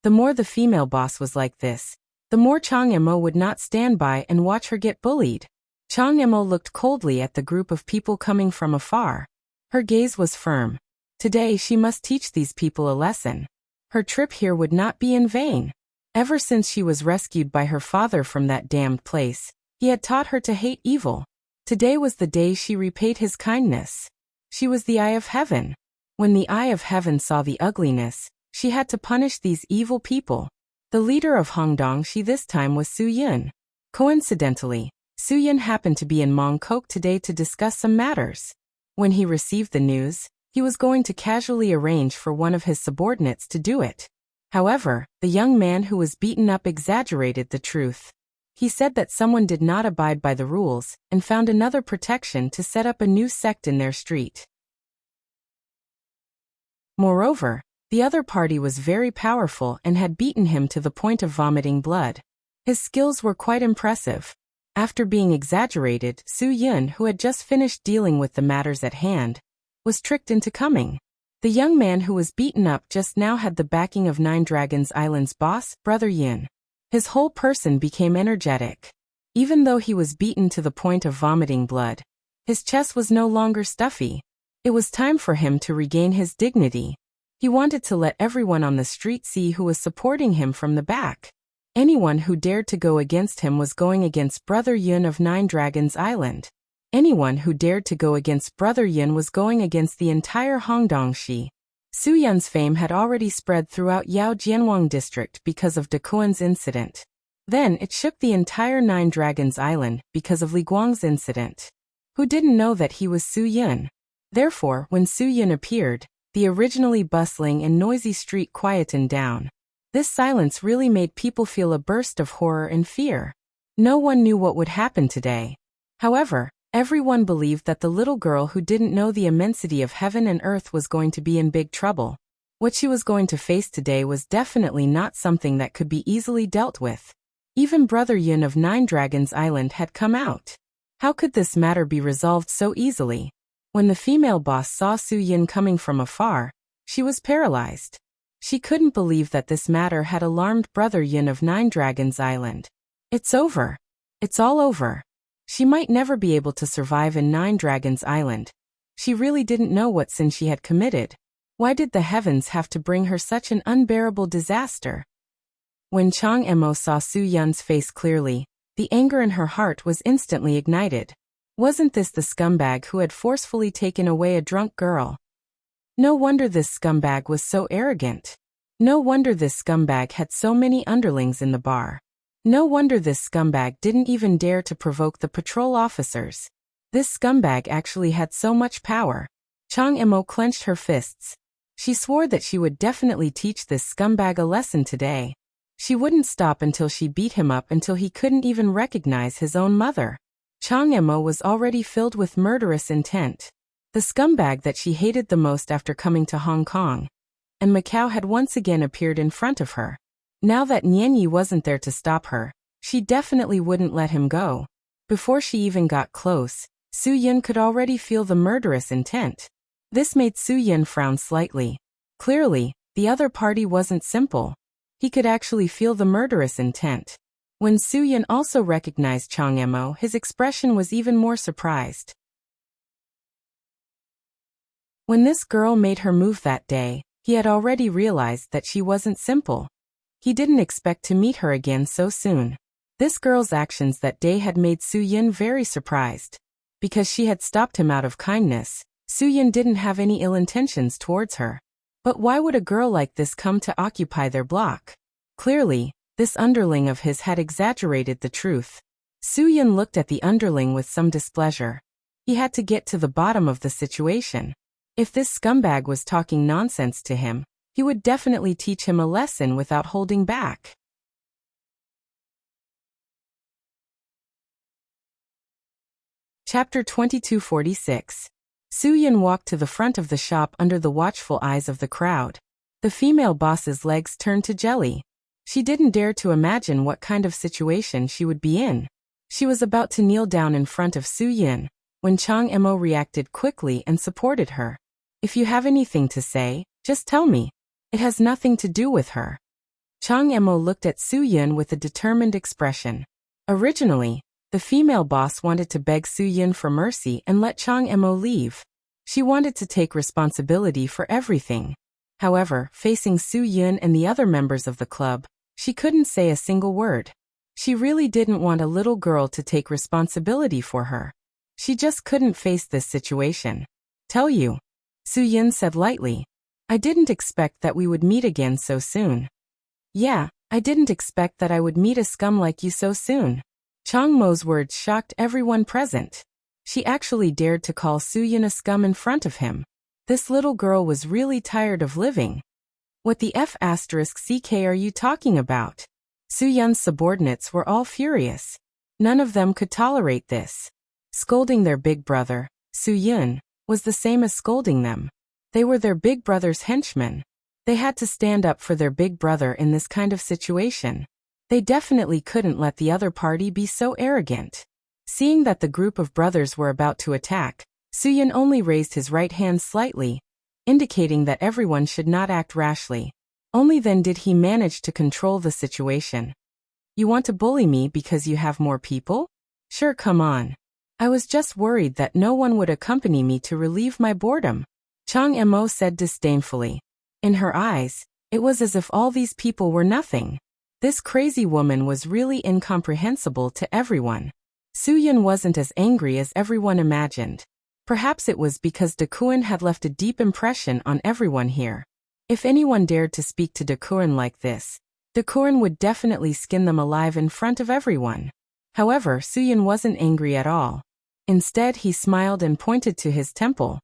The more the female boss was like this, the more Chang Mo would not stand by and watch her get bullied. Chang Mo looked coldly at the group of people coming from afar. Her gaze was firm. Today she must teach these people a lesson. Her trip here would not be in vain. Ever since she was rescued by her father from that damned place, he had taught her to hate evil. Today was the day she repaid his kindness. She was the eye of heaven. When the eye of heaven saw the ugliness, she had to punish these evil people. The leader of Hongdongshi this time was Su Yun. Coincidentally, Su Yun happened to be in Mongkok today to discuss some matters. When he received the news, he was going to casually arrange for one of his subordinates to do it. However, the young man who was beaten up exaggerated the truth. He said that someone did not abide by the rules and found another protection to set up a new sect in their street. Moreover, the other party was very powerful and had beaten him to the point of vomiting blood. His skills were quite impressive. After being exaggerated, Su Yun, who had just finished dealing with the matters at hand, was tricked into coming. The young man who was beaten up just now had the backing of Nine Dragons Island's boss, Brother Yun. His whole person became energetic. Even though he was beaten to the point of vomiting blood, his chest was no longer stuffy. It was time for him to regain his dignity. He wanted to let everyone on the street see who was supporting him from the back. Anyone who dared to go against him was going against Brother Yun of Nine Dragons Island. Anyone who dared to go against Brother Yun was going against the entire Hongdongshi. Su Yun's fame had already spread throughout Yao Jianwang district because of De Kuan's incident. Then it shook the entire Nine Dragons Island because of Li Guang's incident. Who didn't know that he was Su Yun? Therefore, when Su Yun appeared, the originally bustling and noisy street quietened down. This silence really made people feel a burst of horror and fear. No one knew what would happen today. However, everyone believed that the little girl who didn't know the immensity of heaven and earth was going to be in big trouble. What she was going to face today was definitely not something that could be easily dealt with. Even Brother Yun of Nine Dragons Island had come out. How could this matter be resolved so easily? When the female boss saw Su Yun coming from afar, She was paralyzed. She couldn't believe that this matter had alarmed Brother Yin of Nine Dragons Island. It's over. It's all over. She might never be able to survive in Nine Dragons Island. She really didn't know what sin she had committed. Why did the heavens have to bring her such an unbearable disaster? When Chang Emo saw Su Yun's face clearly, the anger in her heart was instantly ignited. Wasn't this the scumbag who had forcefully taken away a drunk girl? No wonder this scumbag was so arrogant. No wonder this scumbag had so many underlings in the bar. No wonder this scumbag didn't even dare to provoke the patrol officers. This scumbag actually had so much power. Chang Emo clenched her fists. She swore that she would definitely teach this scumbag a lesson today. She wouldn't stop until she beat him up until he couldn't even recognize his own mother. Chang Emo was already filled with murderous intent. The scumbag that she hated the most after coming to Hong Kong and Macau had once again appeared in front of her. Now that Nianyi wasn't there to stop her, she definitely wouldn't let him go. Before she even got close, Su Yun could already feel the murderous intent. This made Su Yun frown slightly. Clearly, the other party wasn't simple. He could actually feel the murderous intent. When Su Yun also recognized Chang Emo, his expression was even more surprised. When this girl made her move that day, he had already realized that she wasn't simple. He didn't expect to meet her again so soon. This girl's actions that day had made Su Yun very surprised. Because she had stopped him out of kindness, Su Yun didn't have any ill intentions towards her. But why would a girl like this come to occupy their block? Clearly, this underling of his had exaggerated the truth. Su Yun looked at the underling with some displeasure. He had to get to the bottom of the situation. If this scumbag was talking nonsense to him, he would definitely teach him a lesson without holding back. Chapter 2246. Su Yun walked to the front of the shop under the watchful eyes of the crowd. The female boss's legs turned to jelly. She didn't dare to imagine what kind of situation she would be in. She was about to kneel down in front of Su Yun, when Chang Emo reacted quickly and supported her. If you have anything to say, just tell me. It has nothing to do with her. Chang Emo looked at Su Yun with a determined expression. Originally, the female boss wanted to beg Su Yun for mercy and let Chang Emo leave. She wanted to take responsibility for everything. However, facing Su Yun and the other members of the club, she couldn't say a single word. She really didn't want a little girl to take responsibility for her. She just couldn't face this situation. Tell you, Su Yun said lightly. I didn't expect that we would meet again so soon. Yeah, I didn't expect that I would meet a scum like you so soon. Chang Mo's words shocked everyone present. She actually dared to call Su Yun a scum in front of him. This little girl was really tired of living. What the F***ck are you talking about? Su Yun's subordinates were all furious. None of them could tolerate this. Scolding their big brother, Su Yun, was the same as scolding them. They were their big brother's henchmen. They had to stand up for their big brother in this kind of situation. They definitely couldn't let the other party be so arrogant. Seeing that the group of brothers were about to attack, Su Yun only raised his right hand slightly, indicating that everyone should not act rashly. Only then did he manage to control the situation. You want to bully me because you have more people? Sure, come on. I was just worried that no one would accompany me to relieve my boredom, Chang Emo said disdainfully. In her eyes, it was as if all these people were nothing. This crazy woman was really incomprehensible to everyone. Su Yun wasn't as angry as everyone imagined. Perhaps it was because De Kuan had left a deep impression on everyone here. If anyone dared to speak to De Kuan like this, De Kuan would definitely skin them alive in front of everyone. However, Su Yun wasn't angry at all. Instead, he smiled and pointed to his temple.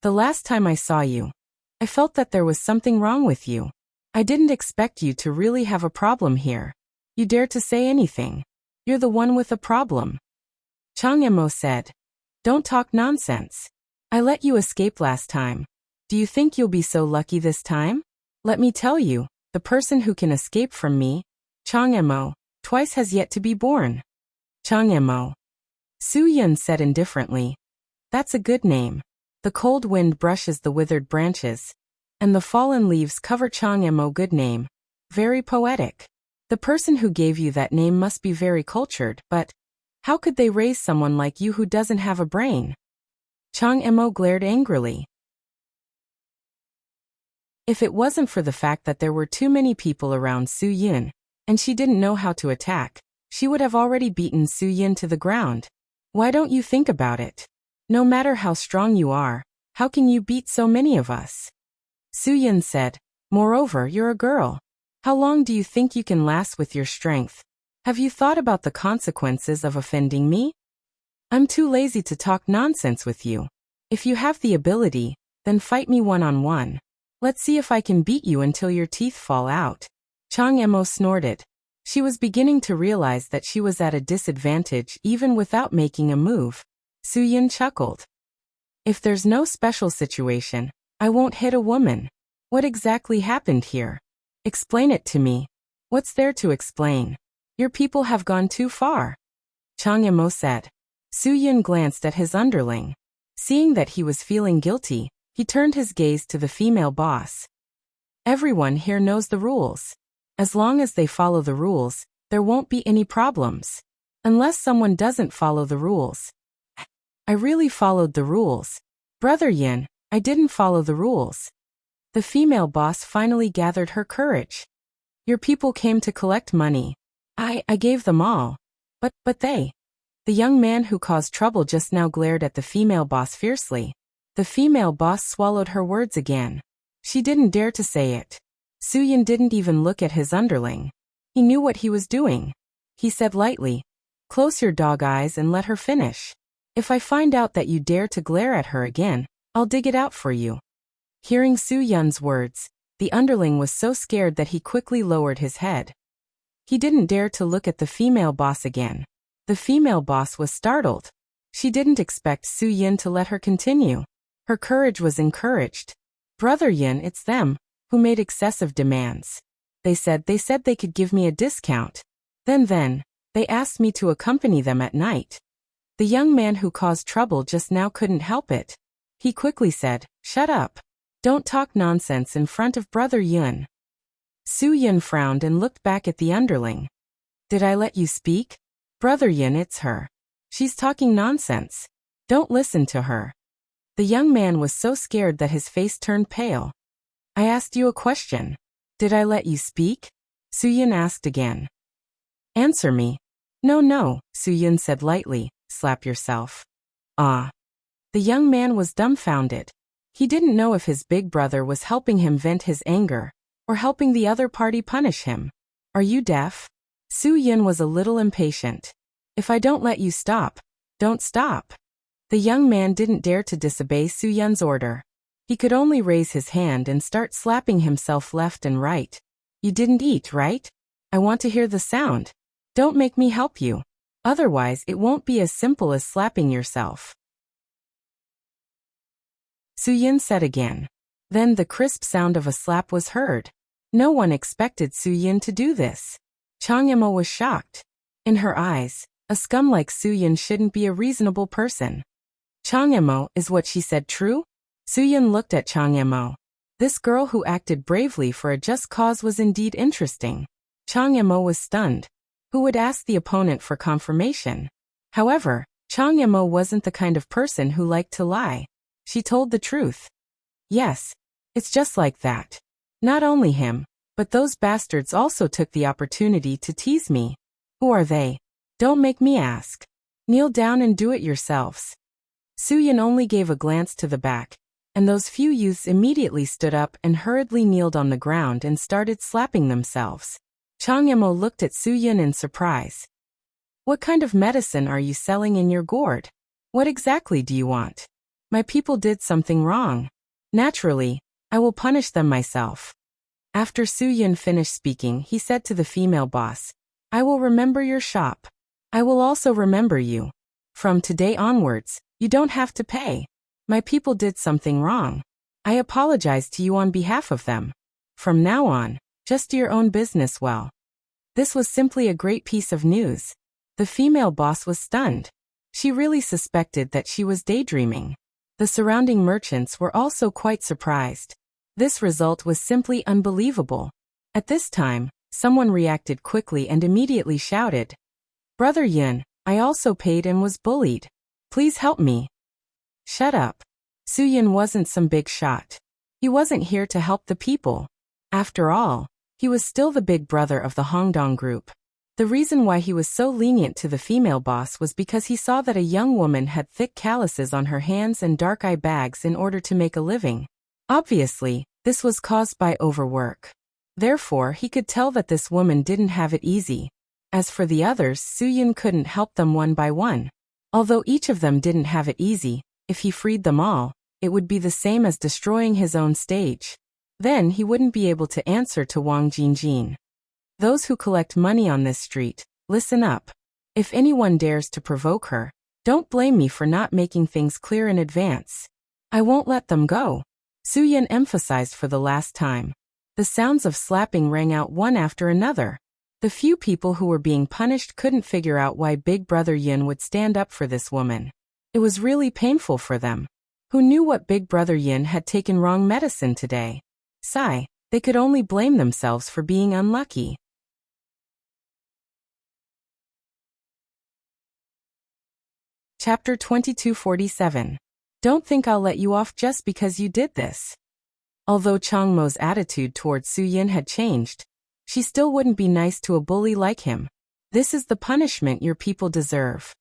The last time I saw you, I felt that there was something wrong with you. I didn't expect you to really have a problem here. You dare to say anything. You're the one with a problem. Chang Emo said. Don't talk nonsense. I let you escape last time. Do you think you'll be so lucky this time? Let me tell you, the person who can escape from me, Chang Emo, twice has yet to be born. Chang Emo. Su Yun said indifferently. That's a good name. The cold wind brushes the withered branches, and the fallen leaves cover Chang Mo good name. Very poetic. The person who gave you that name must be very cultured, but how could they raise someone like you who doesn't have a brain? Chang Mo glared angrily. If it wasn't for the fact that there were too many people around Su Yun, and she didn't know how to attack, she would have already beaten Su Yun to the ground. Why don't you think about it? No matter how strong you are, how can you beat so many of us? Su Yun said, moreover, you're a girl. How long do you think you can last with your strength? Have you thought about the consequences of offending me? I'm too lazy to talk nonsense with you. If you have the ability, then fight me one-on-one. Let's see if I can beat you until your teeth fall out. Chang Mo snorted. She was beginning to realize that she was at a disadvantage even without making a move. Su Yun chuckled. If there's no special situation, I won't hit a woman. What exactly happened here? Explain it to me. What's there to explain? Your people have gone too far. Chang Mo said. Su Yun glanced at his underling. Seeing that he was feeling guilty, he turned his gaze to the female boss. Everyone here knows the rules. As long as they follow the rules, there won't be any problems. Unless someone doesn't follow the rules. I really followed the rules. Brother Yin, I didn't follow the rules. The female boss finally gathered her courage. Your people came to collect money. I gave them all. But they. The young man who caused trouble just now glared at the female boss fiercely. The female boss swallowed her words again. She didn't dare to say it. Su Yun didn't even look at his underling. He knew what he was doing. He said lightly, close your dog eyes and let her finish. If I find out that you dare to glare at her again, I'll dig it out for you. Hearing Su Yun's words, the underling was so scared that he quickly lowered his head. He didn't dare to look at the female boss again. The female boss was startled. She didn't expect Su Yun to let her continue. Her courage was encouraged. Brother Yin, it's them, who made excessive demands. They said they could give me a discount. Then, they asked me to accompany them at night. The young man who caused trouble just now couldn't help it. He quickly said, shut up. Don't talk nonsense in front of Brother Yun. Su Yun frowned and looked back at the underling. Did I let you speak? Brother Yin, it's her. She's talking nonsense. Don't listen to her. The young man was so scared that his face turned pale. I asked you a question. Did I let you speak? Su Yun asked again. Answer me. No, Su Yun said lightly, slap yourself. Ah. The young man was dumbfounded. He didn't know if his big brother was helping him vent his anger, or helping the other party punish him. Are you deaf? Su Yun was a little impatient. If I don't let you stop, don't stop. The young man didn't dare to disobey Su Yun's order. He could only raise his hand and start slapping himself left and right. You didn't eat, right? I want to hear the sound. Don't make me help you. Otherwise, it won't be as simple as slapping yourself. Su Yun said again. Then the crisp sound of a slap was heard. No one expected Su Yun to do this. Chang Mo was shocked. In her eyes, a scum like Su Yun shouldn't be a reasonable person. Chang Mo, is what she said true? Su Yun looked at Chang Mo. This girl who acted bravely for a just cause was indeed interesting. Chang Mo was stunned. Who would ask the opponent for confirmation? However, Chang Mo wasn't the kind of person who liked to lie. She told the truth. Yes, it's just like that. Not only him, but those bastards also took the opportunity to tease me. Who are they? Don't make me ask. Kneel down and do it yourselves. Su Yun only gave a glance to the back, and those few youths immediately stood up and hurriedly kneeled on the ground and started slapping themselves. Chang Mo looked at Su Yun in surprise. What kind of medicine are you selling in your gourd? What exactly do you want? My people did something wrong. Naturally, I will punish them myself. After Su Yun finished speaking, he said to the female boss, I will remember your shop. I will also remember you. From today onwards, you don't have to pay. My people did something wrong. I apologize to you on behalf of them. From now on, just do your own business well. This was simply a great piece of news. The female boss was stunned. She really suspected that she was daydreaming. The surrounding merchants were also quite surprised. This result was simply unbelievable. At this time, someone reacted quickly and immediately shouted, "Brother Yin, I also paid and was bullied. Please help me." Shut up. Su Yin wasn't some big shot. He wasn't here to help the people. After all, he was still the big brother of the Hongdong group. The reason why he was so lenient to the female boss was because he saw that a young woman had thick calluses on her hands and dark eye bags in order to make a living. Obviously, this was caused by overwork. Therefore, he could tell that this woman didn't have it easy. As for the others, Su Yin couldn't help them one by one. Although each of them didn't have it easy, if he freed them all, it would be the same as destroying his own stage. Then he wouldn't be able to answer to Wang Jingjin. Those who collect money on this street, listen up. If anyone dares to provoke her, don't blame me for not making things clear in advance. I won't let them go. Su Yin emphasized for the last time. The sounds of slapping rang out one after another. The few people who were being punished couldn't figure out why Big Brother Yin would stand up for this woman. It was really painful for them. Who knew what Big Brother Yin had taken wrong medicine today? Sigh, they could only blame themselves for being unlucky. Chapter 2247. Don't think I'll let you off just because you did this. Although Chang Mo's attitude towards Su Yin had changed, she still wouldn't be nice to a bully like him. This is the punishment your people deserve.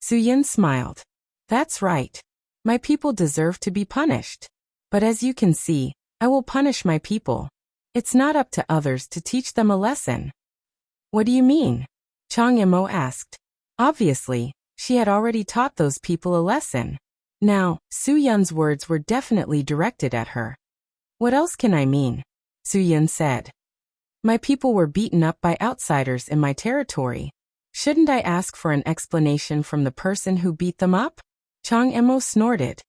Su Yin smiled. That's right. My people deserve to be punished. But as you can see, I will punish my people. It's not up to others to teach them a lesson. What do you mean? Chang Mo asked. Obviously, she had already taught those people a lesson. Now, Su Yin's words were definitely directed at her. What else can I mean? Su Yin said. My people were beaten up by outsiders in my territory. Shouldn't I ask for an explanation from the person who beat them up? Chang Mo snorted.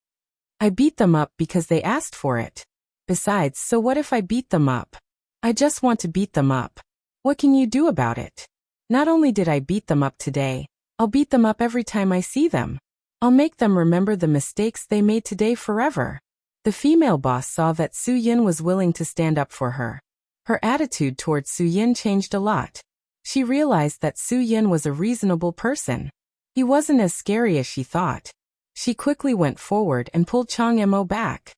I beat them up because they asked for it. Besides, so what if I beat them up? I just want to beat them up. What can you do about it? Not only did I beat them up today, I'll beat them up every time I see them. I'll make them remember the mistakes they made today forever. The female boss saw that Su Yin was willing to stand up for her. Her attitude towards Su Yin changed a lot. She realized that Su Yin was a reasonable person. He wasn't as scary as she thought. She quickly went forward and pulled Chang Mo back.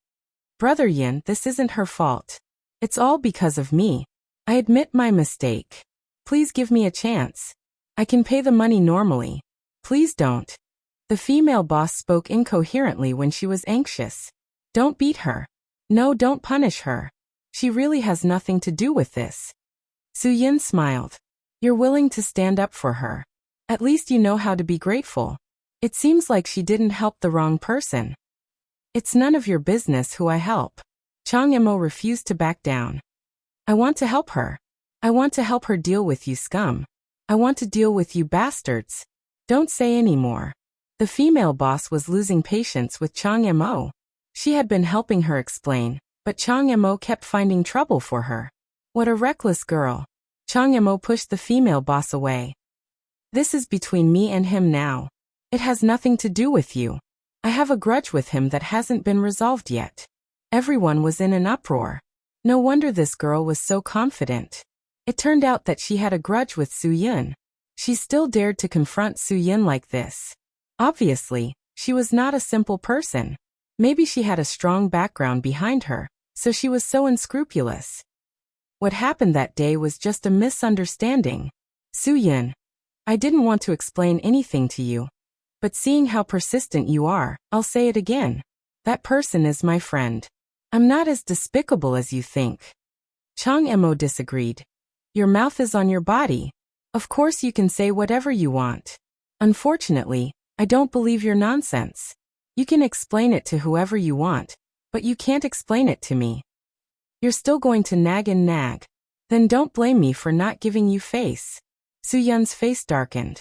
Brother Yin, this isn't her fault. It's all because of me. I admit my mistake. Please give me a chance. I can pay the money normally. Please don't. The female boss spoke incoherently when she was anxious. Don't beat her. No, don't punish her. She really has nothing to do with this. Su Yin smiled. You're willing to stand up for her. At least you know how to be grateful. It seems like she didn't help the wrong person. It's none of your business who I help. Chang Mo refused to back down. I want to help her. I want to help her deal with you scum. I want to deal with you bastards. Don't say any more. The female boss was losing patience with Chang Mo. She had been helping her explain, but Chang Mo kept finding trouble for her. What a reckless girl. Chang Mo pushed the female boss away. This is between me and him now. It has nothing to do with you. I have a grudge with him that hasn't been resolved yet. Everyone was in an uproar. No wonder this girl was so confident. It turned out that she had a grudge with Su Yin. She still dared to confront Su Yin like this. Obviously, she was not a simple person. Maybe she had a strong background behind her, so she was so unscrupulous. What happened that day was just a misunderstanding. Su Yin, I didn't want to explain anything to you. But seeing how persistent you are, I'll say it again. That person is my friend. I'm not as despicable as you think. Chang Mo disagreed. Your mouth is on your body. Of course you can say whatever you want. Unfortunately, I don't believe your nonsense. You can explain it to whoever you want, but you can't explain it to me. You're still going to nag and nag. Then don't blame me for not giving you face. Su Yin's face darkened.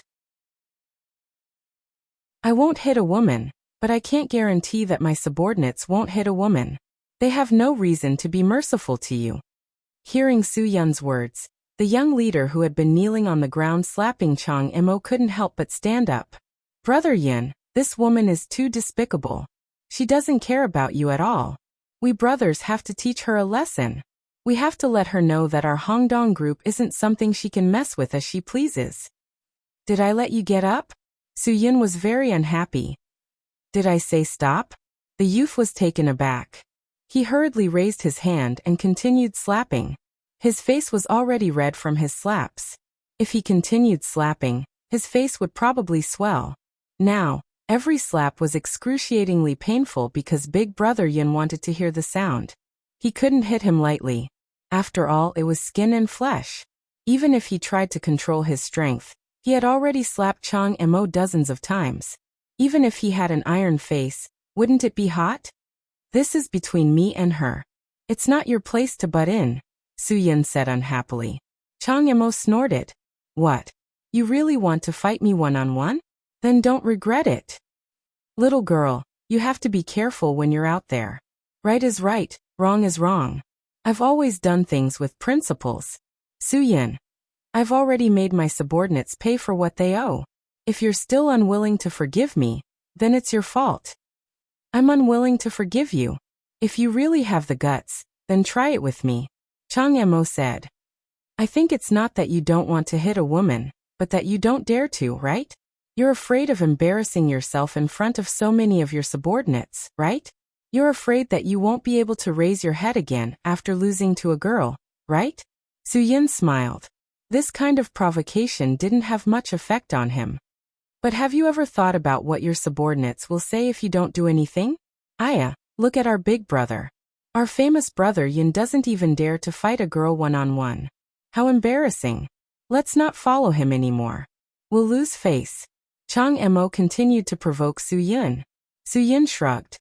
I won't hit a woman, but I can't guarantee that my subordinates won't hit a woman. They have no reason to be merciful to you. Hearing Su Yin's words, the young leader who had been kneeling on the ground slapping Chang Mo couldn't help but stand up. Brother Yin, this woman is too despicable. She doesn't care about you at all. We brothers have to teach her a lesson. We have to let her know that our Hongdong group isn't something she can mess with as she pleases. Did I let you get up? Su-yin was very unhappy. Did I say stop? The youth was taken aback. He hurriedly raised his hand and continued slapping. His face was already red from his slaps. If he continued slapping, his face would probably swell. Now, every slap was excruciatingly painful because Big Brother Yin wanted to hear the sound. He couldn't hit him lightly. After all, it was skin and flesh. Even if he tried to control his strength, he had already slapped Chang Mo dozens of times. Even if he had an iron face, wouldn't it be hot? This is between me and her. It's not your place to butt in, Su-yin said unhappily. Chang Mo snorted. What? You really want to fight me one-on-one? Then don't regret it. Little girl, you have to be careful when you're out there. Right is right, wrong is wrong. I've always done things with principles. Su-yin. I've already made my subordinates pay for what they owe. If you're still unwilling to forgive me, then it's your fault. I'm unwilling to forgive you. If you really have the guts, then try it with me, Chang Mo said. I think it's not that you don't want to hit a woman, but that you don't dare to, right? You're afraid of embarrassing yourself in front of so many of your subordinates, right? You're afraid that you won't be able to raise your head again after losing to a girl, right? Su-yin smiled. This kind of provocation didn't have much effect on him. But have you ever thought about what your subordinates will say if you don't do anything? Aya, look at our big brother. Our famous brother Yin doesn't even dare to fight a girl one-on-one. How embarrassing. Let's not follow him anymore. We'll lose face. Chang Mo continued to provoke Su-yin. Su-yin shrugged.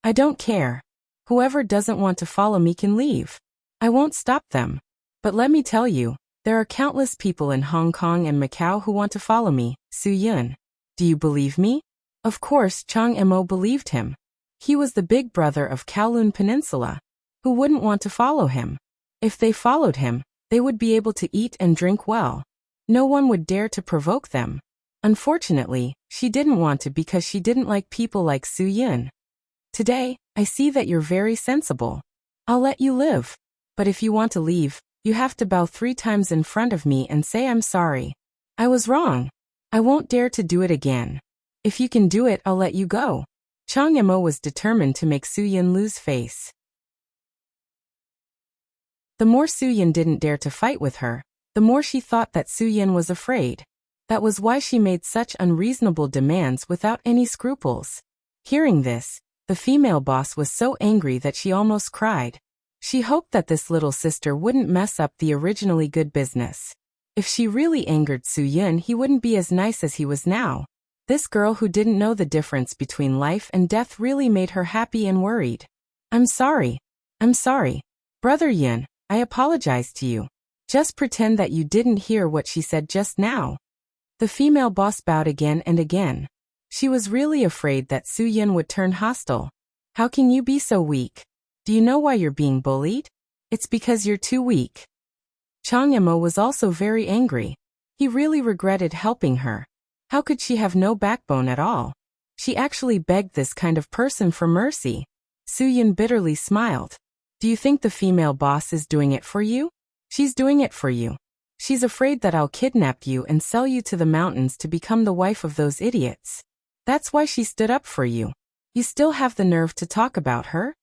I don't care. Whoever doesn't want to follow me can leave. I won't stop them. But let me tell you, there are countless people in Hong Kong and Macau who want to follow me, Su-yin. Do you believe me? Of course, Chang Mo believed him. He was the big brother of Kowloon Peninsula. Who wouldn't want to follow him? If they followed him, they would be able to eat and drink well. No one would dare to provoke them. Unfortunately, she didn't want to because she didn't like people like Su-yin. Today, I see that you're very sensible. I'll let you live. But if you want to leave, you have to bow 3 times in front of me and say I'm sorry. I was wrong. I won't dare to do it again. If you can do it, I'll let you go. Chang Mo was determined to make Su-yin lose face. The more Su-yin didn't dare to fight with her, the more she thought that Su-yin was afraid. That was why she made such unreasonable demands without any scruples. Hearing this, the female boss was so angry that she almost cried. She hoped that this little sister wouldn't mess up the originally good business. If she really angered Su-yin, he wouldn't be as nice as he was now. This girl who didn't know the difference between life and death really made her happy and worried. I'm sorry. I'm sorry. Brother Yin, I apologize to you. Just pretend that you didn't hear what she said just now. The female boss bowed again and again. She was really afraid that Su-yin would turn hostile. How can you be so weak? Do you know why you're being bullied? It's because you're too weak. Chang Mo was also very angry. He really regretted helping her. How could she have no backbone at all? She actually begged this kind of person for mercy. Su-yin bitterly smiled. Do you think the female boss is doing it for you? She's doing it for you. She's afraid that I'll kidnap you and sell you to the mountains to become the wife of those idiots. That's why she stood up for you. You still have the nerve to talk about her?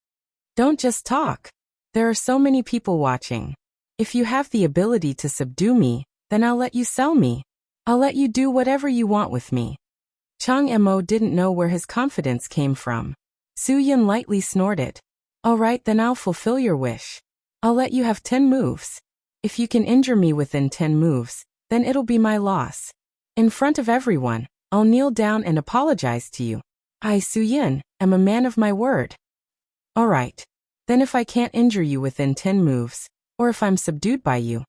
Don't just talk. There are so many people watching. If you have the ability to subdue me, then I'll let you sell me. I'll let you do whatever you want with me. Chang Mo didn't know where his confidence came from. Su-yin lightly snorted. All right, then I'll fulfill your wish. I'll let you have 10 moves. If you can injure me within 10 moves, then it'll be my loss. In front of everyone, I'll kneel down and apologize to you. I, Su-yin, am a man of my word. All right. Then if I can't injure you within 10 moves, or if I'm subdued by you,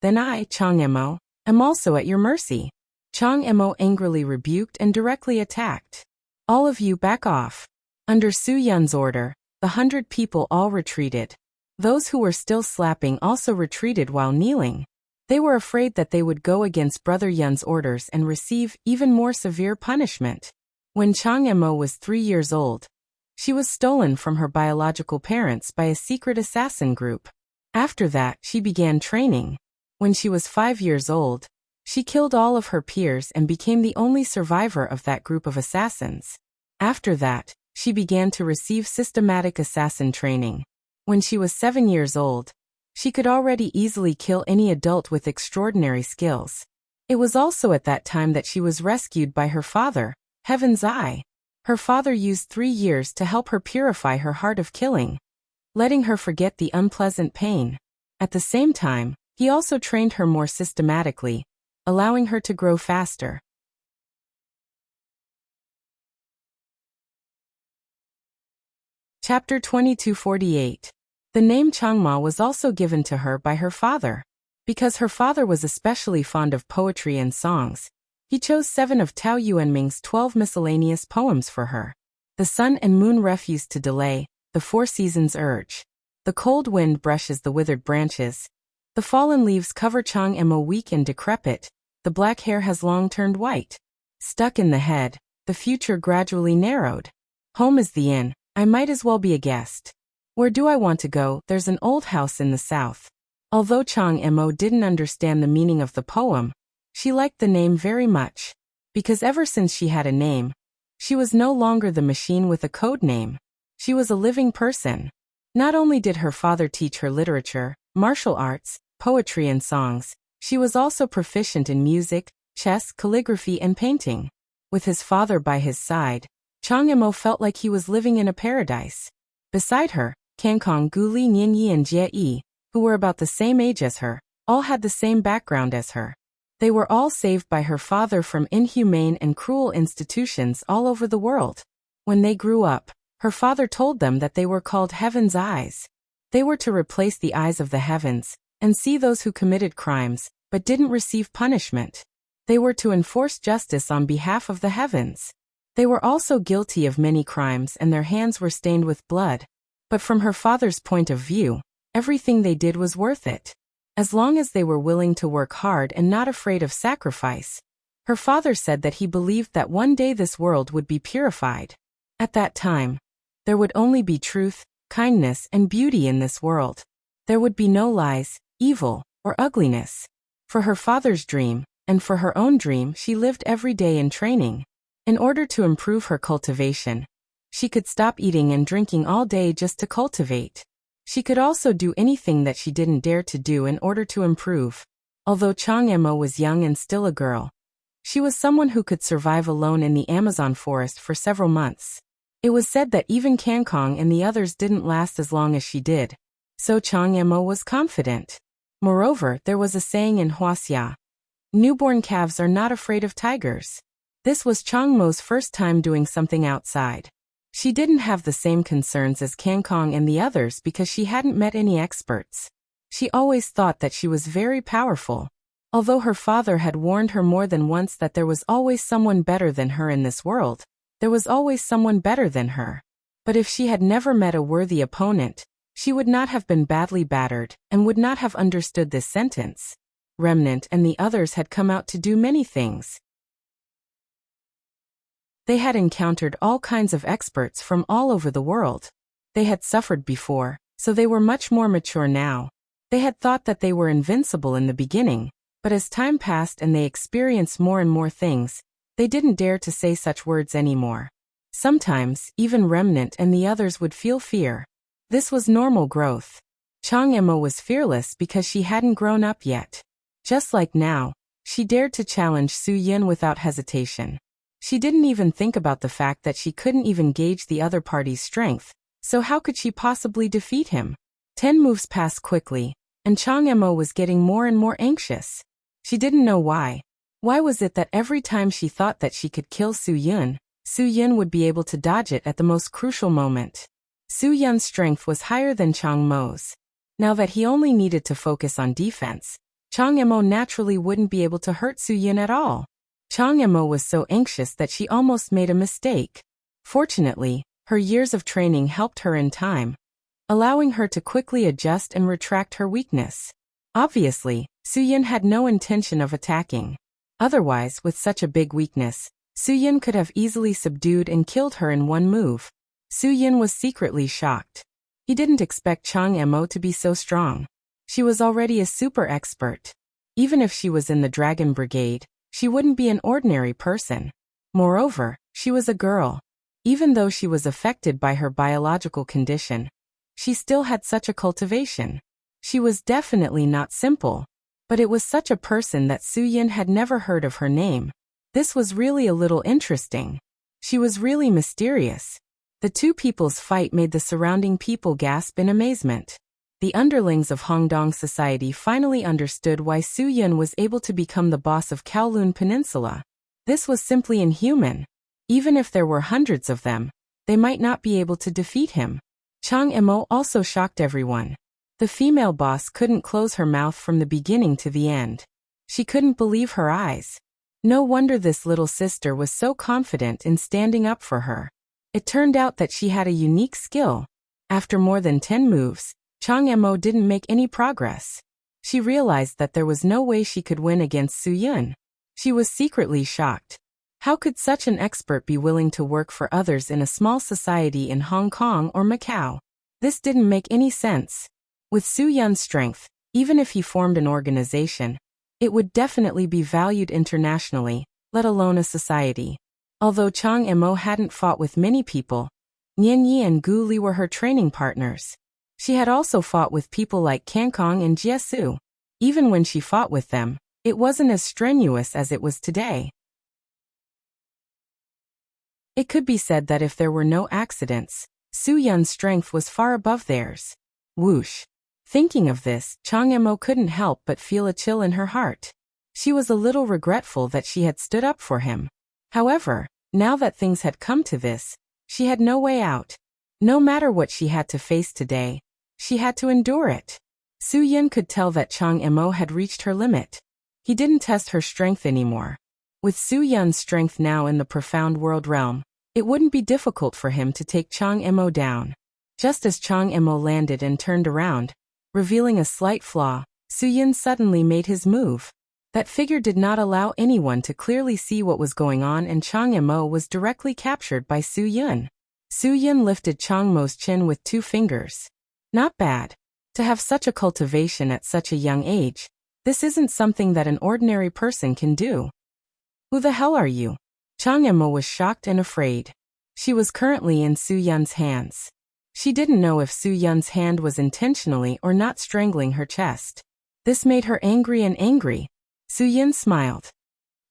then I, Chang Mo, am also at your mercy. Chang Mo angrily rebuked and directly attacked. All of you back off. Under Su-yin's order, the 100 people all retreated. Those who were still slapping also retreated while kneeling. They were afraid that they would go against Brother Yun's orders and receive even more severe punishment. When Chang Mo was 3 years old, She was stolen from her biological parents by a secret assassin group. After that, she began training. When she was 5 years old, she killed all of her peers and became the only survivor of that group of assassins. After that, she began to receive systematic assassin training. When she was 7 years old, she could already easily kill any adult with extraordinary skills. It was also at that time that she was rescued by her father, Heaven's Eye. Her father used 3 years to help her purify her heart of killing, letting her forget the unpleasant pain. At the same time, he also trained her more systematically, allowing her to grow faster. Chapter 2248. The name Changma was also given to her by her father. Because her father was especially fond of poetry and songs, he chose 7 of Tao Yuanming's 12 miscellaneous poems for her. The sun and moon refuse to delay, the 4 seasons urge. The cold wind brushes the withered branches. The fallen leaves cover Changma weak and decrepit. The black hair has long turned white. Stuck in the head, the future gradually narrowed. Home is the inn, I might as well be a guest. Where do I want to go? There's an old house in the south. Although Changmo didn't understand the meaning of the poem, she liked the name very much. Because ever since she had a name, she was no longer the machine with a code name. She was a living person. Not only did her father teach her literature, martial arts, poetry and songs, she was also proficient in music, chess, calligraphy and painting. With his father by his side, Changmo felt like he was living in a paradise. Beside her, Kangkong, Guli, Ninyi and Jie, who were about the same age as her, all had the same background as her. They were all saved by her father from inhumane and cruel institutions all over the world. When they grew up, her father told them that they were called Heaven's Eyes. They were to replace the eyes of the heavens, and see those who committed crimes, but didn't receive punishment. They were to enforce justice on behalf of the heavens. They were also guilty of many crimes and their hands were stained with blood. But from her father's point of view, everything they did was worth it. As long as they were willing to work hard and not afraid of sacrifice. Her father said that he believed that one day this world would be purified. At that time, there would only be truth, kindness, and beauty in this world. There would be no lies, evil, or ugliness. For her father's dream, and for her own dream, she lived every day in training. In order to improve her cultivation, she could stop eating and drinking all day just to cultivate. She could also do anything that she didn't dare to do in order to improve. Although Changmo was young and still a girl, she was someone who could survive alone in the Amazon forest for several months. It was said that even Kangkong and the others didn't last as long as she did. So Changmo was confident. Moreover, there was a saying in Huaxia: newborn calves are not afraid of tigers. This was Changmo's first time doing something outside. She didn't have the same concerns as Kangkong and the others because she hadn't met any experts. She always thought that she was very powerful. Although her father had warned her more than once that there was always someone better than her in this world, there was always someone better than her. But if she had never met a worthy opponent, she would not have been badly battered and would not have understood this sentence. Remnant and the others had come out to do many things. They had encountered all kinds of experts from all over the world. They had suffered before, so they were much more mature now. They had thought that they were invincible in the beginning, but as time passed and they experienced more and more things, they didn't dare to say such words anymore. Sometimes, even Remnant and the others would feel fear. This was normal growth. Changmo was fearless because she hadn't grown up yet. Just like now, she dared to challenge Su Yin without hesitation. She didn't even think about the fact that she couldn't even gauge the other party's strength, so how could she possibly defeat him? 10 moves passed quickly, and Changmo was getting more and more anxious. She didn't know why. Why was it that every time she thought that she could kill Su Yin would be able to dodge it at the most crucial moment? Su Yin's strength was higher than Changmo's. Now that he only needed to focus on defense, Changmo naturally wouldn't be able to hurt Su Yin at all. Changmo was so anxious that she almost made a mistake. Fortunately, her years of training helped her in time, allowing her to quickly adjust and retract her weakness. Obviously, Su Yin had no intention of attacking. Otherwise, with such a big weakness, Su Yin could have easily subdued and killed her in one move. Su-yin was secretly shocked. He didn't expect Chang Emo to be so strong. She was already a super expert. Even if she was in the Dragon Brigade, she wouldn't be an ordinary person. Moreover, she was a girl. Even though she was affected by her biological condition, she still had such a cultivation. She was definitely not simple. But it was such a person that Su-yin had never heard of her name. This was really a little interesting. She was really mysterious. The two people's fight made the surrounding people gasp in amazement. The underlings of Hongdong society finally understood why Su-yin was able to become the boss of Kowloon Peninsula. This was simply inhuman. Even if there were hundreds of them, they might not be able to defeat him. Chang Emo also shocked everyone. The female boss couldn't close her mouth from the beginning to the end. She couldn't believe her eyes. No wonder this little sister was so confident in standing up for her. It turned out that she had a unique skill. After more than 10 moves, Chang Emo didn't make any progress. She realized that there was no way she could win against Su-yin. She was secretly shocked. How could such an expert be willing to work for others in a small society in Hong Kong or Macau? This didn't make any sense. With Su-yin's strength, even if he formed an organization, it would definitely be valued internationally, let alone a society. Although Chang Emo hadn't fought with many people, Nian Yi and Gu Li were her training partners. She had also fought with people like Kangkong and Jiesu. Even when she fought with them, it wasn't as strenuous as it was today. It could be said that if there were no accidents, Su-yin's strength was far above theirs. Whoosh. Thinking of this, Chang Emo couldn't help but feel a chill in her heart. She was a little regretful that she had stood up for him. However, now that things had come to this, she had no way out. No matter what she had to face today, she had to endure it. Su-yin could tell that Chang Emo had reached her limit. He didn't test her strength anymore. With Su-yin's strength now in the profound world realm, it wouldn't be difficult for him to take Chang Emo down. Just as Chang Emo landed and turned around, revealing a slight flaw, Su-yin suddenly made his move. That figure did not allow anyone to clearly see what was going on, and Chang Emo was directly captured by Su-yin. Su-yin lifted Chang Mo's chin with 2 fingers. Not bad. To have such a cultivation at such a young age, this isn't something that an ordinary person can do. Who the hell are you? Chang Emo was shocked and afraid. She was currently in Su-yin's hands. She didn't know if Su-yin's hand was intentionally or not strangling her chest. This made her angry and angry. Su-yin smiled.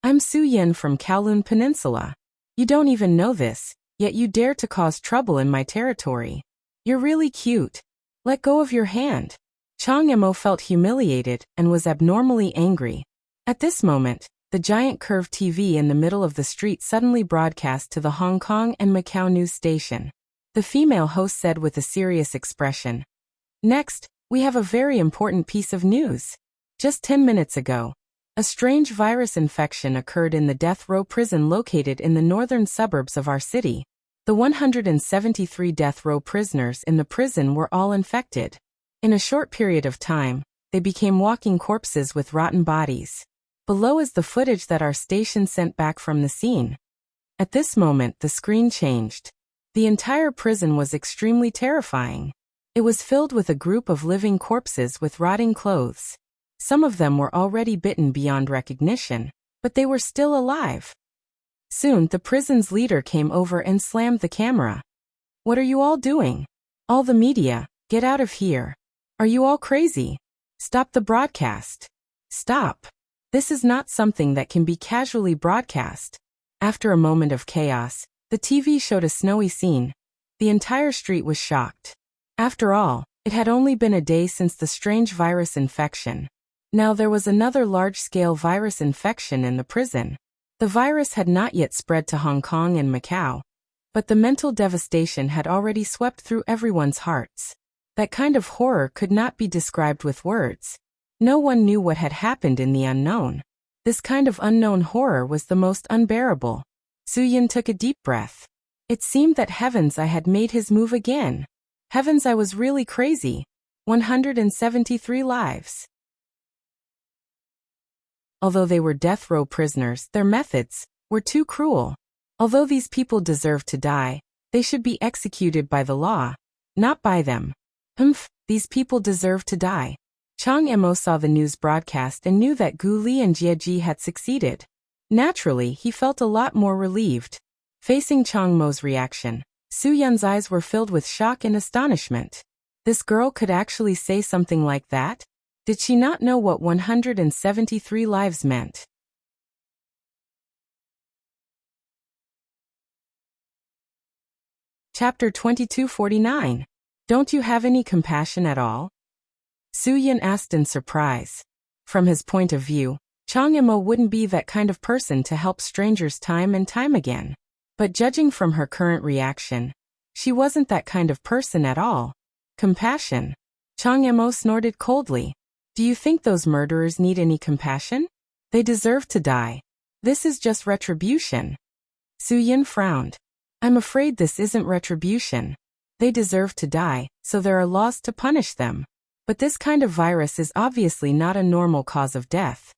I'm Su-yin from Kowloon Peninsula. You don't even know this, yet you dare to cause trouble in my territory. You're really cute. Let go of your hand. Chang Emo felt humiliated and was abnormally angry. At this moment, the giant curved TV in the middle of the street suddenly broadcast to the Hong Kong and Macau news station. The female host said with a serious expression, "Next, we have a very important piece of news. Just 10 minutes ago, a strange virus infection occurred in the death row prison located in the northern suburbs of our city. The 173 death row prisoners in the prison were all infected. In a short period of time, they became walking corpses with rotten bodies. Below is the footage that our station sent back from the scene." At this moment, the screen changed. The entire prison was extremely terrifying. It was filled with a group of living corpses with rotting clothes. Some of them were already bitten beyond recognition, but they were still alive. Soon, the prison's leader came over and slammed the camera. "What are you all doing? All the media, get out of here. Are you all crazy? Stop the broadcast. Stop. This is not something that can be casually broadcast." After a moment of chaos, the TV showed a snowy scene. The entire street was shocked. After all, it had only been a day since the strange virus infection. Now there was another large-scale virus infection in the prison. The virus had not yet spread to Hong Kong and Macau, but the mental devastation had already swept through everyone's hearts. That kind of horror could not be described with words. No one knew what had happened in the unknown. This kind of unknown horror was the most unbearable. Su-yin took a deep breath. It seemed that heavens, I had made his move again. Heavens, I was really crazy. 173 lives. Although they were death row prisoners, their methods were too cruel. Although these people deserved to die, They should be executed by the law, not by them. These people deserve to die. Chang Emo saw the news broadcast and knew that Gu Li and Jie Ji had succeeded. Naturally, he felt a lot more relieved. Facing Chang Mo's reaction, Su Yun's eyes were filled with shock and astonishment. This girl could actually say something like that? Did she not know what 173 lives meant? Chapter 2249. Don't you have any compassion at all? Su Yun asked in surprise. From his point of view, Chang Emo wouldn't be that kind of person to help strangers time and time again. But judging from her current reaction, she wasn't that kind of person at all. Compassion? Chang Emo snorted coldly. Do you think those murderers need any compassion? They deserve to die. This is just retribution. Su Yun frowned. I'm afraid this isn't retribution. They deserve to die, so there are laws to punish them. But this kind of virus is obviously not a normal cause of death.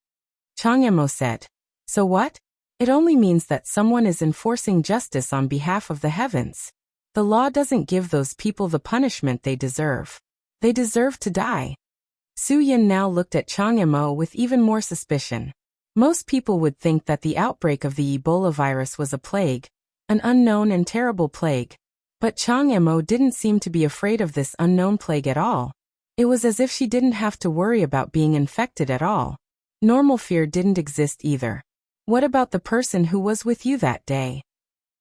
Chang Emo said. So what? It only means that someone is enforcing justice on behalf of the heavens. The law doesn't give those people the punishment they deserve. They deserve to die. Su Yun now looked at Chang Emo with even more suspicion. Most people would think that the outbreak of the Ebola virus was a plague, an unknown and terrible plague. But Chang Emo didn't seem to be afraid of this unknown plague at all. It was as if she didn't have to worry about being infected at all. Normal fear didn't exist either. What about the person who was with you that day?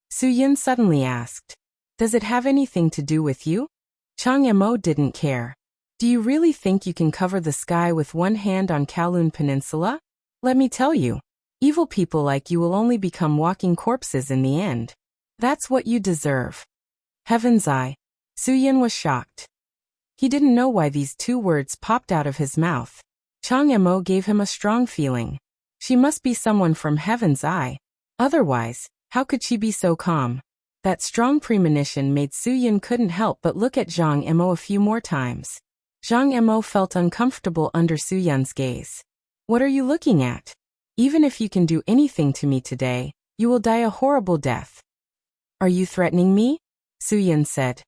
Su Yun suddenly asked. Does it have anything to do with you? Chang Emo didn't care. Do you really think you can cover the sky with one hand on Kowloon Peninsula? Let me tell you, evil people like you will only become walking corpses in the end. That's what you deserve. Heaven's eye. Su Yun was shocked. He didn't know why these two words popped out of his mouth. Chang Emo gave him a strong feeling. She must be someone from Heaven's eye. Otherwise, how could she be so calm? That strong premonition made Su Yun couldn't help but look at Chang Emo a few more times. Chang Emo felt uncomfortable under Su Yun's gaze. What are you looking at? Even if you can do anything to me today, you will die a horrible death. Are you threatening me? Su Yun said.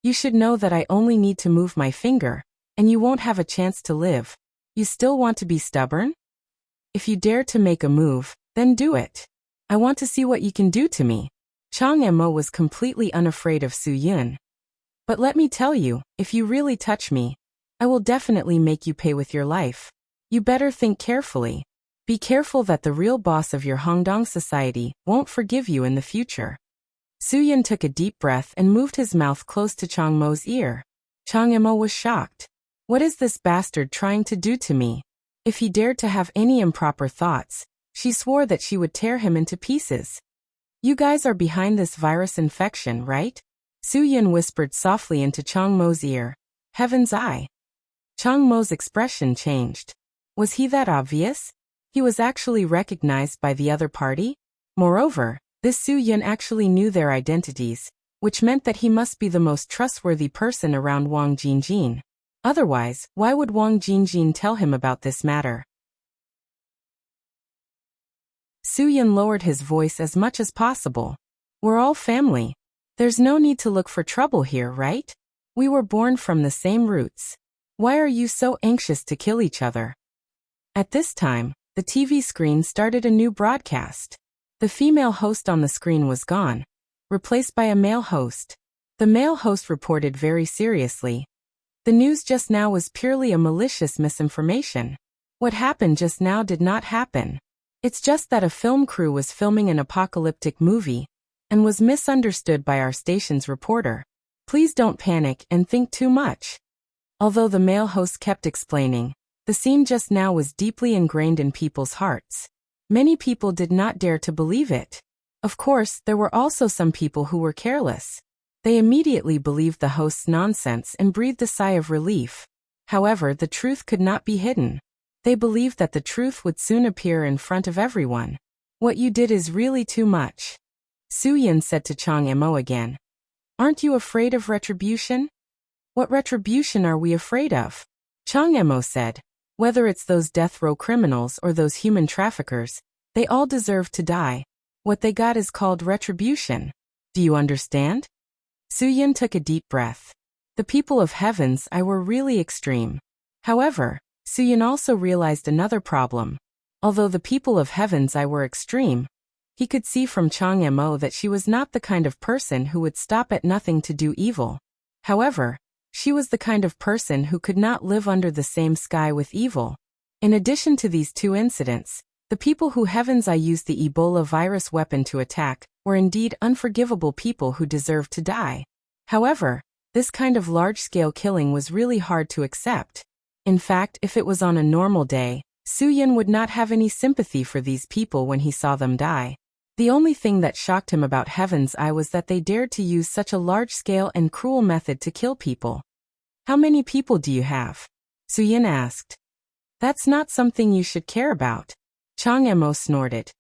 You should know that I only need to move my finger, and you won't have a chance to live. You still want to be stubborn? If you dare to make a move, then do it. I want to see what you can do to me. Chang Emo was completely unafraid of Su Yun. But let me tell you, if you really touch me, I will definitely make you pay with your life. You better think carefully. Be careful that the real boss of your Hongdong society won't forgive you in the future. Su Yun took a deep breath and moved his mouth close to Chang Mo's ear. Chang Emo was shocked. What is this bastard trying to do to me? If he dared to have any improper thoughts, she swore that she would tear him into pieces. You guys are behind this virus infection, right? Su Yun whispered softly into Chang Mo's ear. Heaven's eye. Chang Mo's expression changed. Was he that obvious? He was actually recognized by the other party? Moreover, this Su Yun actually knew their identities, which meant that he must be the most trustworthy person around Wang Jingjin. Otherwise, why would Wang Jingjin tell him about this matter? Su Yun lowered his voice as much as possible. We're all family. There's no need to look for trouble here, right? We were born from the same roots. Why are you so anxious to kill each other? At this time, the TV screen started a new broadcast. The female host on the screen was gone, replaced by a male host. The male host reported very seriously. The news just now was purely a malicious misinformation. What happened just now did not happen. It's just that a film crew was filming an apocalyptic movie and was misunderstood by our station's reporter. Please don't panic and think too much. Although the male host kept explaining, the scene just now was deeply ingrained in people's hearts. Many people did not dare to believe it. Of course, there were also some people who were careless. They immediately believed the host's nonsense and breathed a sigh of relief. However, the truth could not be hidden. They believed that the truth would soon appear in front of everyone. What you did is really too much. Su Yun said to Chang Emo again. Aren't you afraid of retribution? What retribution are we afraid of? Chang Emo said. Whether it's those death row criminals or those human traffickers, they all deserve to die. What they got is called retribution. Do you understand? Su-yin took a deep breath. The people of Heaven's Eye were really extreme. However, Su-yin also realized another problem. Although the people of Heaven's Eye were extreme, he could see from Chang Mo that she was not the kind of person who would stop at nothing to do evil. However, she was the kind of person who could not live under the same sky with evil. In addition to these two incidents, the people who Heaven's Eye used the Ebola virus weapon to attack were indeed unforgivable people who deserved to die. However, this kind of large-scale killing was really hard to accept. In fact, if it was on a normal day, Su-yin would not have any sympathy for these people when he saw them die. The only thing that shocked him about Heaven's Eye was that they dared to use such a large-scale and cruel method to kill people. How many people do you have? Su-yin asked. That's not something you should care about. Chang Mo snorted.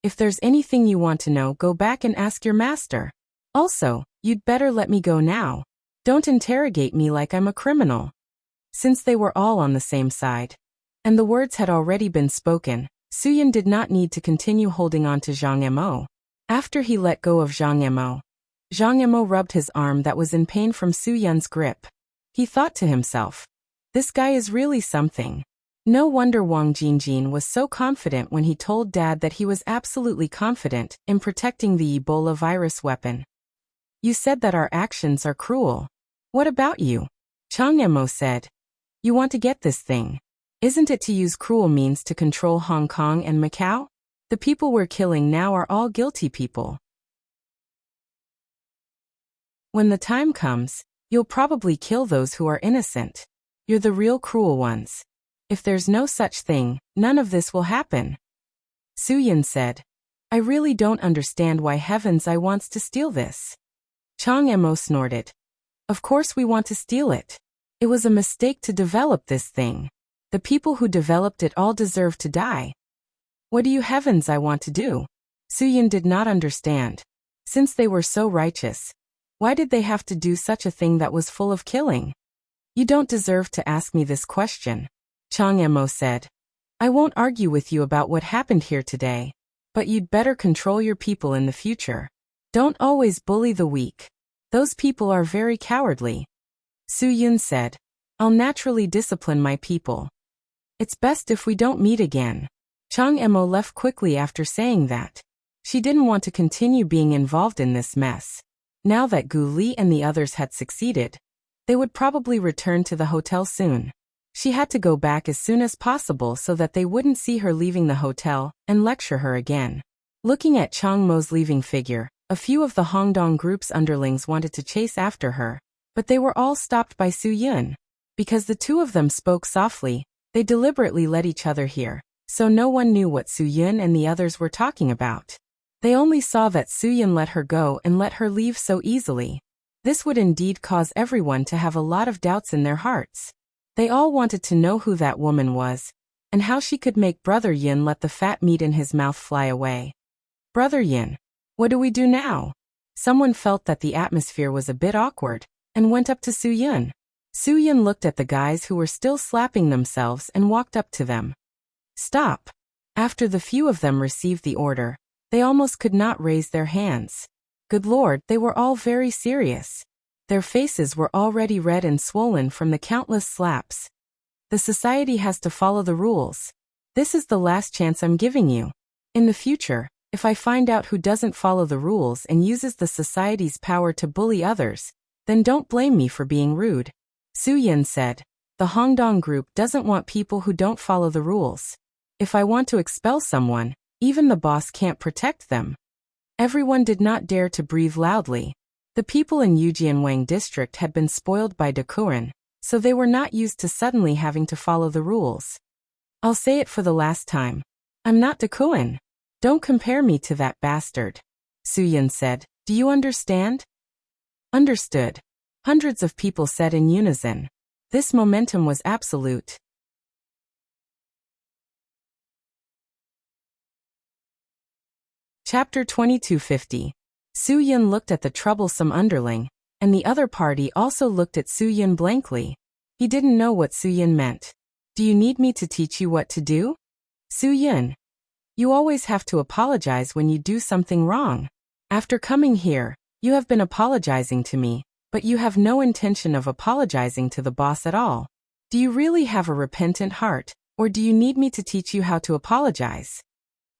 If there's anything you want to know, go back and ask your master. Also, you'd better let me go now. Don't interrogate me like I'm a criminal. Since they were all on the same side, and the words had already been spoken, Su-yin did not need to continue holding on to Zhang Mo. After he let go of Zhang Mo rubbed his arm that was in pain from Su-yin's grip. He thought to himself, this guy is really something. No wonder Wang Jingjin was so confident when he told Dad that he was absolutely confident in protecting the Ebola virus weapon. You said that our actions are cruel. What about you? Chang Mo said. You want to get this thing. Isn't it to use cruel means to control Hong Kong and Macau? The people we're killing now are all guilty people. When the time comes, you'll probably kill those who are innocent. You're the real cruel ones. If there's no such thing, none of this will happen. Su-yin said. I really don't understand why Heaven's Eye wants to steal this. Chang Mo snorted. Of course we want to steal it. It was a mistake to develop this thing. The people who developed it all deserve to die. What do you Heaven's Eye want to do? Su-yin did not understand. Since they were so righteous, why did they have to do such a thing that was full of killing? You don't deserve to ask me this question. Chang Mo said. I won't argue with you about what happened here today, but you'd better control your people in the future. Don't always bully the weak. Those people are very cowardly. Su-yin said. I'll naturally discipline my people. It's best if we don't meet again. Chang Mo left quickly after saying that. She didn't want to continue being involved in this mess. Now that Gu Li and the others had succeeded, they would probably return to the hotel soon. She had to go back as soon as possible so that they wouldn't see her leaving the hotel and lecture her again. Looking at Chang Mo's leaving figure, a few of the Hongdong group's underlings wanted to chase after her, but they were all stopped by Su-yin. Because the two of them spoke softly, they deliberately let each other hear, so no one knew what Su-yin and the others were talking about. They only saw that Su-yin let her go and let her leave so easily. This would indeed cause everyone to have a lot of doubts in their hearts. They all wanted to know who that woman was, and how she could make Brother Yin let the fat meat in his mouth fly away. Brother Yin, what do we do now? Someone felt that the atmosphere was a bit awkward, and went up to Su-yin. Su-yin looked at the guys who were still slapping themselves and walked up to them. Stop. After the few of them received the order, they almost could not raise their hands. Good Lord, they were all very serious. Their faces were already red and swollen from the countless slaps. The society has to follow the rules. This is the last chance I'm giving you. In the future, if I find out who doesn't follow the rules and uses the society's power to bully others, then don't blame me for being rude. Su-yin said. The Hongdong group doesn't want people who don't follow the rules. If I want to expel someone, even the boss can't protect them. Everyone did not dare to breathe loudly. The people in Yujianwang district had been spoiled by Dakuren, so they were not used to suddenly having to follow the rules. I'll say it for the last time. I'm not Dakuren. Don't compare me to that bastard. Su-yin said. Do you understand? Understood. Hundreds of people said in unison. This momentum was absolute. Chapter 2250. Su-yin looked at the troublesome underling, and the other party also looked at Su-yin blankly. He didn't know what Su-yin meant. Do you need me to teach you what to do? Su-yin. You always have to apologize when you do something wrong. After coming here, You have been apologizing to me, but you have no intention of apologizing to the boss at all. Do you really have a repentant heart, or do you need me to teach you how to apologize?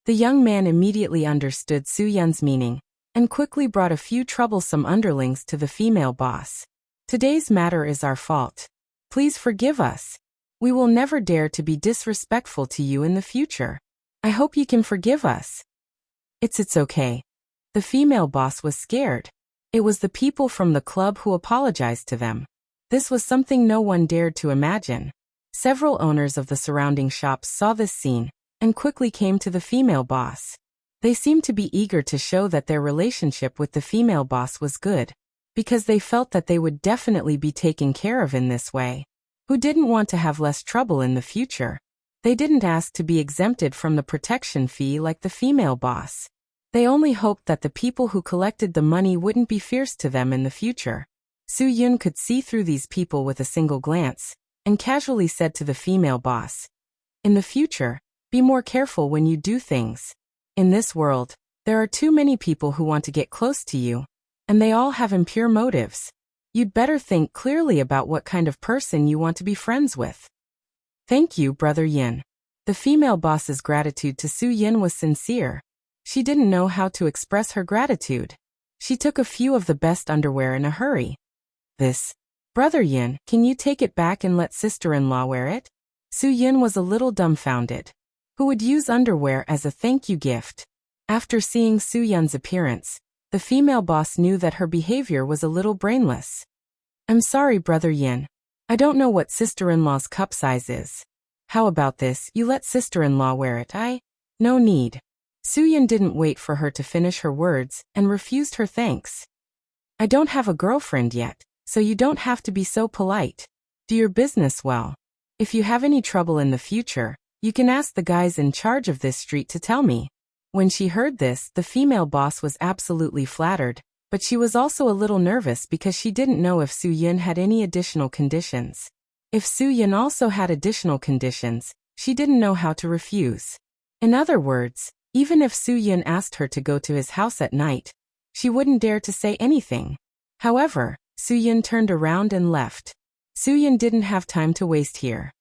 The young man immediately understood Su Yun's meaning, and quickly brought a few troublesome underlings to the female boss. Today's matter is our fault. Please forgive us. We will never dare to be disrespectful to you in the future. I hope you can forgive us. It's okay. The female boss was scared. It was the people from the club who apologized to them. This was something no one dared to imagine. Several owners of the surrounding shops saw this scene, and quickly came to the female boss. They seemed to be eager to show that their relationship with the female boss was good, because they felt that they would definitely be taken care of in this way. Who didn't want to have less trouble in the future? They didn't ask to be exempted from the protection fee like the female boss. They only hoped that the people who collected the money wouldn't be fierce to them in the future. Su Yun could see through these people with a single glance, and casually said to the female boss, "In the future, be more careful when you do things. In this world, there are too many people who want to get close to you, and they all have impure motives. You'd better think clearly about what kind of person you want to be friends with." Thank you, Brother Yin. The female boss's gratitude to Su Yun was sincere. She didn't know how to express her gratitude. She took a few of the best underwear in a hurry. This, Brother Yin, can you take it back and let sister-in-law wear it? Su Yun was a little dumbfounded. Who would use underwear as a thank you gift? After seeing Su Yun's appearance, the female boss knew that her behavior was a little brainless. I'm sorry, Brother Yin. I don't know what sister-in-law's cup size is. How about this, you let sister-in-law wear it, No need. Su Yun didn't wait for her to finish her words, and refused her thanks. I don't have a girlfriend yet, so you don't have to be so polite. Do your business well. If you have any trouble in the future, you can ask the guys in charge of this street to tell me. When she heard this, the female boss was absolutely flattered, but she was also a little nervous because she didn't know if Su Yun had any additional conditions. If Su Yun also had additional conditions, she didn't know how to refuse. In other words, even if Su Yun asked her to go to his house at night, she wouldn't dare to say anything. However, Su Yun turned around and left. Su Yun didn't have time to waste here.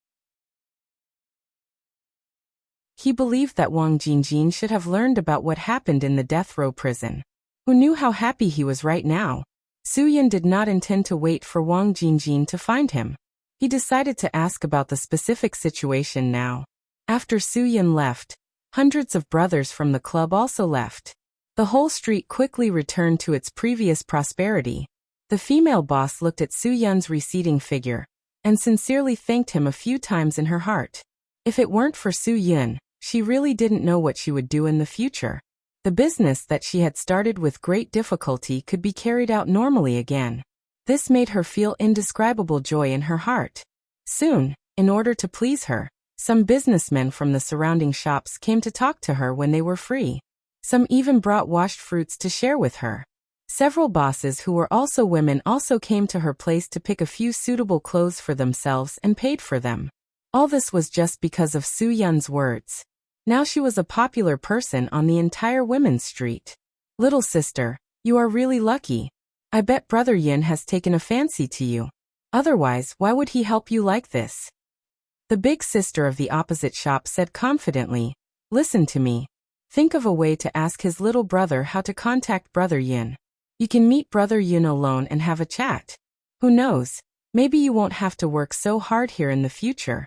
He believed that Wang Jingjin should have learned about what happened in the death row prison. Who knew how happy he was right now? Su Yun did not intend to wait for Wang Jingjin to find him. He decided to ask about the specific situation now. After Su Yun left, hundreds of brothers from the club also left. The whole street quickly returned to its previous prosperity. The female boss looked at Su Yun's receding figure, and sincerely thanked him a few times in her heart. If it weren't for Su Yun, she really didn't know what she would do in the future. The business that she had started with great difficulty could be carried out normally again. This made her feel indescribable joy in her heart. Soon, in order to please her, some businessmen from the surrounding shops came to talk to her when they were free. Some even brought washed fruits to share with her. Several bosses who were also women also came to her place to pick a few suitable clothes for themselves and paid for them. All this was just because of Su Yun's words. Now she was a popular person on the entire women's street. Little sister, you are really lucky. I bet Brother Yin has taken a fancy to you. Otherwise, why would he help you like this? The big sister of the opposite shop said confidently, listen to me. Think of a way to ask his little brother how to contact Brother Yin. You can meet Brother Yin alone and have a chat. Who knows, maybe you won't have to work so hard here in the future.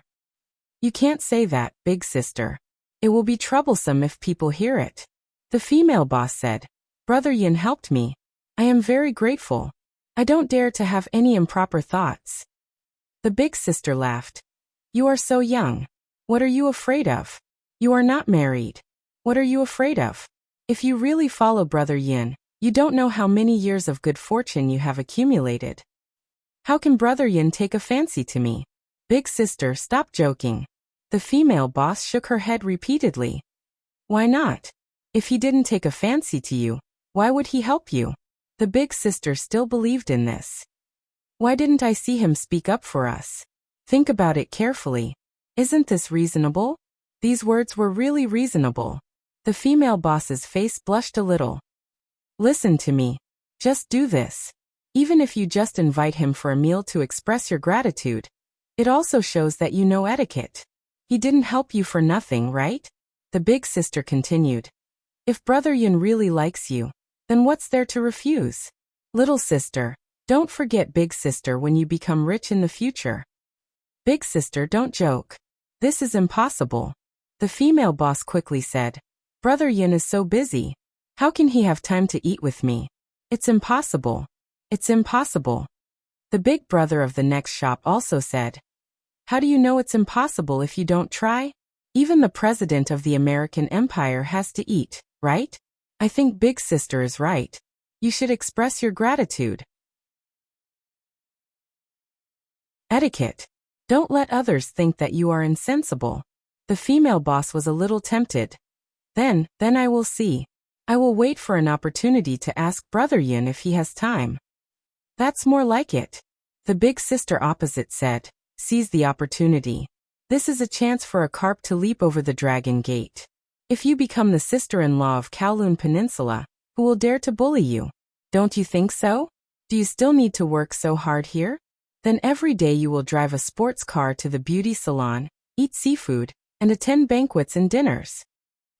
You can't say that, big sister. It will be troublesome if people hear it. The female boss said, Brother Yin helped me. I am very grateful. I don't dare to have any improper thoughts. The big sister laughed. You are so young. What are you afraid of? You are not married. What are you afraid of? If you really follow Brother Yin, you don't know how many years of good fortune you have accumulated. How can Brother Yin take a fancy to me? Big sister, stop joking. The female boss shook her head repeatedly. Why not? If he didn't take a fancy to you, why would he help you? The big sister still believed in this. Why didn't I see him speak up for us? Think about it carefully. Isn't this reasonable? These words were really reasonable. The female boss's face blushed a little. Listen to me. Just do this. Even if you just invite him for a meal to express your gratitude, it also shows that you know etiquette. He didn't help you for nothing, right? The big sister continued. If Brother Yun really likes you, then what's there to refuse? Little sister, don't forget big sister when you become rich in the future. Big sister, don't joke. This is impossible. The female boss quickly said. Brother Yun is so busy. How can he have time to eat with me? It's impossible. It's impossible. The big brother of the next shop also said. How do you know it's impossible if you don't try? Even the president of the American Empire has to eat, right? I think big sister is right. You should express your gratitude. Etiquette. Don't let others think that you are insensible. The female boss was a little tempted. Then I will see. I will wait for an opportunity to ask Brother Yun if he has time. That's more like it. The big sister opposite said. Seize the opportunity. This is a chance for a carp to leap over the dragon gate. If you become the sister-in-law of Kowloon Peninsula, who will dare to bully you? Don't you think so? Do you still need to work so hard here? Then every day you will drive a sports car to the beauty salon, eat seafood, and attend banquets and dinners.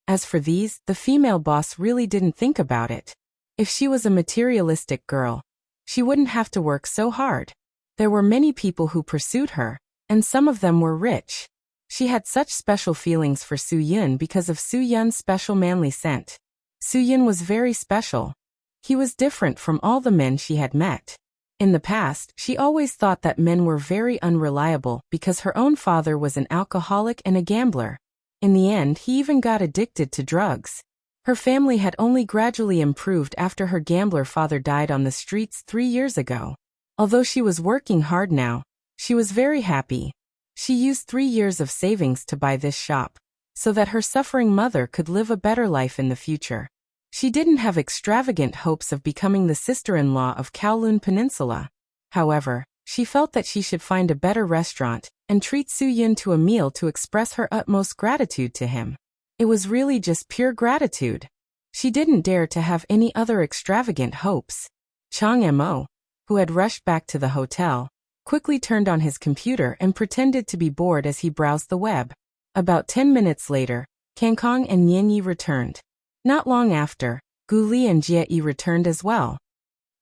As for these, the female boss really didn't think about it. If she was a materialistic girl, she wouldn't have to work so hard. There were many people who pursued her, and some of them were rich. She had such special feelings for Su Yun because of Su Yun's special manly scent. Su Yun was very special. He was different from all the men she had met. In the past, she always thought that men were very unreliable because her own father was an alcoholic and a gambler. In the end, he even got addicted to drugs. Her family had only gradually improved after her gambler father died on the streets 3 years ago. Although she was working hard now, she was very happy. She used 3 years of savings to buy this shop, so that her suffering mother could live a better life in the future. She didn't have extravagant hopes of becoming the sister-in-law of Kowloon Peninsula. However, she felt that she should find a better restaurant and treat Su Yun to a meal to express her utmost gratitude to him. It was really just pure gratitude. She didn't dare to have any other extravagant hopes. Chang Mo, who had rushed back to the hotel, quickly turned on his computer and pretended to be bored as he browsed the web. About 10 minutes later, Kang Kong and Nian Yi returned. Not long after, Gu Li and Jie Yi returned as well.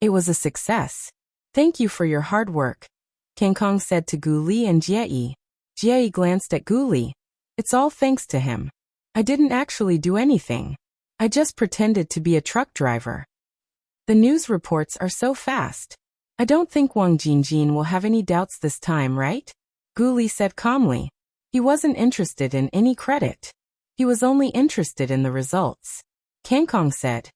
It was a success. Thank you for your hard work, Kang Kong said to Gu Li and Jie Yi. Jie Yi glanced at Gu Li. It's all thanks to him. I didn't actually do anything. I just pretended to be a truck driver. The news reports are so fast. I don't think Wang Jingjin will have any doubts this time, right? Gu Li said calmly. He wasn't interested in any credit. He was only interested in the results. Kang Kong said.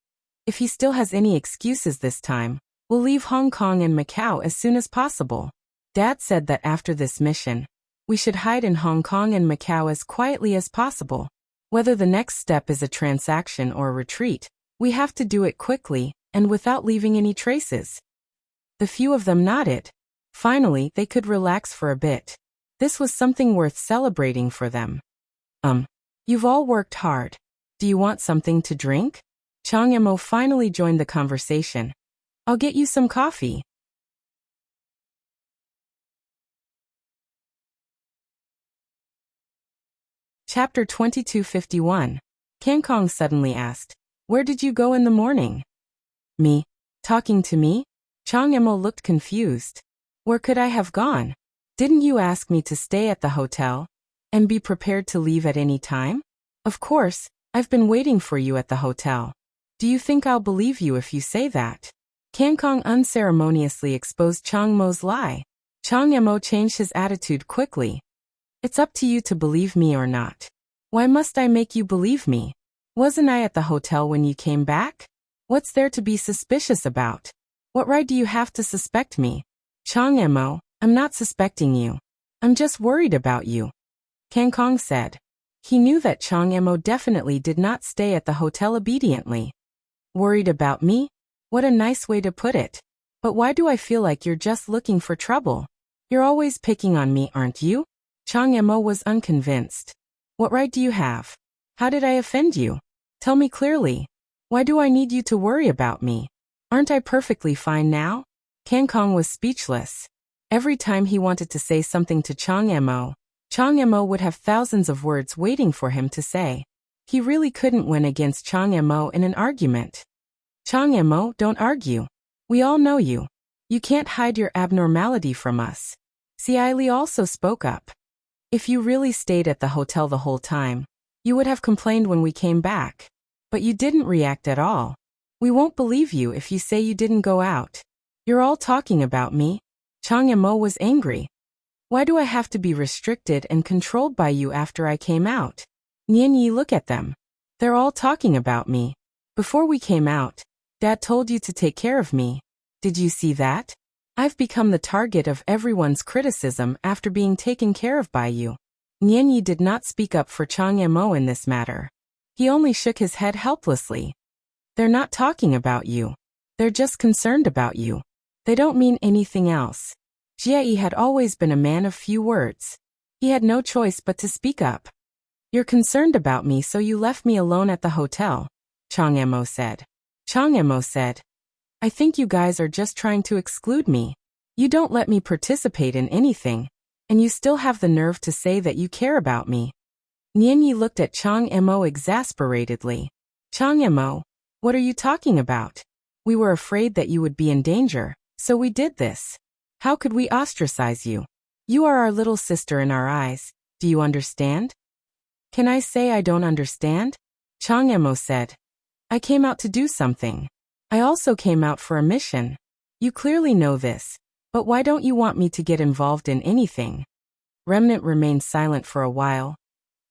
If he still has any excuses this time, we'll leave Hong Kong and Macau as soon as possible. Dad said that after this mission, we should hide in Hong Kong and Macau as quietly as possible. Whether the next step is a transaction or a retreat, we have to do it quickly and without leaving any traces. The few of them nodded. Finally, they could relax for a bit. This was something worth celebrating for them. You've all worked hard. Do you want something to drink? Chang Mo finally joined the conversation. I'll get you some coffee. Chapter 2251. Kang Kong suddenly asked, Where did you go in the morning? Me? Talking to me? Chang Mo looked confused. Where could I have gone? Didn't you ask me to stay at the hotel and be prepared to leave at any time? Of course, I've been waiting for you at the hotel. Do you think I'll believe you if you say that? Kang Kong unceremoniously exposed Chang Mo's lie. Chang Mo changed his attitude quickly. It's up to you to believe me or not. Why must I make you believe me? Wasn't I at the hotel when you came back? What's there to be suspicious about? What right do you have to suspect me? Chang Mo, I'm not suspecting you. I'm just worried about you. Kang Kong said. He knew that Chang Mo definitely did not stay at the hotel obediently. Worried about me? What a nice way to put it. But why do I feel like you're just looking for trouble? You're always picking on me, aren't you? Chang Mo was unconvinced. What right do you have? How did I offend you? Tell me clearly. Why do I need you to worry about me? Aren't I perfectly fine now? Kang Kong was speechless. Every time he wanted to say something to Chang Mo would have thousands of words waiting for him to say. He really couldn't win against Chang Mo in an argument. Chang Mo, don't argue. We all know you. You can't hide your abnormality from us. Xi Li also spoke up. If you really stayed at the hotel the whole time, you would have complained when we came back. But you didn't react at all. We won't believe you if you say you didn't go out. You're all talking about me. Chang Mo was angry. Why do I have to be restricted and controlled by you after I came out? Nian Yi, look at them. They're all talking about me. Before we came out, Dad told you to take care of me. Did you see that? I've become the target of everyone's criticism after being taken care of by you. Nian Yi did not speak up for Chang Mo in this matter. He only shook his head helplessly. They're not talking about you. They're just concerned about you. They don't mean anything else. Jie had always been a man of few words. He had no choice but to speak up. You're concerned about me, so you left me alone at the hotel, Chang Mo said. Chang Mo said, I think you guys are just trying to exclude me. You don't let me participate in anything, and you still have the nerve to say that you care about me. Nian Yi looked at Chang Mo exasperatedly. Chang Mo, what are you talking about? We were afraid that you would be in danger, so we did this. How could we ostracize you? You are our little sister in our eyes. Do you understand? Can I say I don't understand? Chang Mo said. I came out to do something. I also came out for a mission. You clearly know this, but why don't you want me to get involved in anything? Remnant remained silent for a while.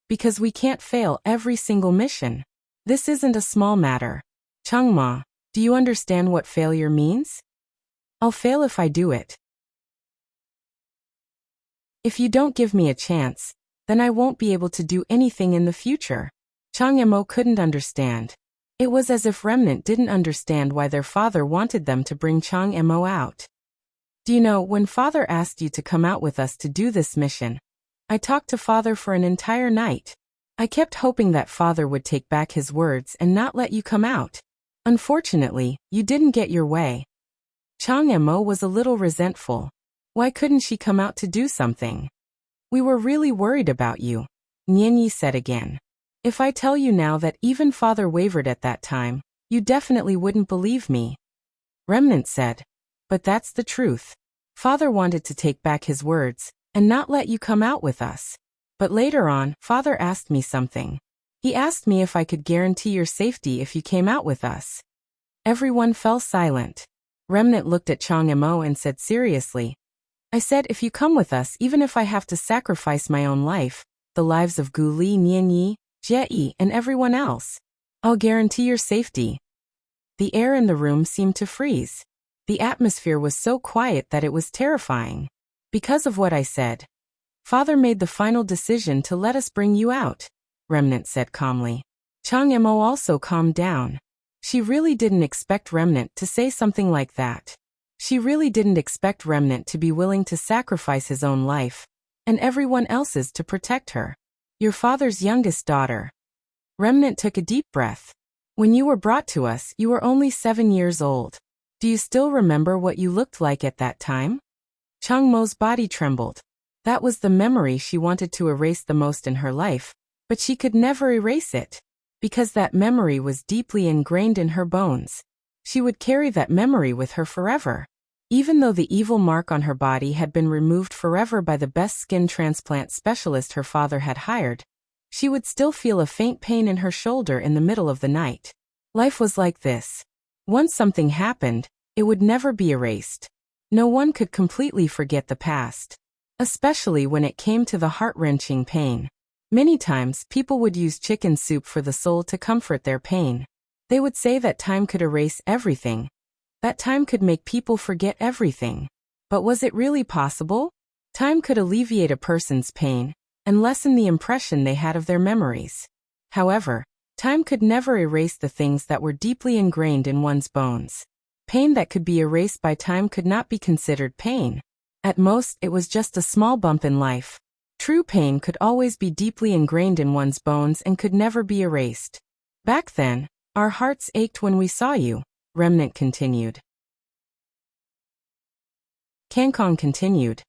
Because we can't fail every single mission. This isn't a small matter. Chang Ma, do you understand what failure means? I'll fail if I do it. If you don't give me a chance, then I won't be able to do anything in the future. Chang Mo couldn't understand. It was as if Remnant didn't understand why their father wanted them to bring Chang Mo out. Do you know, when father asked you to come out with us to do this mission, I talked to father for an entire night. I kept hoping that father would take back his words and not let you come out. Unfortunately, you didn't get your way. Chang Mo was a little resentful. Why couldn't she come out to do something? We were really worried about you, Nian Yi said again. If I tell you now that even father wavered at that time, you definitely wouldn't believe me. Remnant said. But that's the truth. Father wanted to take back his words and not let you come out with us. But later on, father asked me something. He asked me if I could guarantee your safety if you came out with us. Everyone fell silent. Remnant looked at Chang Mo and said seriously, I said if you come with us, even if I have to sacrifice my own life, the lives of Gu Li, Nian Yi, Jie, and everyone else, I'll guarantee your safety. The air in the room seemed to freeze. The atmosphere was so quiet that it was terrifying. Because of what I said, father made the final decision to let us bring you out, Remnant said calmly. Chang Mo also calmed down. She really didn't expect Remnant to say something like that. She really didn't expect Remnant to be willing to sacrifice his own life and everyone else's to protect her. Your father's youngest daughter. Remnant took a deep breath. When you were brought to us, you were only 7 years old. Do you still remember what you looked like at that time? Chang Mo's body trembled. That was the memory she wanted to erase the most in her life, but she could never erase it. Because that memory was deeply ingrained in her bones. She would carry that memory with her forever. Even though the evil mark on her body had been removed forever by the best skin transplant specialist her father had hired, she would still feel a faint pain in her shoulder in the middle of the night. Life was like this. Once something happened, it would never be erased. No one could completely forget the past. Especially when it came to the heart-wrenching pain. Many times, people would use chicken soup for the soul to comfort their pain. They would say that time could erase everything. That time could make people forget everything. But was it really possible? Time could alleviate a person's pain and lessen the impression they had of their memories. However, time could never erase the things that were deeply ingrained in one's bones. Pain that could be erased by time could not be considered pain. At most, it was just a small bump in life. True pain could always be deeply ingrained in one's bones and could never be erased. Back then, our hearts ached when we saw you. Remnant continued. Kangkong continued.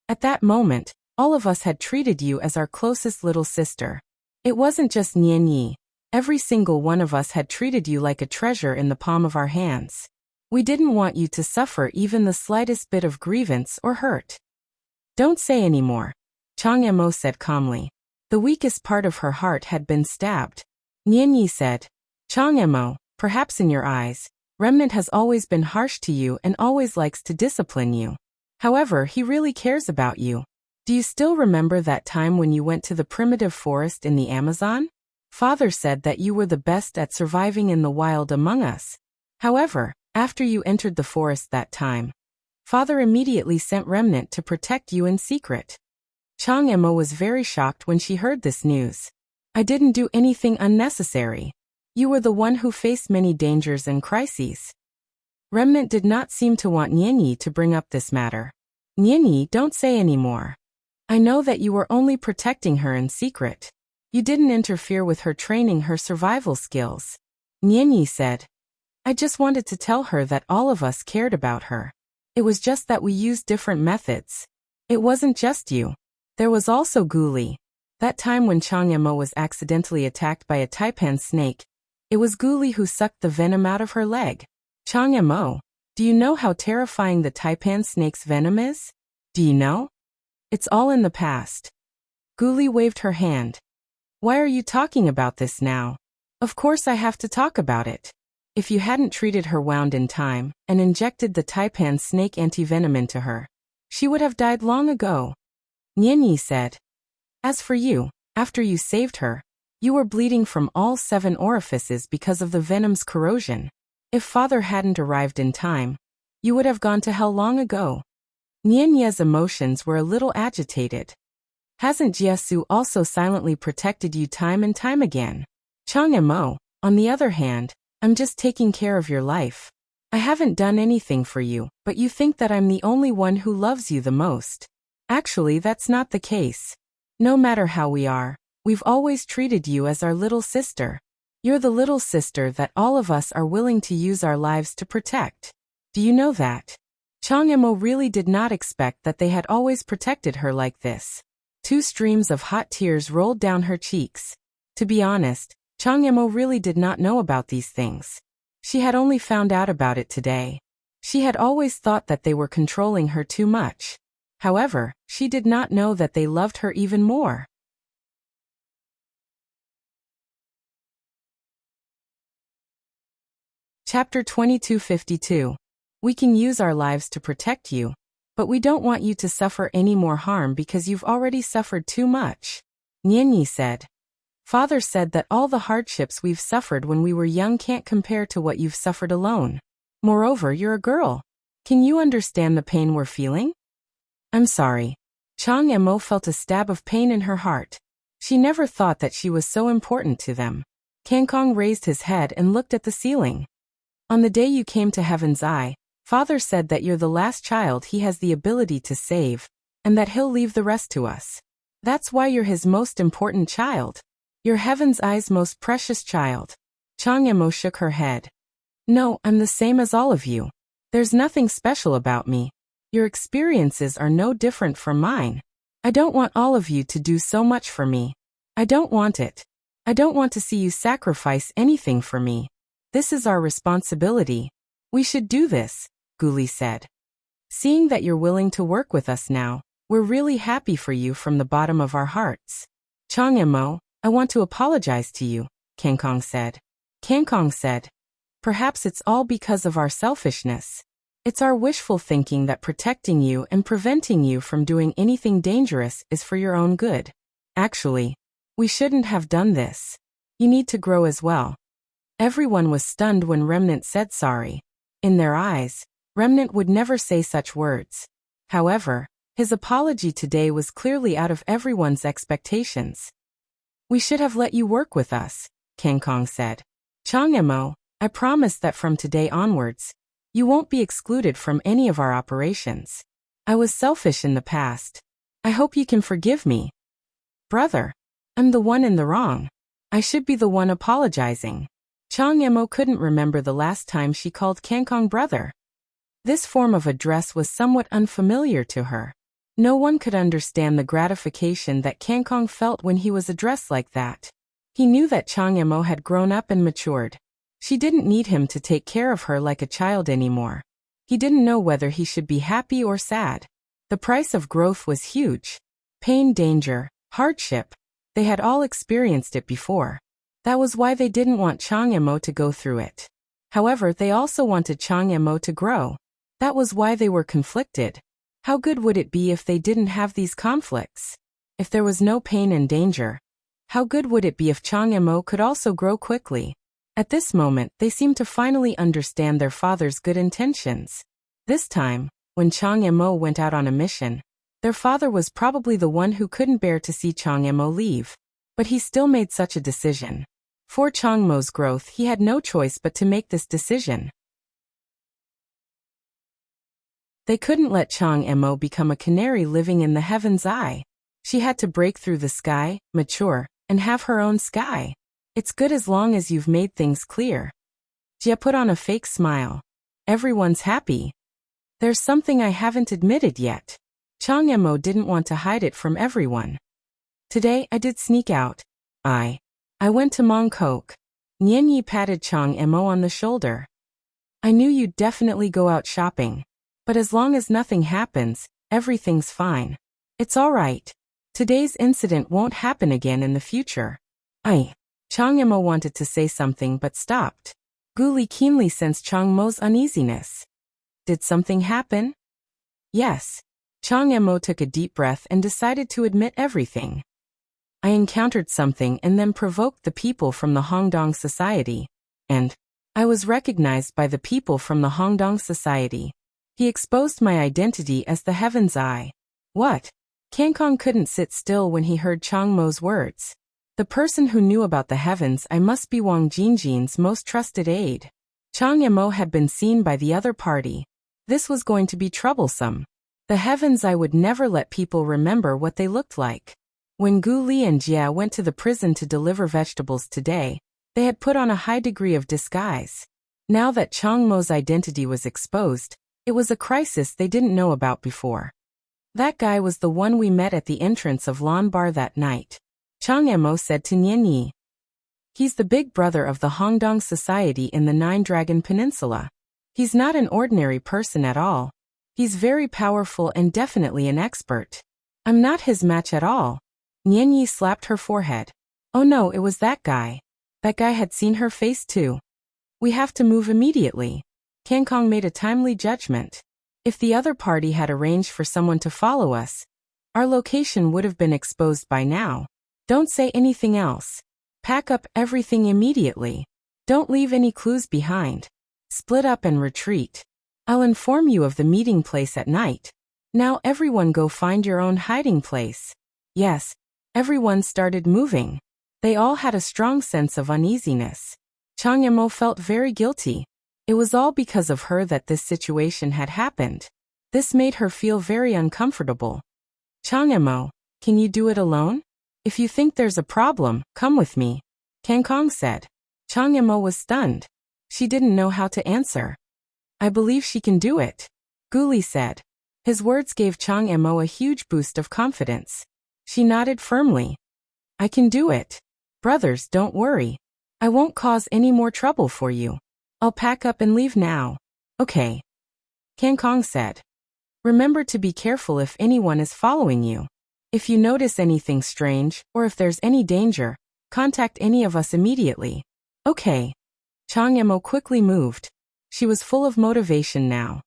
At that moment, all of us had treated you as our closest little sister. It wasn't just Nian. Every single one of us had treated you like a treasure in the palm of our hands. We didn't want you to suffer even the slightest bit of grievance or hurt. Don't say any more, Chang Emo said calmly. The weakest part of her heart had been stabbed. Nian Yi said, Chang Emo, perhaps in your eyes, Remnant has always been harsh to you and always likes to discipline you. However, he really cares about you. Do you still remember that time when you went to the primitive forest in the Amazon? Father said that you were the best at surviving in the wild among us. However, after you entered the forest that time, Father immediately sent Remnant to protect you in secret. Chang Emo was very shocked when she heard this news. I didn't do anything unnecessary. You were the one who faced many dangers and crises. Remnant did not seem to want Nian Yi to bring up this matter. Nian Yi, don't say any more. I know that you were only protecting her in secret. You didn't interfere with her training her survival skills. Nian Yi said. I just wanted to tell her that all of us cared about her. It was just that we used different methods. It wasn't just you. There was also Guli. That time when Chang Emo was accidentally attacked by a taipan snake, it was Guli who sucked the venom out of her leg. Chang Emo, do you know how terrifying the taipan snake's venom is? Do you know? It's all in the past. Guli waved her hand. Why are you talking about this now? Of course I have to talk about it. If you hadn't treated her wound in time and injected the taipan snake antivenom into her, she would have died long ago. Nian Yi said. As for you, after you saved her, you were bleeding from all 7 orifices because of the venom's corrosion. If Father hadn't arrived in time, you would have gone to hell long ago. Nian Ye's emotions were a little agitated. Hasn't Jiesu also silently protected you time and time again? Chang Emo, on the other hand, I'm just taking care of your life. I haven't done anything for you, but you think that I'm the only one who loves you the most. Actually, that's not the case. No matter how we are, we've always treated you as our little sister. You're the little sister that all of us are willing to use our lives to protect. Do you know that? Chang Emo really did not expect that they had always protected her like this. 2 streams of hot tears rolled down her cheeks. To be honest, Chang Emo really did not know about these things. She had only found out about it today. She had always thought that they were controlling her too much. However, she did not know that they loved her even more. Chapter 2252. We can use our lives to protect you, but we don't want you to suffer any more harm because you've already suffered too much. Nian Yi said. Father said that all the hardships we've suffered when we were young can't compare to what you've suffered alone. Moreover, you're a girl. Can you understand the pain we're feeling? I'm sorry. Chang Emo felt a stab of pain in her heart. She never thought that she was so important to them. Kangkong raised his head and looked at the ceiling. On the day you came to Heaven's Eye, Father said that you're the last child he has the ability to save, and that he'll leave the rest to us. That's why you're his most important child. You're Heaven's Eye's most precious child. Chang Emo shook her head. No, I'm the same as all of you. There's nothing special about me. Your experiences are no different from mine. I don't want all of you to do so much for me. I don't want it. I don't want to see you sacrifice anything for me. This is our responsibility. We should do this, Guli said. Seeing that you're willing to work with us now, we're really happy for you from the bottom of our hearts. Chang Emo, I want to apologize to you, Kangkong said. Kangkong said, perhaps it's all because of our selfishness. It's our wishful thinking that protecting you and preventing you from doing anything dangerous is for your own good. Actually, we shouldn't have done this. You need to grow as well. Everyone was stunned when Remnant said sorry. In their eyes, Remnant would never say such words. However, his apology today was clearly out of everyone's expectations. We should have let you work with us, Kangkong said. Chang Emo, I promise that from today onwards, you won't be excluded from any of our operations. I was selfish in the past. I hope you can forgive me. Brother, I'm the one in the wrong. I should be the one apologizing. Chang Emo couldn't remember the last time she called Kangkong brother. This form of address was somewhat unfamiliar to her. No one could understand the gratification that Kangkong felt when he was addressed like that. He knew that Chang Emo had grown up and matured. She didn't need him to take care of her like a child anymore. He didn't know whether he should be happy or sad. The price of growth was huge. Pain, danger, hardship. They had all experienced it before. That was why they didn't want Chang Emo to go through it. However, they also wanted Chang Emo to grow. That was why they were conflicted. How good would it be if they didn't have these conflicts? If there was no pain and danger, how good would it be if Chang Emo could also grow quickly? At this moment, they seemed to finally understand their father's good intentions. This time, when Chang Emo went out on a mission, their father was probably the one who couldn't bear to see Chang Emo leave. But he still made such a decision. For Chang Mo's growth, he had no choice but to make this decision. They couldn't let Chang Emo become a canary living in the heaven's eye. She had to break through the sky, mature, and have her own sky. It's good as long as you've made things clear. Jia put on a fake smile. Everyone's happy. There's something I haven't admitted yet. Chang Emo didn't want to hide it from everyone. Today I did sneak out. I went to Mongkok. Nian Yi patted Chang Emo on the shoulder. I knew you'd definitely go out shopping. But as long as nothing happens, everything's fine. It's all right. Today's incident won't happen again in the future. Chang Emo wanted to say something but stopped. Gu Li keenly sensed Chang Mo's uneasiness. Did something happen? Yes. Chang Emo took a deep breath and decided to admit everything. I encountered something and then provoked the people from the Hongdong Society. And I was recognized by the people from the Hongdong Society. He exposed my identity as the Heaven's Eye. What? Kangkong couldn't sit still when he heard Chang Mo's words. The person who knew about the Heavens Eye must be Wang Jinjin's most trusted aide. Chang Emo had been seen by the other party. This was going to be troublesome. The Heavens Eye would never let people remember what they looked like. When Gu Li and Jia went to the prison to deliver vegetables today, they had put on a high degree of disguise. Now that Chang Mo's identity was exposed, it was a crisis they didn't know about before. That guy was the one we met at the entrance of Lan Bar that night. Chang Emo said to Nian Yi. He's the big brother of the Hongdong Society in the Nine Dragon Peninsula. He's not an ordinary person at all. He's very powerful and definitely an expert. I'm not his match at all. Nian Yi slapped her forehead. Oh no, it was that guy. That guy had seen her face too. We have to move immediately. Kangkong made a timely judgment. If the other party had arranged for someone to follow us, our location would have been exposed by now. Don't say anything else. Pack up everything immediately. Don't leave any clues behind. Split up and retreat. I'll inform you of the meeting place at night. Now everyone go find your own hiding place. Yes, everyone started moving. They all had a strong sense of uneasiness. Chang Emo felt very guilty. It was all because of her that this situation had happened. This made her feel very uncomfortable. Chang Emo, can you do it alone? If you think there's a problem, come with me, Kangkong said. Chang Emo was stunned. She didn't know how to answer. I believe she can do it, Gu Li said. His words gave Chang Emo a huge boost of confidence. She nodded firmly. I can do it. Brothers, don't worry. I won't cause any more trouble for you. I'll pack up and leave now. Okay, Kangkong said. Remember to be careful if anyone is following you. If you notice anything strange, or if there's any danger, contact any of us immediately. Okay. Chang Emo quickly moved. She was full of motivation now.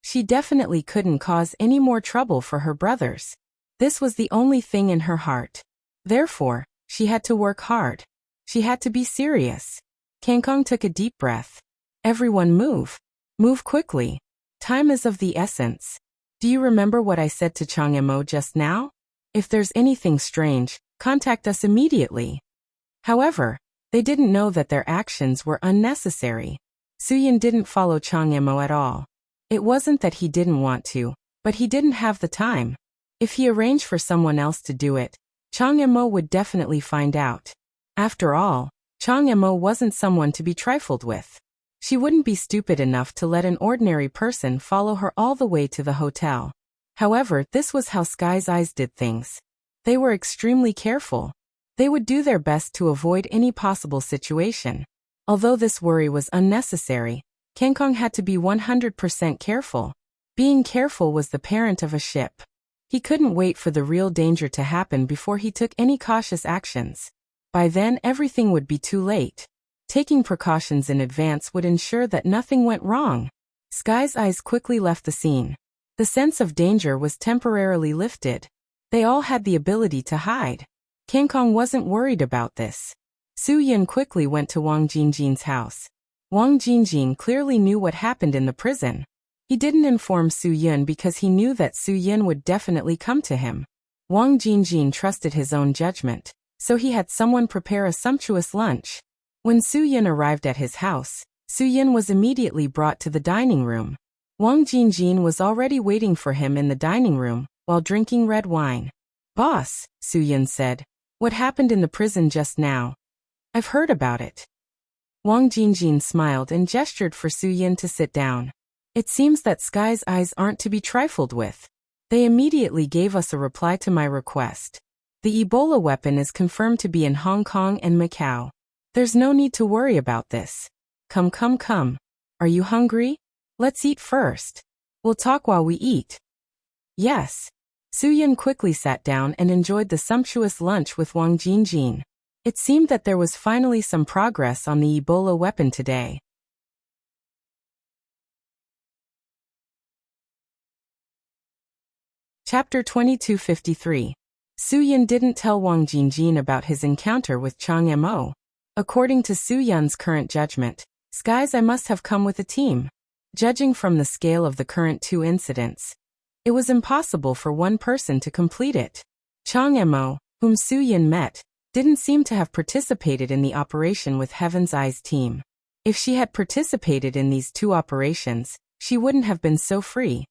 She definitely couldn't cause any more trouble for her brothers. This was the only thing in her heart. Therefore, she had to work hard. She had to be serious. Kangkong took a deep breath. Everyone move. Move quickly. Time is of the essence. Do you remember what I said to Chang Emo just now? If there's anything strange, contact us immediately. However, they didn't know that their actions were unnecessary. Suyin didn't follow Chang Emo at all. It wasn't that he didn't want to, but he didn't have the time. If he arranged for someone else to do it, Chang Emo would definitely find out. After all, Chang Mo wasn't someone to be trifled with. She wouldn't be stupid enough to let an ordinary person follow her all the way to the hotel. However, this was how Sky's Eyes did things. They were extremely careful. They would do their best to avoid any possible situation. Although this worry was unnecessary, Kangkong had to be 100% careful. Being careful was the parent of a ship. He couldn't wait for the real danger to happen before he took any cautious actions. By then, everything would be too late. Taking precautions in advance would ensure that nothing went wrong. Sky's Eyes quickly left the scene. The sense of danger was temporarily lifted. They all had the ability to hide. Kangkong wasn't worried about this. Su Yin quickly went to Wang Jingjin's house. Wang Jingjin clearly knew what happened in the prison. He didn't inform Su Yin because he knew that Su Yin would definitely come to him. Wang Jingjin trusted his own judgment, so he had someone prepare a sumptuous lunch. When Su Yin arrived at his house, Su Yin was immediately brought to the dining room. Wang Jingjin was already waiting for him in the dining room, while drinking red wine. "Boss," Su Yin said, "what happened in the prison just now? I've heard about it." Wang Jingjin smiled and gestured for Su Yin to sit down. "It seems that Sky's Eyes aren't to be trifled with. They immediately gave us a reply to my request. The Ebola weapon is confirmed to be in Hong Kong and Macau. There's no need to worry about this. Come. Are you hungry? Let's eat first. We'll talk while we eat." "Yes." Su Yin quickly sat down and enjoyed the sumptuous lunch with Wang Jingjin. It seemed that there was finally some progress on the Ebola weapon today. Chapter 2253. Su Yin didn't tell Wang Jingjin about his encounter with Chang Mo. According to Su Yin's current judgment, Sky's Eye must have come with a team. Judging from the scale of the current two incidents, it was impossible for one person to complete it. Chang Mo, whom Su Yin met, didn't seem to have participated in the operation with Heaven's Eyes team. If she had participated in these two operations, she wouldn't have been so free.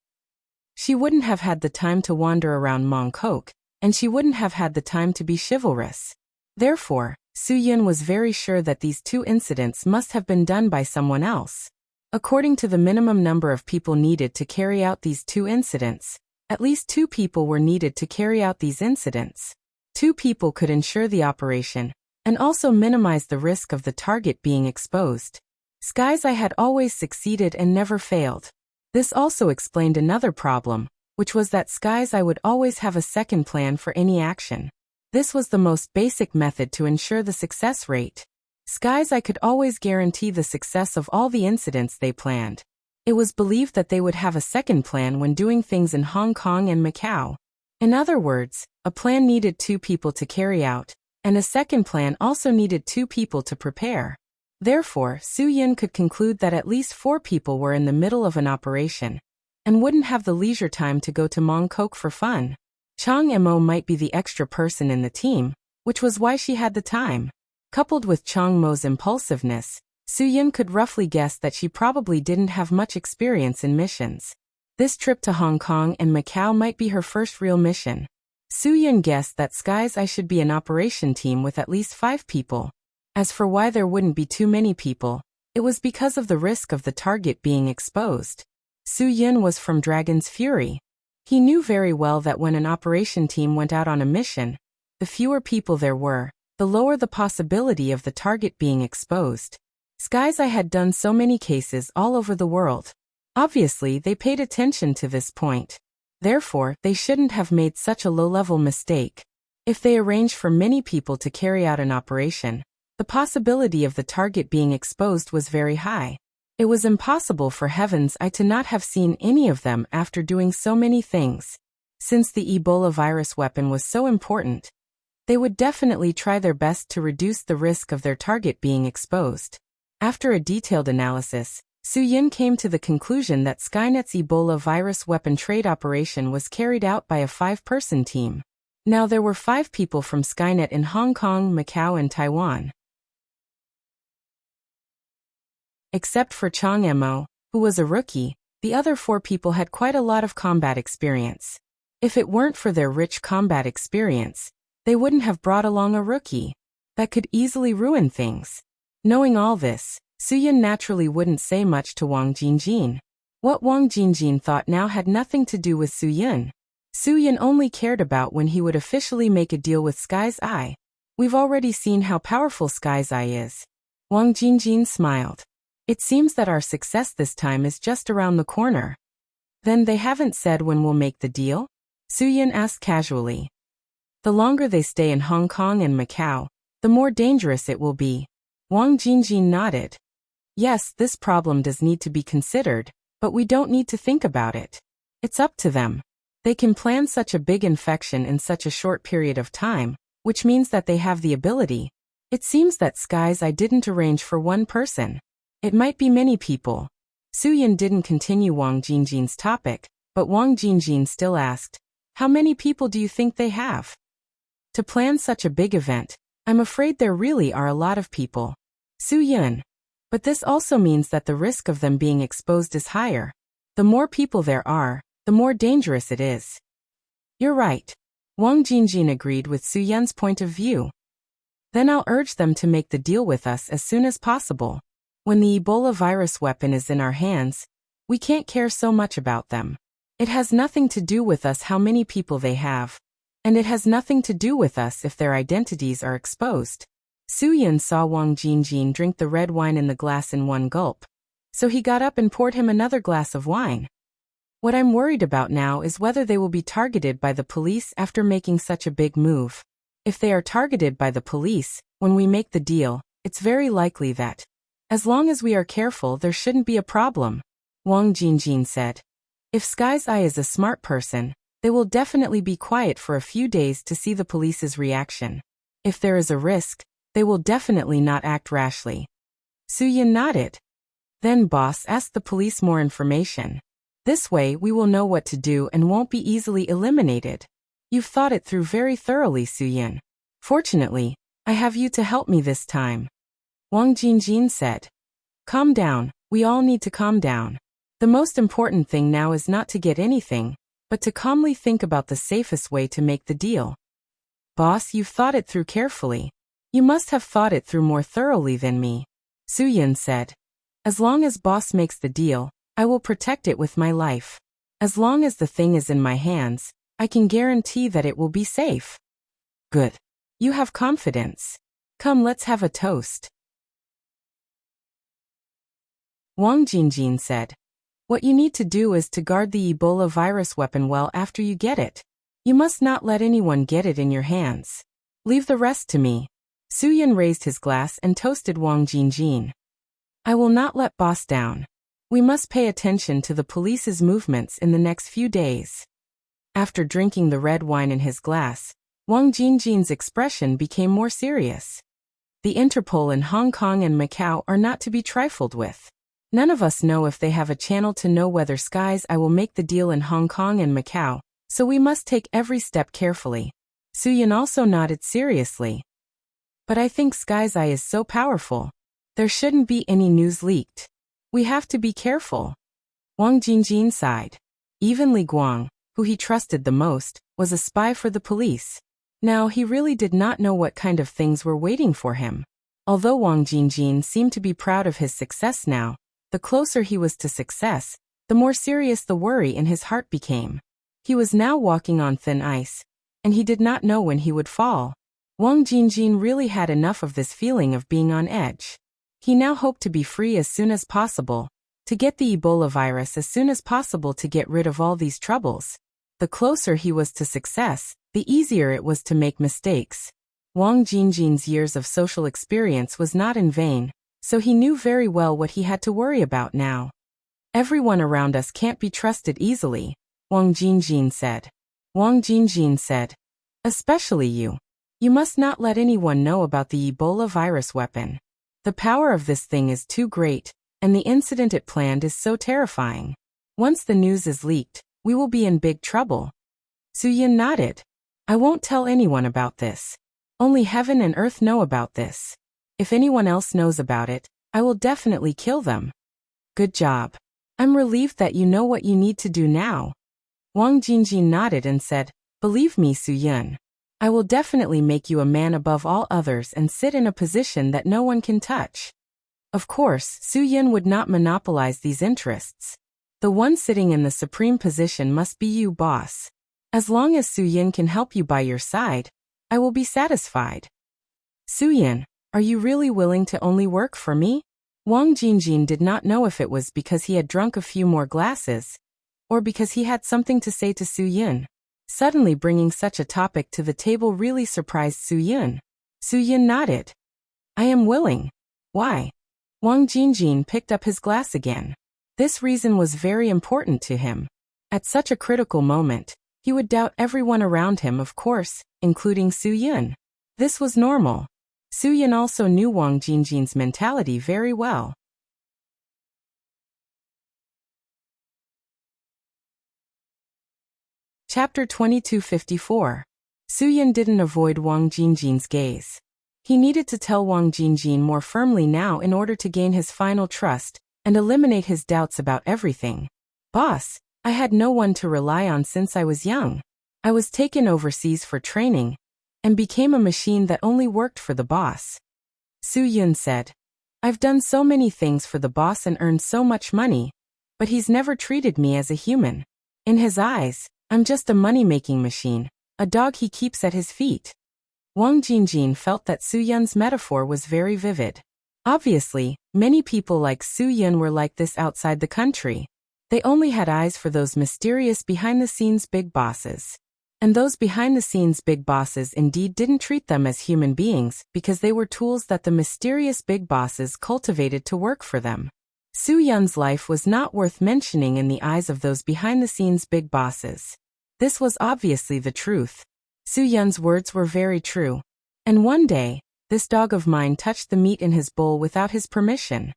She wouldn't have had the time to wander around Mongkok, and she wouldn't have had the time to be chivalrous. Therefore, Su Yin was very sure that these two incidents must have been done by someone else. According to the minimum number of people needed to carry out these two incidents, at least 2 people were needed to carry out these incidents. 2 people could ensure the operation, and also minimize the risk of the target being exposed. Sky's Eye had always succeeded and never failed. This also explained another problem, which was that Sky's Eye would always have a second plan for any action. This was the most basic method to ensure the success rate. Sky's Eye could always guarantee the success of all the incidents they planned. It was believed that they would have a second plan when doing things in Hong Kong and Macau. In other words, a plan needed 2 people to carry out, and a second plan also needed 2 people to prepare. Therefore, Su Yin could conclude that at least 4 people were in the middle of an operation, and wouldn't have the leisure time to go to Mongkok for fun. Chang Mo might be the extra person in the team, which was why she had the time. Coupled with Chang Mo's impulsiveness, Su Yin could roughly guess that she probably didn't have much experience in missions. This trip to Hong Kong and Macau might be her first real mission. Su Yin guessed that Sky's Eye should be an operation team with at least 5 people. As for why there wouldn't be too many people, it was because of the risk of the target being exposed. Su Yin was from Dragon's Fury. He knew very well that when an operation team went out on a mission, the fewer people there were, the lower the possibility of the target being exposed. Sky's Eye had done so many cases all over the world. Obviously, they paid attention to this point. Therefore, they shouldn't have made such a low-level mistake. If they arranged for many people to carry out an operation, the possibility of the target being exposed was very high. It was impossible for Heaven's Eye to not have seen any of them after doing so many things. Since the Ebola virus weapon was so important, they would definitely try their best to reduce the risk of their target being exposed. After a detailed analysis, Su Yin came to the conclusion that Skynet's Ebola virus weapon trade operation was carried out by a 5-person team. Now there were 5 people from Skynet in Hong Kong, Macau and Taiwan. Except for Chang Mo, who was a rookie, the other 4 people had quite a lot of combat experience. If it weren't for their rich combat experience, they wouldn't have brought along a rookie. that could easily ruin things. Knowing all this, Suyun naturally wouldn't say much to Wang Jingjin. What Wang Jingjin thought now had nothing to do with Suyun. Suyun only cared about when he would officially make a deal with Sky's Eye. We've already seen how powerful Sky's Eye is. Wang Jingjin smiled. It seems that our success this time is just around the corner. Then they haven't said when we'll make the deal? Suyun asked casually. The longer they stay in Hong Kong and Macau, the more dangerous it will be. Wang Jingjin nodded. Yes, this problem does need to be considered, but we don't need to think about it. It's up to them. They can plan such a big infection in such a short period of time, which means that they have the ability. It seems that Sky's Eye didn't arrange for one person. It might be many people. Suyun didn't continue Wang Jingjin's topic, but Wang Jingjin still asked, how many people do you think they have? To plan such a big event, I'm afraid there really are a lot of people. Suyun. But this also means that the risk of them being exposed is higher. The more people there are, the more dangerous it is. You're right. Wang Jingjin agreed with Suyun's point of view. Then I'll urge them to make the deal with us as soon as possible. When the Ebola virus weapon is in our hands, we can't care so much about them. It has nothing to do with us how many people they have. And it has nothing to do with us if their identities are exposed. Suyun saw Wang Jingjin drink the red wine in the glass in one gulp. So he got up and poured him another glass of wine. What I'm worried about now is whether they will be targeted by the police after making such a big move. If they are targeted by the police, when we make the deal, it's very likely that, as long as we are careful, there shouldn't be a problem, Wang Jingjin said. If Sky's Eye is a smart person, they will definitely be quiet for a few days to see the police's reaction. If there is a risk, they will definitely not act rashly. Suyun nodded. Then boss asked the police more information. This way we will know what to do and won't be easily eliminated. You've thought it through very thoroughly, Suyun. Fortunately, I have you to help me this time. Wang Jingjin said. Calm down, we all need to calm down. The most important thing now is not to get anything, but to calmly think about the safest way to make the deal. Boss, you've thought it through carefully. You must have thought it through more thoroughly than me, Suyun said. As long as boss makes the deal, I will protect it with my life. As long as the thing is in my hands, I can guarantee that it will be safe. Good. You have confidence. Come, let's have a toast. Wang Jingjin said. What you need to do is to guard the Ebola virus weapon well after you get it. You must not let anyone get it in your hands. Leave the rest to me. Suyun raised his glass and toasted Wang Jingjin. I will not let boss down. We must pay attention to the police's movements in the next few days. After drinking the red wine in his glass, Wang Jingjin's expression became more serious. The Interpol in Hong Kong and Macau are not to be trifled with. None of us know if they have a channel to know whether Sky's Eye will make the deal in Hong Kong and Macau, so we must take every step carefully. Suyun also nodded seriously. But I think Sky's Eye is so powerful. There shouldn't be any news leaked. We have to be careful. Wang Jingjin sighed. Even Li Guang, who he trusted the most, was a spy for the police. Now he really did not know what kind of things were waiting for him. Although Wang Jingjin seemed to be proud of his success now, the closer he was to success, the more serious the worry in his heart became. He was now walking on thin ice, and he did not know when he would fall. Wang Jingjin really had enough of this feeling of being on edge. He now hoped to be free as soon as possible, to get the Ebola virus as soon as possible to get rid of all these troubles. The closer he was to success, the easier it was to make mistakes. Wang Jingjin's years of social experience was not in vain, so he knew very well what he had to worry about now. Everyone around us can't be trusted easily, Wang Jingjin said. Wang Jingjin said. Especially you. You must not let anyone know about the Ebola virus weapon. The power of this thing is too great, and the incident it planned is so terrifying. Once the news is leaked, we will be in big trouble. Suyun nodded. I won't tell anyone about this. Only heaven and earth know about this. If anyone else knows about it, I will definitely kill them. Good job. I'm relieved that you know what you need to do now. Wang Jingjin nodded and said, Believe me, Suyun. I will definitely make you a man above all others and sit in a position that no one can touch. Of course, Su Yun would not monopolize these interests. The one sitting in the supreme position must be you, boss. As long as Su Yun can help you by your side, I will be satisfied. Su Yun, are you really willing to only work for me? Wang Jingjin did not know if it was because he had drunk a few more glasses, or because he had something to say to Su Yun. Suddenly bringing such a topic to the table really surprised Su Yun. Su Yun nodded. I am willing. Why? Wang Jingjin picked up his glass again. This reason was very important to him. At such a critical moment, he would doubt everyone around him, of course, including Su Yun. This was normal. Su Yun also knew Wang Jingjin's mentality very well. Chapter 2254. Su Yun didn't avoid Wang Jingjin's gaze. He needed to tell Wang Jingjin more firmly now in order to gain his final trust and eliminate his doubts about everything. Boss, I had no one to rely on since I was young. I was taken overseas for training and became a machine that only worked for the boss. Su Yun said, I've done so many things for the boss and earned so much money, but he's never treated me as a human. In his eyes, I'm just a money-making machine, a dog he keeps at his feet. Wang Jingjin felt that Su Yun's metaphor was very vivid. Obviously, many people like Su Yun were like this outside the country. They only had eyes for those mysterious behind-the-scenes big bosses. And those behind-the-scenes big bosses indeed didn't treat them as human beings because they were tools that the mysterious big bosses cultivated to work for them. Su Yun's life was not worth mentioning in the eyes of those behind-the-scenes big bosses. This was obviously the truth. Su Yun's words were very true. And one day, this dog of mine touched the meat in his bowl without his permission.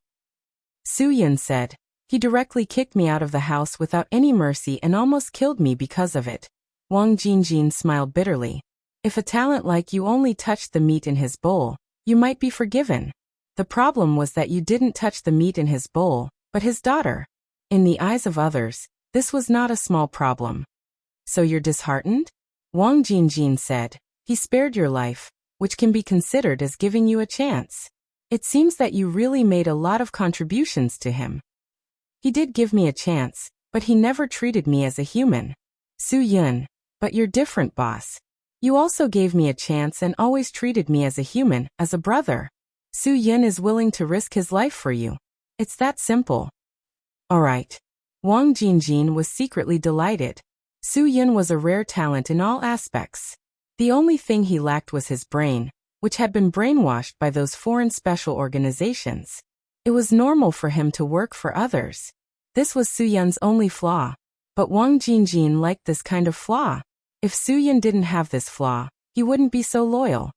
Su Yun said, he directly kicked me out of the house without any mercy and almost killed me because of it. Wang Jingjin smiled bitterly. If a talent like you only touched the meat in his bowl, you might be forgiven. The problem was that you didn't touch the meat in his bowl, but his daughter. In the eyes of others, this was not a small problem. So you're disheartened? Wang Jingjin said, he spared your life, which can be considered as giving you a chance. It seems that you really made a lot of contributions to him. He did give me a chance, but he never treated me as a human. Su Yun, but you're different, boss. You also gave me a chance and always treated me as a human, as a brother. Su Yun is willing to risk his life for you. It's that simple. Alright. Wang Jingjin was secretly delighted. Su Yun was a rare talent in all aspects. The only thing he lacked was his brain, which had been brainwashed by those foreign special organizations. It was normal for him to work for others. This was Su Yun's only flaw. But Wang Jingjin liked this kind of flaw. If Su Yun didn't have this flaw, he wouldn't be so loyal.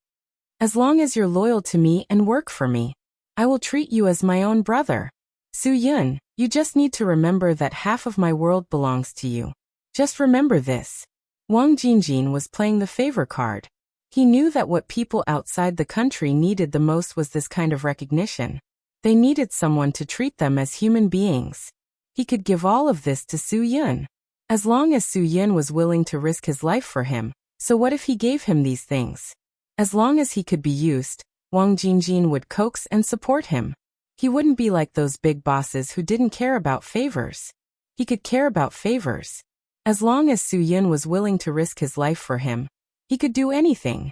As long as you're loyal to me and work for me, I will treat you as my own brother. Su Yun, you just need to remember that half of my world belongs to you. Just remember this. Wang Jingjin was playing the favor card. He knew that what people outside the country needed the most was this kind of recognition. They needed someone to treat them as human beings. He could give all of this to Su Yun. As long as Su Yun was willing to risk his life for him, so what if he gave him these things? As long as he could be used, Wang Jingjin would coax and support him. He wouldn't be like those big bosses who didn't care about favors. He could care about favors. As long as Su Yun was willing to risk his life for him, he could do anything.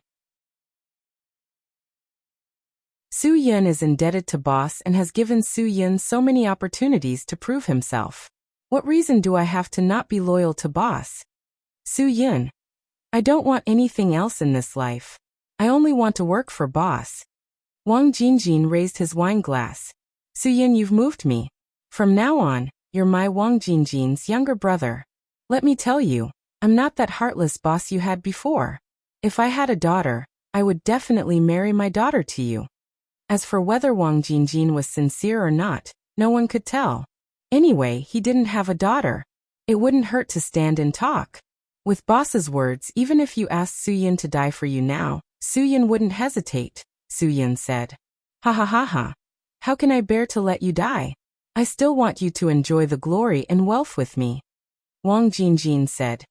Su Yun is indebted to boss and has given Su Yun so many opportunities to prove himself. What reason do I have to not be loyal to boss? Su Yun. I don't want anything else in this life. I only want to work for boss. Wang Jingjin raised his wine glass. Su Yun, you've moved me. From now on, you're my Wang Jingjin's younger brother. Let me tell you, I'm not that heartless boss you had before. If I had a daughter, I would definitely marry my daughter to you. As for whether Wang Jingjin was sincere or not, no one could tell. Anyway, he didn't have a daughter. It wouldn't hurt to stand and talk. With boss's words, even if you asked Su Yun to die for you now, Su Yun wouldn't hesitate, Su Yun said. Ha ha ha ha. How can I bear to let you die? I still want you to enjoy the glory and wealth with me. Wang Jingjin said.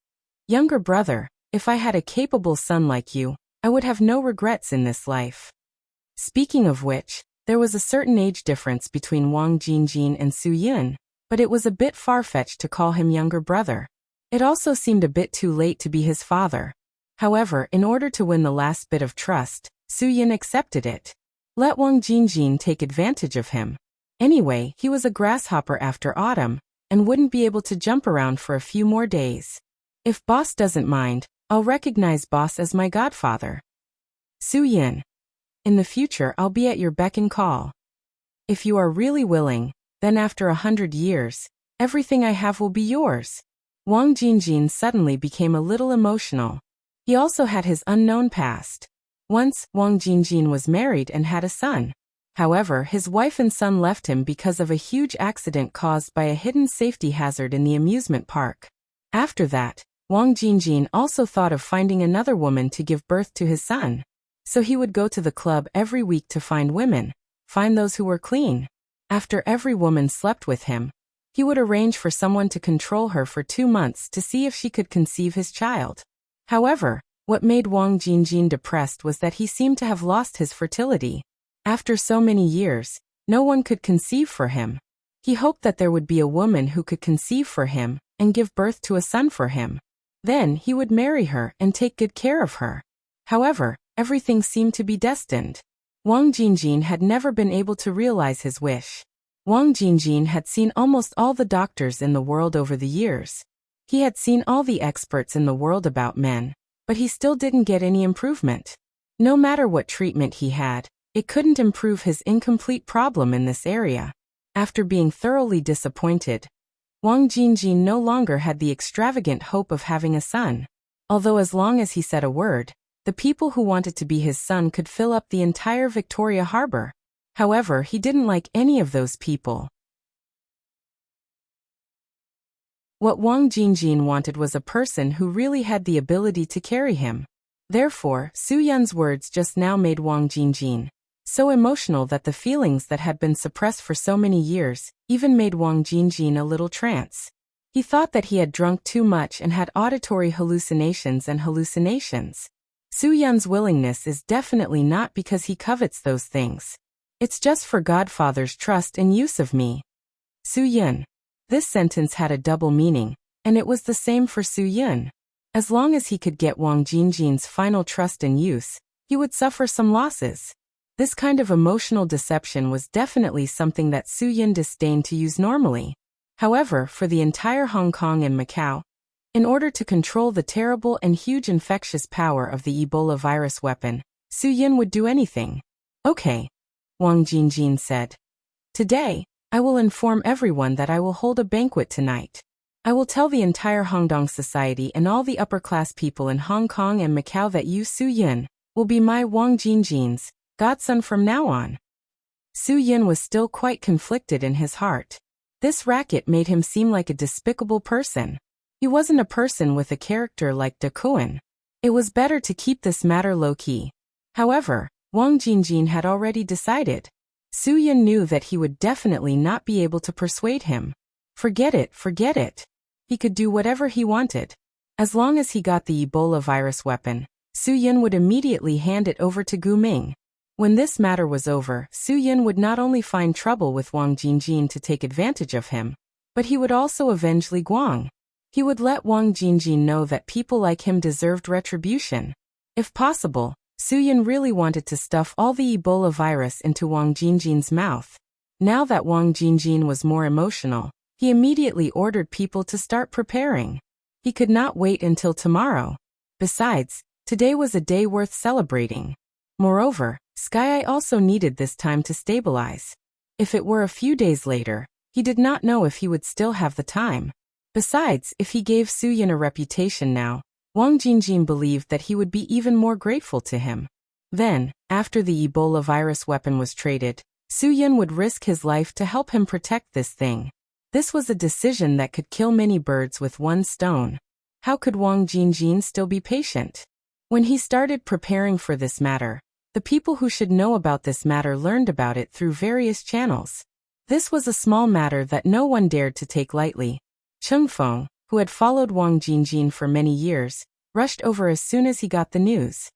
Younger brother, If I had a capable son like you, I would have no regrets in this life. Speaking of which, there was a certain age difference between Wang Jingjin and Su Yun, but it was a bit far-fetched to call him younger brother. It also seemed a bit too late to be his father. However, in order to win the last bit of trust, Su Yun accepted it. Let Wang Jingjin take advantage of him. Anyway, he was a grasshopper after autumn, and wouldn't be able to jump around for a few more days. If boss doesn't mind, I'll recognize boss as my godfather. Su Yun. In the future I'll be at your beck and call. If you are really willing, then after 100 years, everything I have will be yours. Wang Jingjin suddenly became a little emotional. He also had his unknown past. Once, Wang Jingjin was married and had a son. However, his wife and son left him because of a huge accident caused by a hidden safety hazard in the amusement park. After that, Wang Jingjin also thought of finding another woman to give birth to his son. So he would go to the club every week to find women, find those who were clean. After every woman slept with him, he would arrange for someone to control her for 2 months to see if she could conceive his child. However, what made Wang Jingjin depressed was that he seemed to have lost his fertility. After so many years, no one could conceive for him. He hoped that there would be a woman who could conceive for him and give birth to a son for him. Then he would marry her and take good care of her. However, everything seemed to be destined. Wang Jingjin had never been able to realize his wish. Wang Jingjin had seen almost all the doctors in the world over the years. He had seen all the experts in the world about men, but he still didn't get any improvement. No matter what treatment he had, it couldn't improve his incomplete problem in this area. After being thoroughly disappointed, Wang Jingjin no longer had the extravagant hope of having a son. Although as long as he said a word, the people who wanted to be his son could fill up the entire Victoria Harbor. However, he didn't like any of those people. What Wang Jingjin wanted was a person who really had the ability to carry him. Therefore, Su Yun's words just now made Wang Jingjin so emotional that the feelings that had been suppressed for so many years even made Wang Jingjin a little trance. He thought that he had drunk too much and had auditory hallucinations and hallucinations. Su Yun's willingness is definitely not because he covets those things. It's just for Godfather's trust and use of me. Su Yun. This sentence had a double meaning, and it was the same for Su Yun. As long as he could get Wang Jingjin's final trust and use, he would suffer some losses. This kind of emotional deception was definitely something that Su Yun disdained to use normally. However, for the entire Hong Kong and Macau, in order to control the terrible and huge infectious power of the Ebola virus weapon, Su Yun would do anything. Okay, Wang Jingjin said. Today, I will inform everyone that I will hold a banquet tonight. I will tell the entire Hongdong society and all the upper-class people in Hong Kong and Macau that you, Su Yun, will be my Wang Jingjin's godson from now on. Su Yun was still quite conflicted in his heart. This racket made him seem like a despicable person. He wasn't a person with a character like De Kuan. It was better to keep this matter low-key. However, Wang Jingjin had already decided. Su Yun knew that he would definitely not be able to persuade him. Forget it, forget it. He could do whatever he wanted. As long as he got the Ebola virus weapon, Su Yun would immediately hand it over to Gu Ming. When this matter was over, Su Yun would not only find trouble with Wang Jingjin to take advantage of him, but he would also avenge Li Guang. He would let Wang Jingjin know that people like him deserved retribution. If possible, Su Yun really wanted to stuff all the Ebola virus into Wang Jingjin's mouth. Now that Wang Jingjin was more emotional, he immediately ordered people to start preparing. He could not wait until tomorrow. Besides, today was a day worth celebrating. Moreover, Sky Eye also needed this time to stabilize. If it were a few days later, he did not know if he would still have the time. Besides, if he gave Su Yun a reputation now, Wang Jingjin believed that he would be even more grateful to him. Then, after the Ebola virus weapon was traded, Su Yun would risk his life to help him protect this thing. This was a decision that could kill many birds with one stone. How could Wang Jingjin still be patient? When he started preparing for this matter, the people who should know about this matter learned about it through various channels. This was a small matter that no one dared to take lightly. Cheng Feng, who had followed Wang Jingjin for many years, rushed over as soon as he got the news.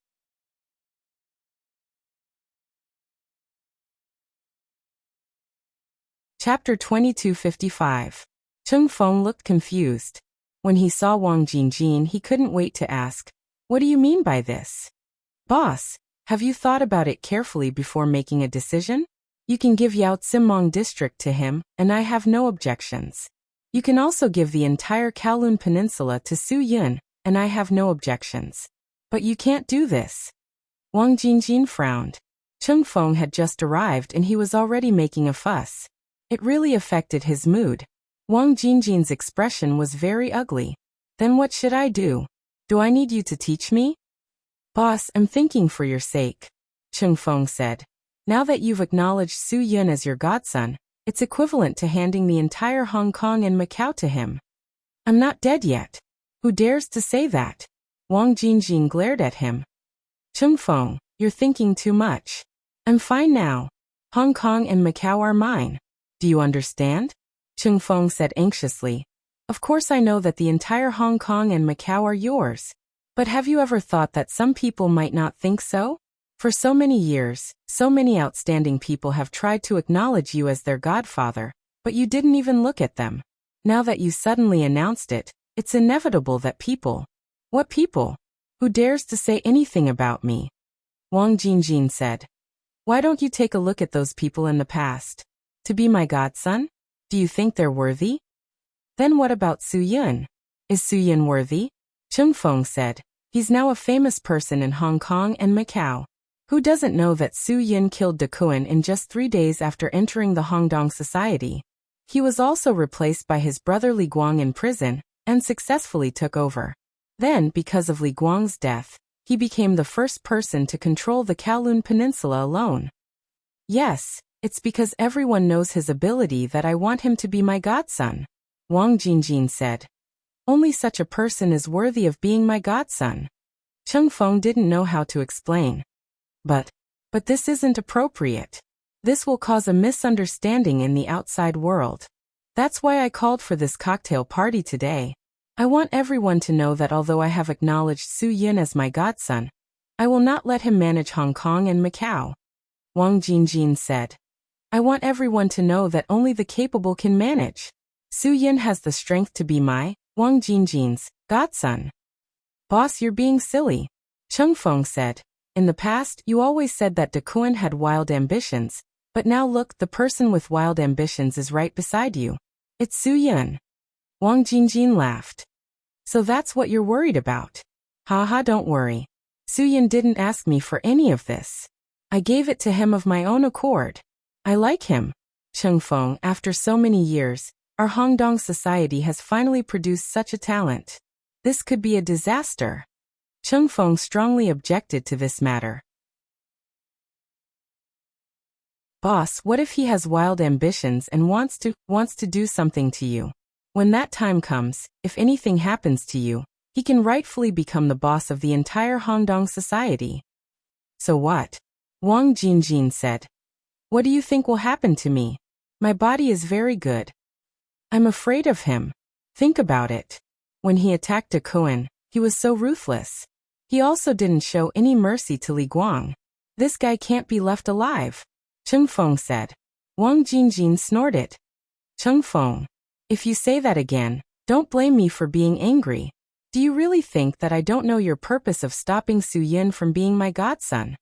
Chapter 2255. Cheng Feng looked confused. When he saw Wang Jingjin, he couldn't wait to ask, "What do you mean by this?" "Boss, have you thought about it carefully before making a decision? You can give Yao Tsimong district to him, and I have no objections. You can also give the entire Kowloon Peninsula to Su Yun, and I have no objections. But you can't do this." Wang Jingjin frowned. Cheng Feng had just arrived and he was already making a fuss. It really affected his mood. Wang Jingjin's expression was very ugly. "Then what should I do? Do I need you to teach me?" "Boss, I'm thinking for your sake," Cheng Feng said. "Now that you've acknowledged Su Yun as your godson, it's equivalent to handing the entire Hong Kong and Macau to him." "I'm not dead yet." "Who dares to say that?" Wang Jingjin glared at him. "Cheng Feng, you're thinking too much. I'm fine now. Hong Kong and Macau are mine. Do you understand?" Cheng Feng said anxiously. "Of course I know that the entire Hong Kong and Macau are yours. But have you ever thought that some people might not think so? For so many years, so many outstanding people have tried to acknowledge you as their godfather, but you didn't even look at them. Now that you suddenly announced it, it's inevitable that people—" "What people? Who dares to say anything about me?" Wang Jingjin said. "Why don't you take a look at those people in the past? To be my godson? Do you think they're worthy?" "Then what about Su Yun? Is Su Yun worthy?" Cheng Feng said. "He's now a famous person in Hong Kong and Macau. Who doesn't know that Su Yun killed De Kuan in just 3 days after entering the Hongdong Society? He was also replaced by his brother Li Guang in prison, and successfully took over. Then, because of Li Guang's death, he became the first person to control the Kowloon Peninsula alone. Yes, it's because everyone knows his ability that I want him to be my godson," Wang Jingjin said. "Only such a person is worthy of being my godson." Cheng Feng didn't know how to explain. But this isn't appropriate. This will cause a misunderstanding in the outside world. That's why I called for this cocktail party today. I want everyone to know that although I have acknowledged Su Yun as my godson, I will not let him manage Hong Kong and Macau," Wang Jingjin said. "I want everyone to know that only the capable can manage. Su Yun has the strength to be my, Wang Jingjin's, godson." "Boss, you're being silly," Cheng Feng said. "In the past, you always said that De Kuan had wild ambitions, but now look, the person with wild ambitions is right beside you. It's Su Yun." Wang Jingjin laughed. "So that's what you're worried about?" "Haha, don't worry. Su Yun didn't ask me for any of this. I gave it to him of my own accord. I like him. Cheng Feng, after so many years, our Hongdong society has finally produced such a talent. This could be a disaster." Cheng Feng strongly objected to this matter. "Boss, what if he has wild ambitions and wants to do something to you? When that time comes, if anything happens to you, he can rightfully become the boss of the entire Hongdong society." "So what?" Wang Jingjin said. "What do you think will happen to me? My body is very good. I'm afraid of him. Think about it. When he attacked De Kuan, he was so ruthless. He also didn't show any mercy to Li Guang. This guy can't be left alive," Cheng Feng said. Wang Jingjin snorted. "Cheng Feng, if you say that again, don't blame me for being angry. Do you really think that I don't know your purpose of stopping Su Yun from being my godson?"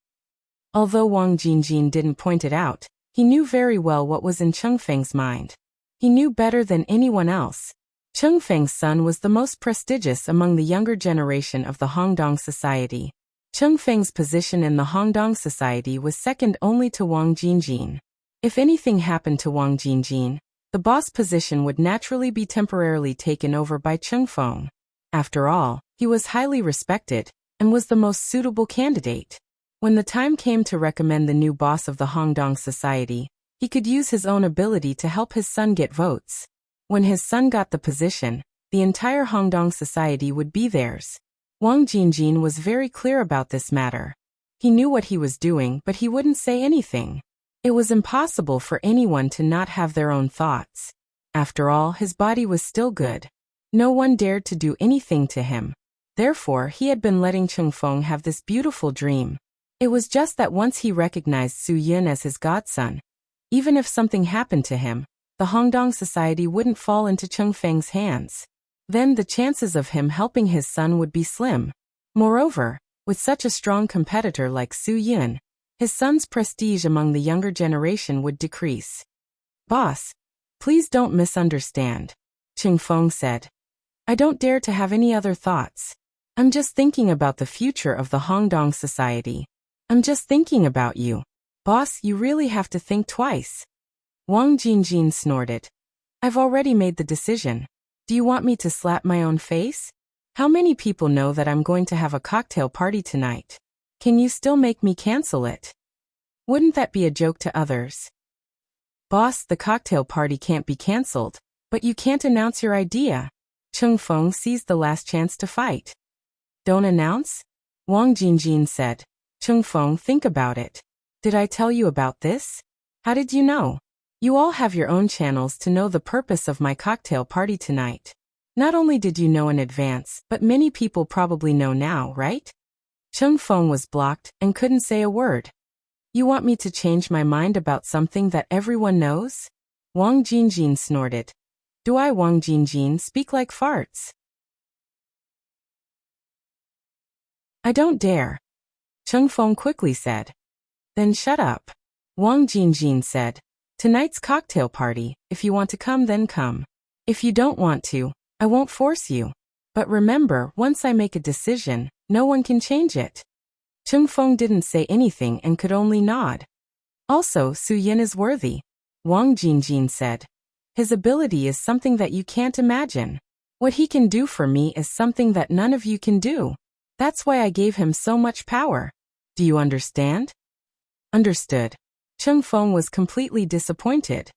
Although Wang Jingjin didn't point it out, he knew very well what was in Cheng Feng's mind. He knew better than anyone else. Cheng Feng's son was the most prestigious among the younger generation of the Hongdong society. Cheng Feng's position in the Hongdong society was second only to Wang Jingjin. If anything happened to Wang Jingjin, the boss position would naturally be temporarily taken over by Cheng Feng. After all, he was highly respected, and was the most suitable candidate. When the time came to recommend the new boss of the Hongdong society, he could use his own ability to help his son get votes. When his son got the position, the entire Hongdong society would be theirs. Wang Jingjin was very clear about this matter. He knew what he was doing, but he wouldn't say anything. It was impossible for anyone to not have their own thoughts. After all, his body was still good. No one dared to do anything to him. Therefore, he had been letting Chengfeng have this beautiful dream. It was just that once he recognized Su Yin as his godson, even if something happened to him, the Hongdong society wouldn't fall into Chengfeng's hands. Then the chances of him helping his son would be slim. Moreover, with such a strong competitor like Su Yin, his son's prestige among the younger generation would decrease. Boss, please don't misunderstand, Chengfeng said. I don't dare to have any other thoughts. I'm just thinking about the future of the Hongdong society. I'm just thinking about you. Boss, you really have to think twice. Wang Jingjin snorted. I've already made the decision. Do you want me to slap my own face? How many people know that I'm going to have a cocktail party tonight? Can you still make me cancel it? Wouldn't that be a joke to others? Boss, the cocktail party can't be cancelled, but you can't announce your idea. Chengfeng seized the last chance to fight. Don't announce? Wang Jingjin said. Chengfeng, think about it. Did I tell you about this? How did you know? You all have your own channels to know the purpose of my cocktail party tonight. Not only did you know in advance, but many people probably know now, right? Chengfeng was blocked and couldn't say a word. You want me to change my mind about something that everyone knows? Wang Jingjin snorted. Do I, Wang Jingjin, speak like farts? I don't dare. Chengfeng quickly said. Then shut up. Wang Jingjin said. Tonight's cocktail party, if you want to come then come. If you don't want to, I won't force you. But remember, once I make a decision, no one can change it. Chengfeng didn't say anything and could only nod. Also, Su Yin is worthy, Wang Jingjin said. His ability is something that you can't imagine. What he can do for me is something that none of you can do. That's why I gave him so much power. Do you understand? Understood. Chengfeng was completely disappointed.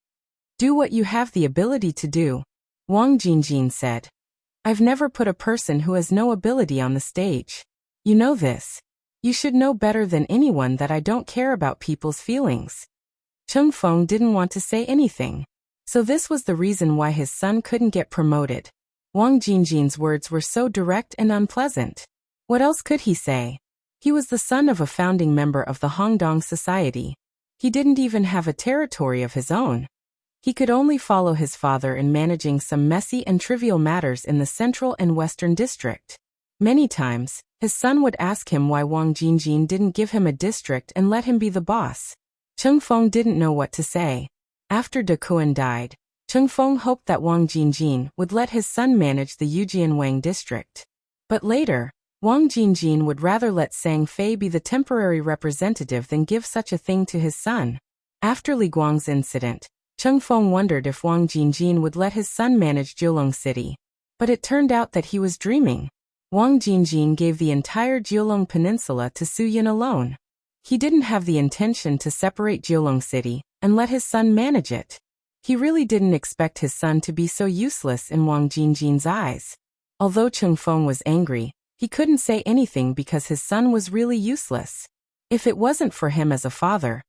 Do what you have the ability to do, Wang Jingjin said. I've never put a person who has no ability on the stage. You know this. You should know better than anyone that I don't care about people's feelings. Chengfeng didn't want to say anything. So this was the reason why his son couldn't get promoted. Wang Jingjin's words were so direct and unpleasant. What else could he say? He was the son of a founding member of the Hongdong society. He didn't even have a territory of his own. He could only follow his father in managing some messy and trivial matters in the central and western district. Many times, his son would ask him why Wang Jingjin didn't give him a district and let him be the boss. Chengfeng didn't know what to say. After De Kuan died, Chengfeng hoped that Wang Jingjin would let his son manage the Yujianwang district. But later, Wang Jingjin would rather let Sang Fei be the temporary representative than give such a thing to his son. After Li Guang's incident, Chengfeng wondered if Wang Jingjin would let his son manage Jiulong City. But it turned out that he was dreaming. Wang Jingjin gave the entire Jiulong Peninsula to Su Yin alone. He didn't have the intention to separate Jiulong City and let his son manage it. He really didn't expect his son to be so useless in Wang Jingjin's eyes. Although Chengfeng was angry, he couldn't say anything because his son was really useless. If it wasn't for him as a father,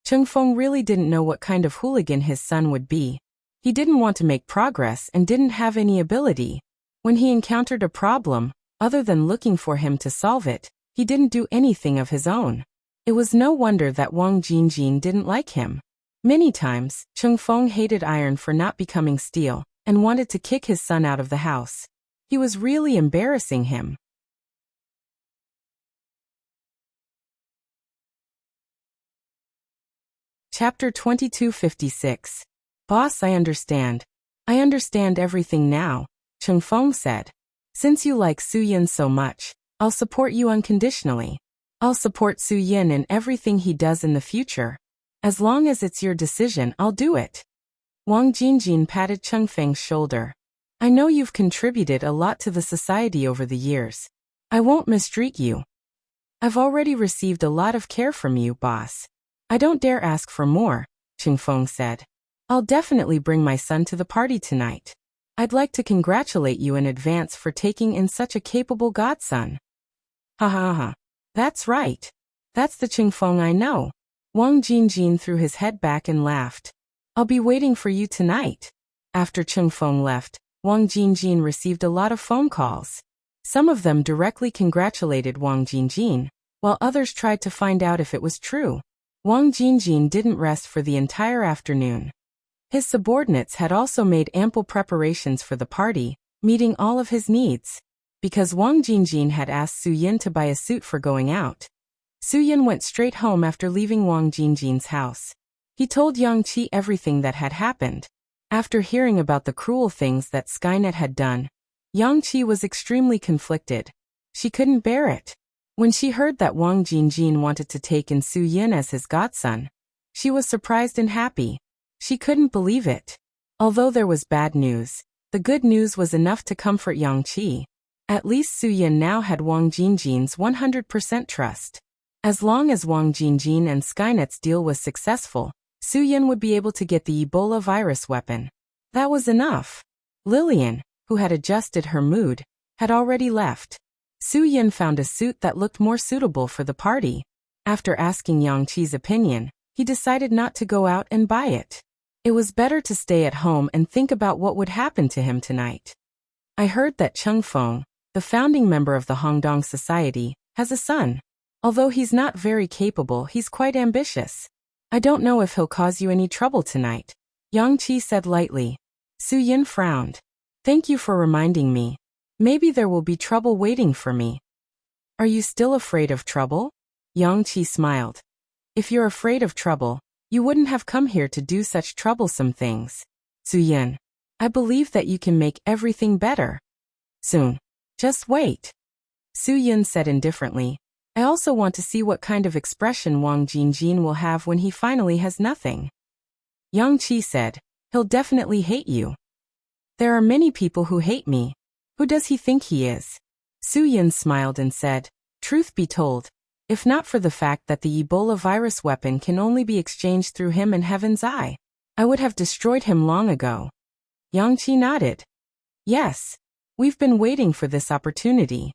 Chengfeng really didn't know what kind of hooligan his son would be. He didn't want to make progress and didn't have any ability. When he encountered a problem, other than looking for him to solve it, he didn't do anything of his own. It was no wonder that Wang Jingjin didn't like him. Many times, Chengfeng hated iron for not becoming steel and wanted to kick his son out of the house. He was really embarrassing him. Chapter 2256. Boss, I understand. I understand everything now, Chengfeng said. Since you like Su Yin so much, I'll support you unconditionally. I'll support Su Yin in everything he does in the future. As long as it's your decision, I'll do it. Wang Jingjin patted Chengfeng's shoulder. I know you've contributed a lot to the society over the years. I won't mistreat you. I've already received a lot of care from you, boss. I don't dare ask for more, Chengfeng said. I'll definitely bring my son to the party tonight. I'd like to congratulate you in advance for taking in such a capable godson. Ha ha ha. That's right. That's the Chengfeng I know. Wang Jingjin threw his head back and laughed. I'll be waiting for you tonight. After Chengfeng left, Wang Jingjin received a lot of phone calls. Some of them directly congratulated Wang Jingjin, while others tried to find out if it was true. Wang Jingjin didn't rest for the entire afternoon. His subordinates had also made ample preparations for the party, meeting all of his needs. Because Wang Jingjin had asked Su Yin to buy a suit for going out, Su Yin went straight home after leaving Wang Jingjin's house. He told Yang Qi everything that had happened. After hearing about the cruel things that Skynet had done, Yang Qi was extremely conflicted. She couldn't bear it. When she heard that Wang Jingjin wanted to take in Su Yin as his godson, she was surprised and happy. She couldn't believe it. Although there was bad news, the good news was enough to comfort Yang Qi. At least Su Yin now had Wang Jingjin's 100% trust. As long as Wang Jingjin and Skynet's deal was successful, Su Yin would be able to get the Ebola virus weapon. That was enough. Lillian, who had adjusted her mood, had already left. Su Yin found a suit that looked more suitable for the party. After asking Yang Qi's opinion, he decided not to go out and buy it. It was better to stay at home and think about what would happen to him tonight. I heard that Cheng Feng, the founding member of the Hongdong Society, has a son. Although he's not very capable, he's quite ambitious. I don't know if he'll cause you any trouble tonight, Yang Qi said lightly. Su Yin frowned. Thank you for reminding me. Maybe there will be trouble waiting for me. Are you still afraid of trouble? Yang Qi smiled. If you're afraid of trouble, you wouldn't have come here to do such troublesome things. Su Yin, I believe that you can make everything better. Soon. Just wait. Su Yin said indifferently. I also want to see what kind of expression Wang Jingjin will have when he finally has nothing. Yang Qi said, he'll definitely hate you. There are many people who hate me. Who does he think he is? Su Yin smiled and said, truth be told, if not for the fact that the Ebola virus weapon can only be exchanged through him and Heaven's Eye, I would have destroyed him long ago. Yang Qi nodded. Yes, we've been waiting for this opportunity.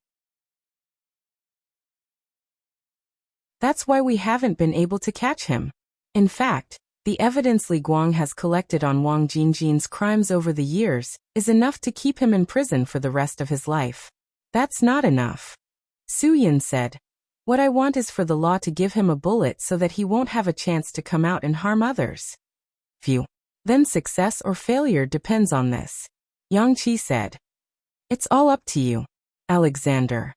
That's why we haven't been able to catch him. In fact, the evidence Li Guang has collected on Wang Jingjin's crimes over the years is enough to keep him in prison for the rest of his life. That's not enough. Su Yin said, what I want is for the law to give him a bullet so that he won't have a chance to come out and harm others. Phew. Then success or failure depends on this. Yang Qi said. It's all up to you, Alexander.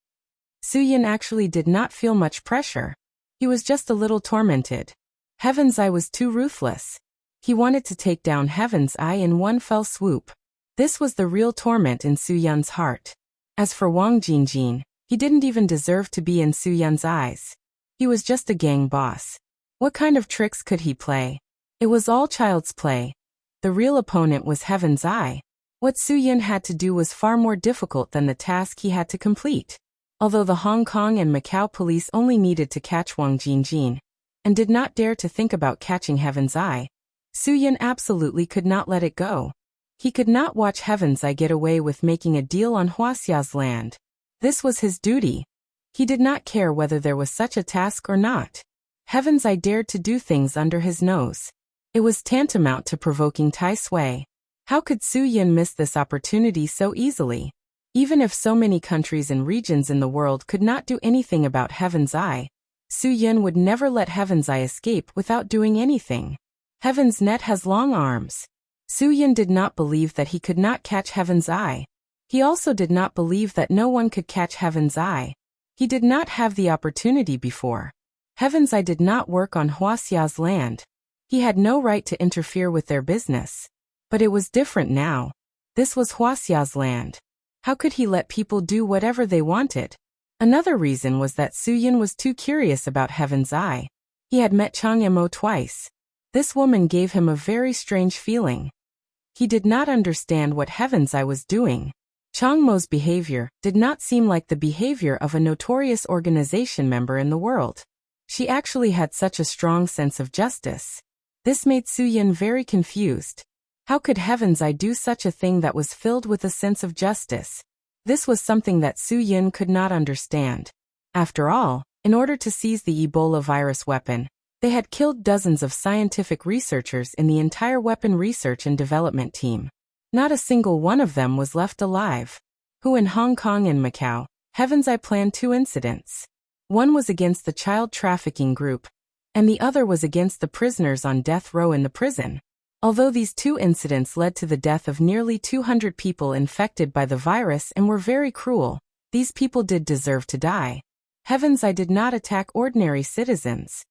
Su Yin actually did not feel much pressure. He was just a little tormented. Heaven's Eye was too ruthless. He wanted to take down Heaven's Eye in one fell swoop. This was the real torment in Su Yun's heart. As for Wang Jingjin, he didn't even deserve to be in Su Yun's eyes. He was just a gang boss. What kind of tricks could he play? It was all child's play. The real opponent was Heaven's Eye. What Su Yun had to do was far more difficult than the task he had to complete. Although the Hong Kong and Macau police only needed to catch Wang Jingjin, and did not dare to think about catching Heaven's Eye, Su Yun absolutely could not let it go. He could not watch Heaven's Eye get away with making a deal on Huaxia's land. This was his duty. He did not care whether there was such a task or not. Heaven's Eye dared to do things under his nose. It was tantamount to provoking Tai Sui. How could Su Yun miss this opportunity so easily? Even if so many countries and regions in the world could not do anything about Heaven's Eye, Su Yun would never let Heaven's Eye escape without doing anything. Heaven's net has long arms. Su Yun did not believe that he could not catch Heaven's Eye. He also did not believe that no one could catch Heaven's Eye. He did not have the opportunity before. Heaven's Eye did not work on Huaxia's land. He had no right to interfere with their business. But it was different now. This was Huaxia's land. How could he let people do whatever they wanted? Another reason was that Su Yun was too curious about Heaven's Eye. He had met Chang Mo twice. This woman gave him a very strange feeling. He did not understand what Heaven's Eye was doing. Chang Mo's behavior did not seem like the behavior of a notorious organization member in the world. She actually had such a strong sense of justice. This made Su Yun very confused. How could Heaven's Eye do such a thing that was filled with a sense of justice? This was something that Su Yun could not understand. After all, in order to seize the Ebola virus weapon, they had killed dozens of scientific researchers in the entire weapon research and development team. Not a single one of them was left alive. who in Hong Kong and Macau, Heavens I planned two incidents. One was against the child trafficking group, and the other was against the prisoners on death row in the prison. Although these two incidents led to the death of nearly 200 people infected by the virus and were very cruel, these people did deserve to die. Heavens I did not attack ordinary citizens.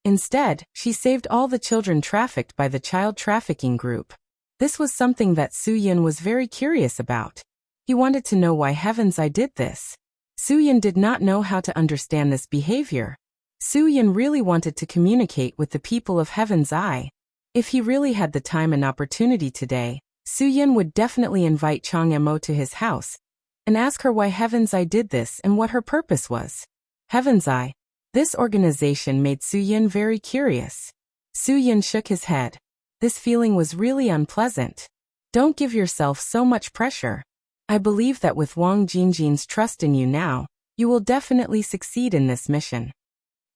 Instead, she saved all the children trafficked by the child trafficking group. This was something that Su Yun was very curious about. He wanted to know why Heavens I did this. Su Yun did not know how to understand this behavior. Su Yun really wanted to communicate with the people of Heaven's Eye. If he really had the time and opportunity today, Su Yun would definitely invite Chang Mo to his house and ask her why Heaven's Eye did this and what her purpose was. Heaven's Eye. This organization made Su Yun very curious. Su Yun shook his head. This feeling was really unpleasant. Don't give yourself so much pressure. I believe that with Wang Jinjin's trust in you now, you will definitely succeed in this mission.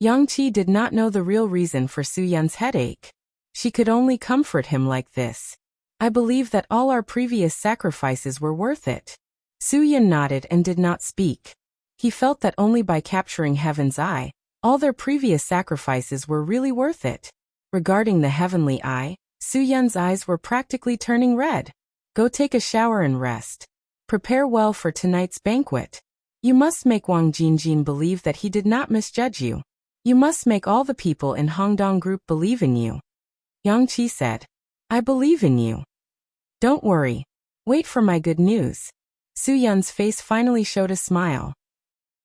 Yang Qi did not know the real reason for Su Yun's headache. She could only comfort him like this. I believe that all our previous sacrifices were worth it. Su Yun nodded and did not speak. He felt that only by capturing Heaven's Eye, all their previous sacrifices were really worth it. Regarding the Heavenly Eye, Su Yun's eyes were practically turning red. Go take a shower and rest. Prepare well for tonight's banquet. You must make Wang Jinjin believe that he did not misjudge you. You must make all the people in Hongdong Group believe in you. Yang Qi said. I believe in you. Don't worry. Wait for my good news. Su Yun's face finally showed a smile.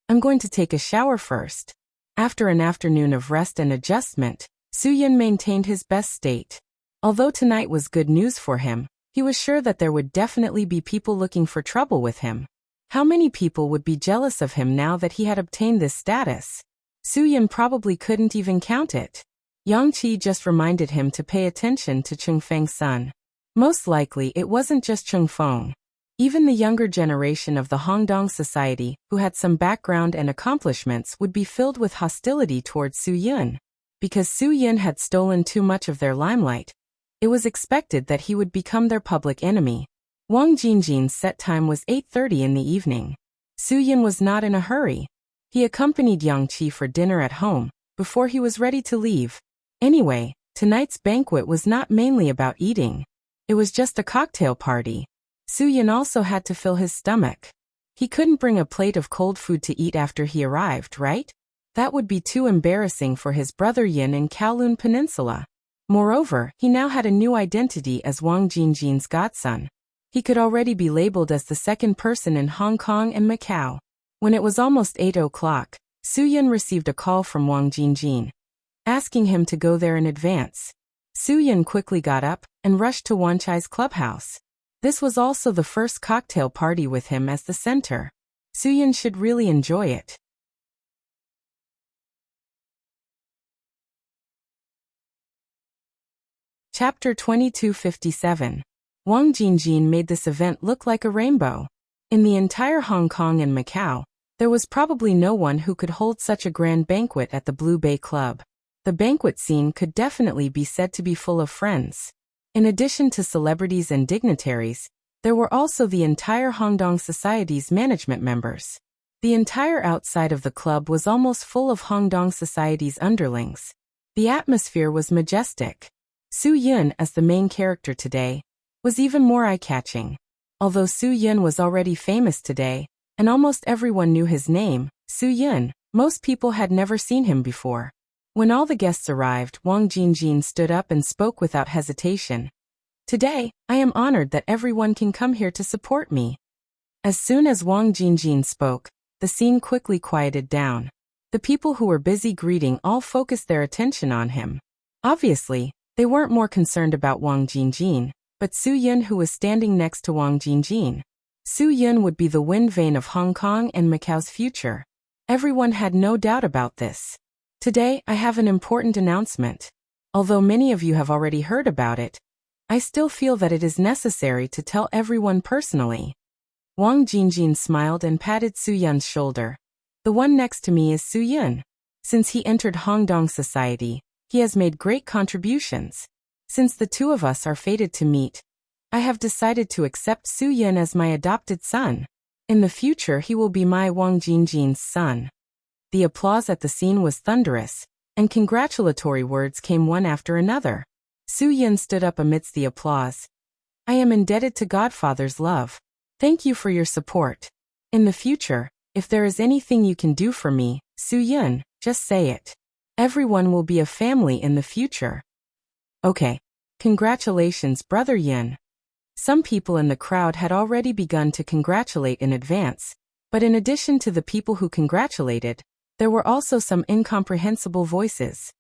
I'm going to take a shower first. After an afternoon of rest and adjustment, Su Yun maintained his best state. Although tonight was good news for him, he was sure that there would definitely be people looking for trouble with him. How many people would be jealous of him now that he had obtained this status? Su Yun probably couldn't even count it. Yang Qi just reminded him to pay attention to Cheng Feng's son. Most likely it wasn't just Cheng Feng. Even the younger generation of the Hongdong society, who had some background and accomplishments, would be filled with hostility towards Su Yun. Because Su Yun had stolen too much of their limelight, it was expected that he would become their public enemy. Wang Jinjin's set time was 8:30 in the evening. Su Yun was not in a hurry. He accompanied Yang Qi for dinner at home, before he was ready to leave. Anyway, tonight's banquet was not mainly about eating. It was just a cocktail party. Su Yun also had to fill his stomach. He couldn't bring a plate of cold food to eat after he arrived, right? That would be too embarrassing for his brother Yin in Kowloon Peninsula. Moreover, he now had a new identity as Wang Jinjin's godson. He could already be labeled as the second person in Hong Kong and Macau. When it was almost 8 o'clock, Su Yun received a call from Wang Jinjin, asking him to go there in advance. Su Yun quickly got up and rushed to Wan Chai's clubhouse. This was also the first cocktail party with him as the center. Su Yun should really enjoy it. Chapter 2257. Wang Jinjin made this event look like a rainbow. In the entire Hong Kong and Macau, there was probably no one who could hold such a grand banquet at the Blue Bay Club. The banquet scene could definitely be said to be full of friends. In addition to celebrities and dignitaries, there were also the entire Hongdong Society's management members. The entire outside of the club was almost full of Hongdong Society's underlings. The atmosphere was majestic. Su Yun, as the main character today, was even more eye-catching. Although Su Yun was already famous today, and almost everyone knew his name, Su Yun, most people had never seen him before. When all the guests arrived, Wang Jinjin stood up and spoke without hesitation. Today, I am honored that everyone can come here to support me. As soon as Wang Jinjin spoke, the scene quickly quieted down. The people who were busy greeting all focused their attention on him. Obviously, they weren't more concerned about Wang Jinjin, but Su Yun, who was standing next to Wang Jinjin. Su Yun would be the wind vane of Hong Kong and Macau's future. Everyone had no doubt about this. Today, I have an important announcement. Although many of you have already heard about it, I still feel that it is necessary to tell everyone personally. Wang Jinjin smiled and patted Su Yun's shoulder. The one next to me is Su Yun. Since he entered Hongdong Society, he has made great contributions. Since the two of us are fated to meet, I have decided to accept Su Yun as my adopted son. In the future he will be my Wang Jinjin's son. The applause at the scene was thunderous, and congratulatory words came one after another. Su Yun stood up amidst the applause. I am indebted to Godfather's love. Thank you for your support. In the future, if there is anything you can do for me, Su Yun, just say it. Everyone will be a family in the future. Okay. Congratulations, Brother Yun. Some people in the crowd had already begun to congratulate in advance, but in addition to the people who congratulated, there were also some incomprehensible voices.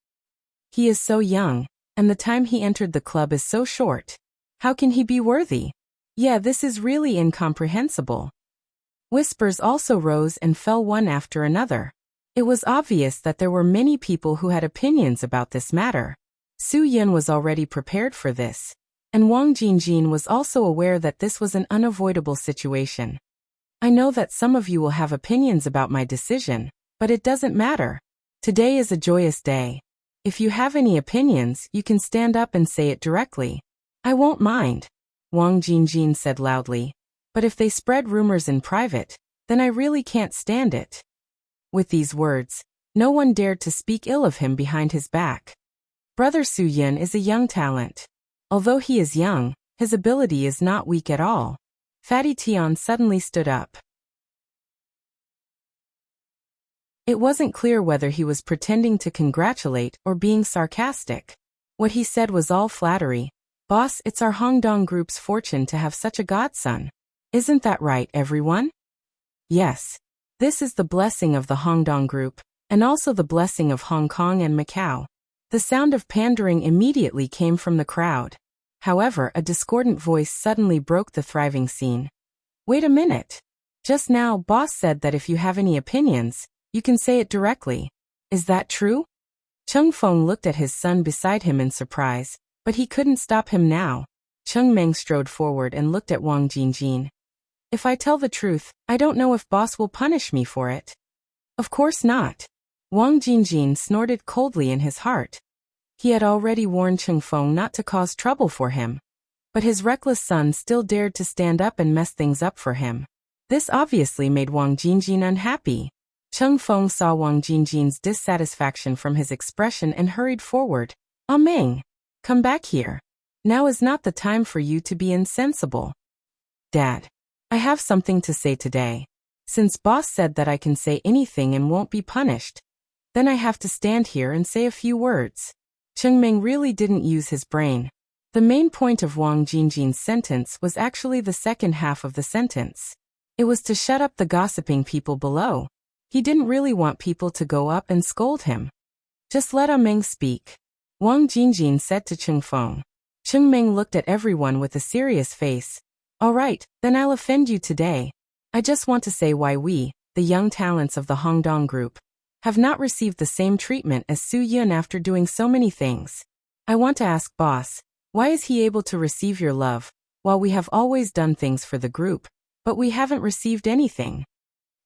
He is so young, and the time he entered the club is so short. How can he be worthy? Yeah, this is really incomprehensible. Whispers also rose and fell one after another. It was obvious that there were many people who had opinions about this matter. Su Yun was already prepared for this, and Wang Jinjin was also aware that this was an unavoidable situation. I know that some of you will have opinions about my decision, but it doesn't matter. Today is a joyous day. If you have any opinions, you can stand up and say it directly. I won't mind, Wang Jinjin said loudly. But if they spread rumors in private, then I really can't stand it. With these words, no one dared to speak ill of him behind his back. Brother Su Yun is a young talent. Although he is young, his ability is not weak at all. Fatty Tian suddenly stood up. It wasn't clear whether he was pretending to congratulate or being sarcastic. What he said was all flattery. Boss, it's our Hongdong group's fortune to have such a godson. Isn't that right, everyone? Yes. This is the blessing of the Hongdong group, and also the blessing of Hong Kong and Macau. The sound of pandering immediately came from the crowd. However, a discordant voice suddenly broke the thriving scene. Wait a minute. Just now, Boss said that if you have any opinions, you can say it directly. Is that true? Cheng Feng looked at his son beside him in surprise, but he couldn't stop him now. Cheng Meng strode forward and looked at Wang Jinjin. If I tell the truth, I don't know if Boss will punish me for it. Of course not. Wang Jinjin snorted coldly in his heart. He had already warned Cheng Feng not to cause trouble for him. But his reckless son still dared to stand up and mess things up for him. This obviously made Wang Jinjin unhappy. Cheng Feng saw Wang Jinjin's dissatisfaction from his expression and hurried forward. Ah Meng, come back here. Now is not the time for you to be insensible. Dad, I have something to say today. Since Boss said that I can say anything and won't be punished, then I have to stand here and say a few words. Cheng Meng really didn't use his brain. The main point of Wang Jinjin's sentence was actually the second half of the sentence. It was to shut up the gossiping people below. He didn't really want people to go up and scold him. Just let Ah Meng speak, Wang Jinjin said to Cheng Feng. Cheng Meng looked at everyone with a serious face. All right, then I'll offend you today. I just want to say why we, the young talents of the Hongdong group, have not received the same treatment as Su Yun after doing so many things. I want to ask Boss, why is he able to receive your love, while we have always done things for the group, but we haven't received anything?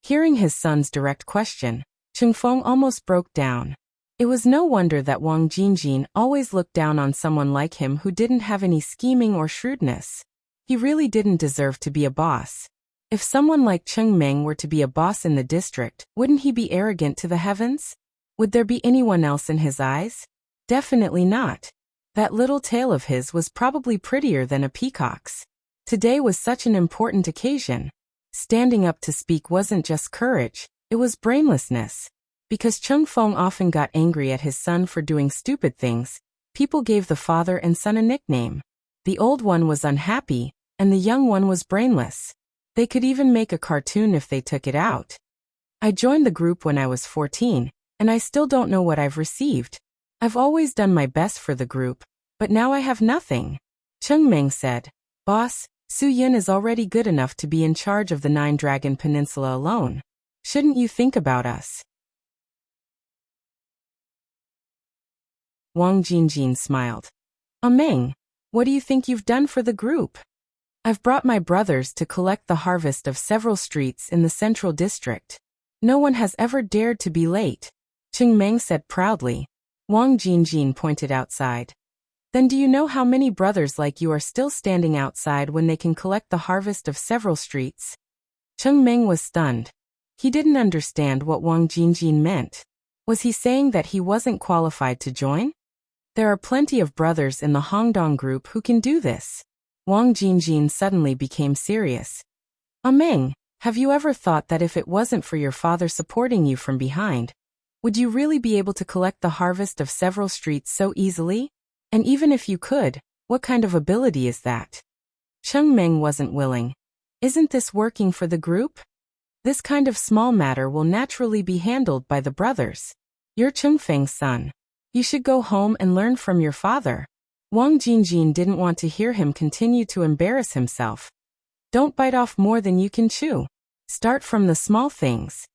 Hearing his son's direct question, Cheng Feng almost broke down. It was no wonder that Wang Jinjin always looked down on someone like him who didn't have any scheming or shrewdness. He really didn't deserve to be a boss. If someone like Cheng Meng were to be a boss in the district, wouldn't he be arrogant to the heavens? Would there be anyone else in his eyes? Definitely not. That little tail of his was probably prettier than a peacock's. Today was such an important occasion. Standing up to speak wasn't just courage, it was brainlessness. Because Cheng Feng often got angry at his son for doing stupid things, people gave the father and son a nickname. The old one was unhappy, and the young one was brainless. They could even make a cartoon if they took it out. I joined the group when I was 14, and I still don't know what I've received. I've always done my best for the group, but now I have nothing. Cheng Meng said, Boss, Su Yun is already good enough to be in charge of the Nine Dragon Peninsula alone. Shouldn't you think about us? Wang Jinjin smiled. Ah Meng, what do you think you've done for the group? I've brought my brothers to collect the harvest of several streets in the central district. No one has ever dared to be late, Cheng Meng said proudly. Wang Jinjin pointed outside. Then do you know how many brothers like you are still standing outside when they can collect the harvest of several streets? Cheng Meng was stunned. He didn't understand what Wang Jingjin meant. Was he saying that he wasn't qualified to join? There are plenty of brothers in the Hongdong group who can do this. Wang Jingjin suddenly became serious. Meng, have you ever thought that if it wasn't for your father supporting you from behind, would you really be able to collect the harvest of several streets so easily? And even if you could, what kind of ability is that? Cheng Meng wasn't willing. Isn't this working for the group? This kind of small matter will naturally be handled by the brothers. You're Cheng Feng's son. You should go home and learn from your father. Wang Jingjin didn't want to hear him continue to embarrass himself. Don't bite off more than you can chew. Start from the small things.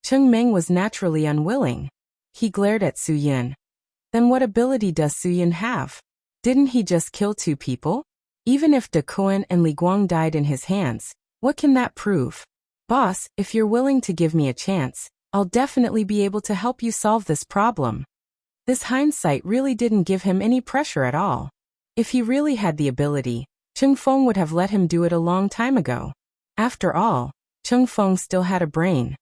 Cheng Meng was naturally unwilling. He glared at Su Yun. Then what ability does Su Yun have? Didn't he just kill 2 people? Even if De Kuan and Li Guang died in his hands, what can that prove? Boss, if you're willing to give me a chance, I'll definitely be able to help you solve this problem. This hindsight really didn't give him any pressure at all. If he really had the ability, Cheng Feng would have let him do it a long time ago. After all, Cheng Feng still had a brain.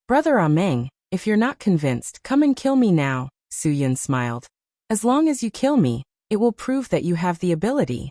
Brother Meng, if you're not convinced, come and kill me now, Su Yun smiled. As long as you kill me, it will prove that you have the ability.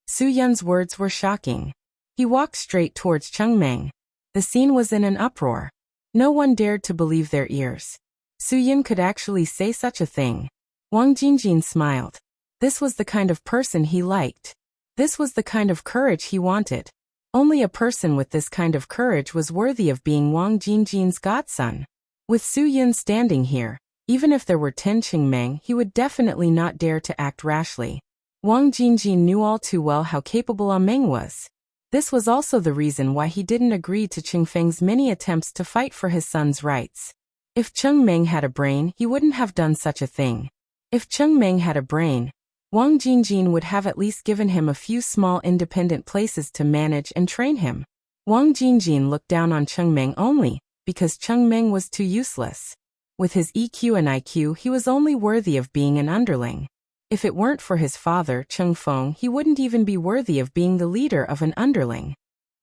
Su Yun's words were shocking. He walked straight towards Cheng Meng. The scene was in an uproar. No one dared to believe their ears. Su Yun could actually say such a thing. Wang Jingjin smiled. This was the kind of person he liked. This was the kind of courage he wanted. Only a person with this kind of courage was worthy of being Wang Jingjin's godson. With Su Yun standing here, even if there were 10 Cheng Meng, he would definitely not dare to act rashly. Wang Jingjin knew all too well how capable Meng was. This was also the reason why he didn't agree to Cheng Feng's many attempts to fight for his son's rights. If Cheng Meng had a brain, he wouldn't have done such a thing. If Cheng Meng had a brain, Wang Jingjin would have at least given him a few small independent places to manage and train him. Wang Jingjin looked down on Cheng Meng only because Cheng Meng was too useless. With his EQ and IQ, he was only worthy of being an underling. If it weren't for his father, Cheng Feng, he wouldn't even be worthy of being the leader of an underling.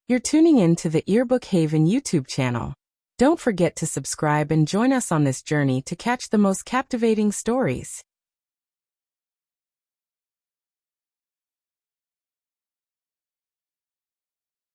You're tuning in to the Earbook Haven YouTube channel. Don't forget to subscribe and join us on this journey to catch the most captivating stories.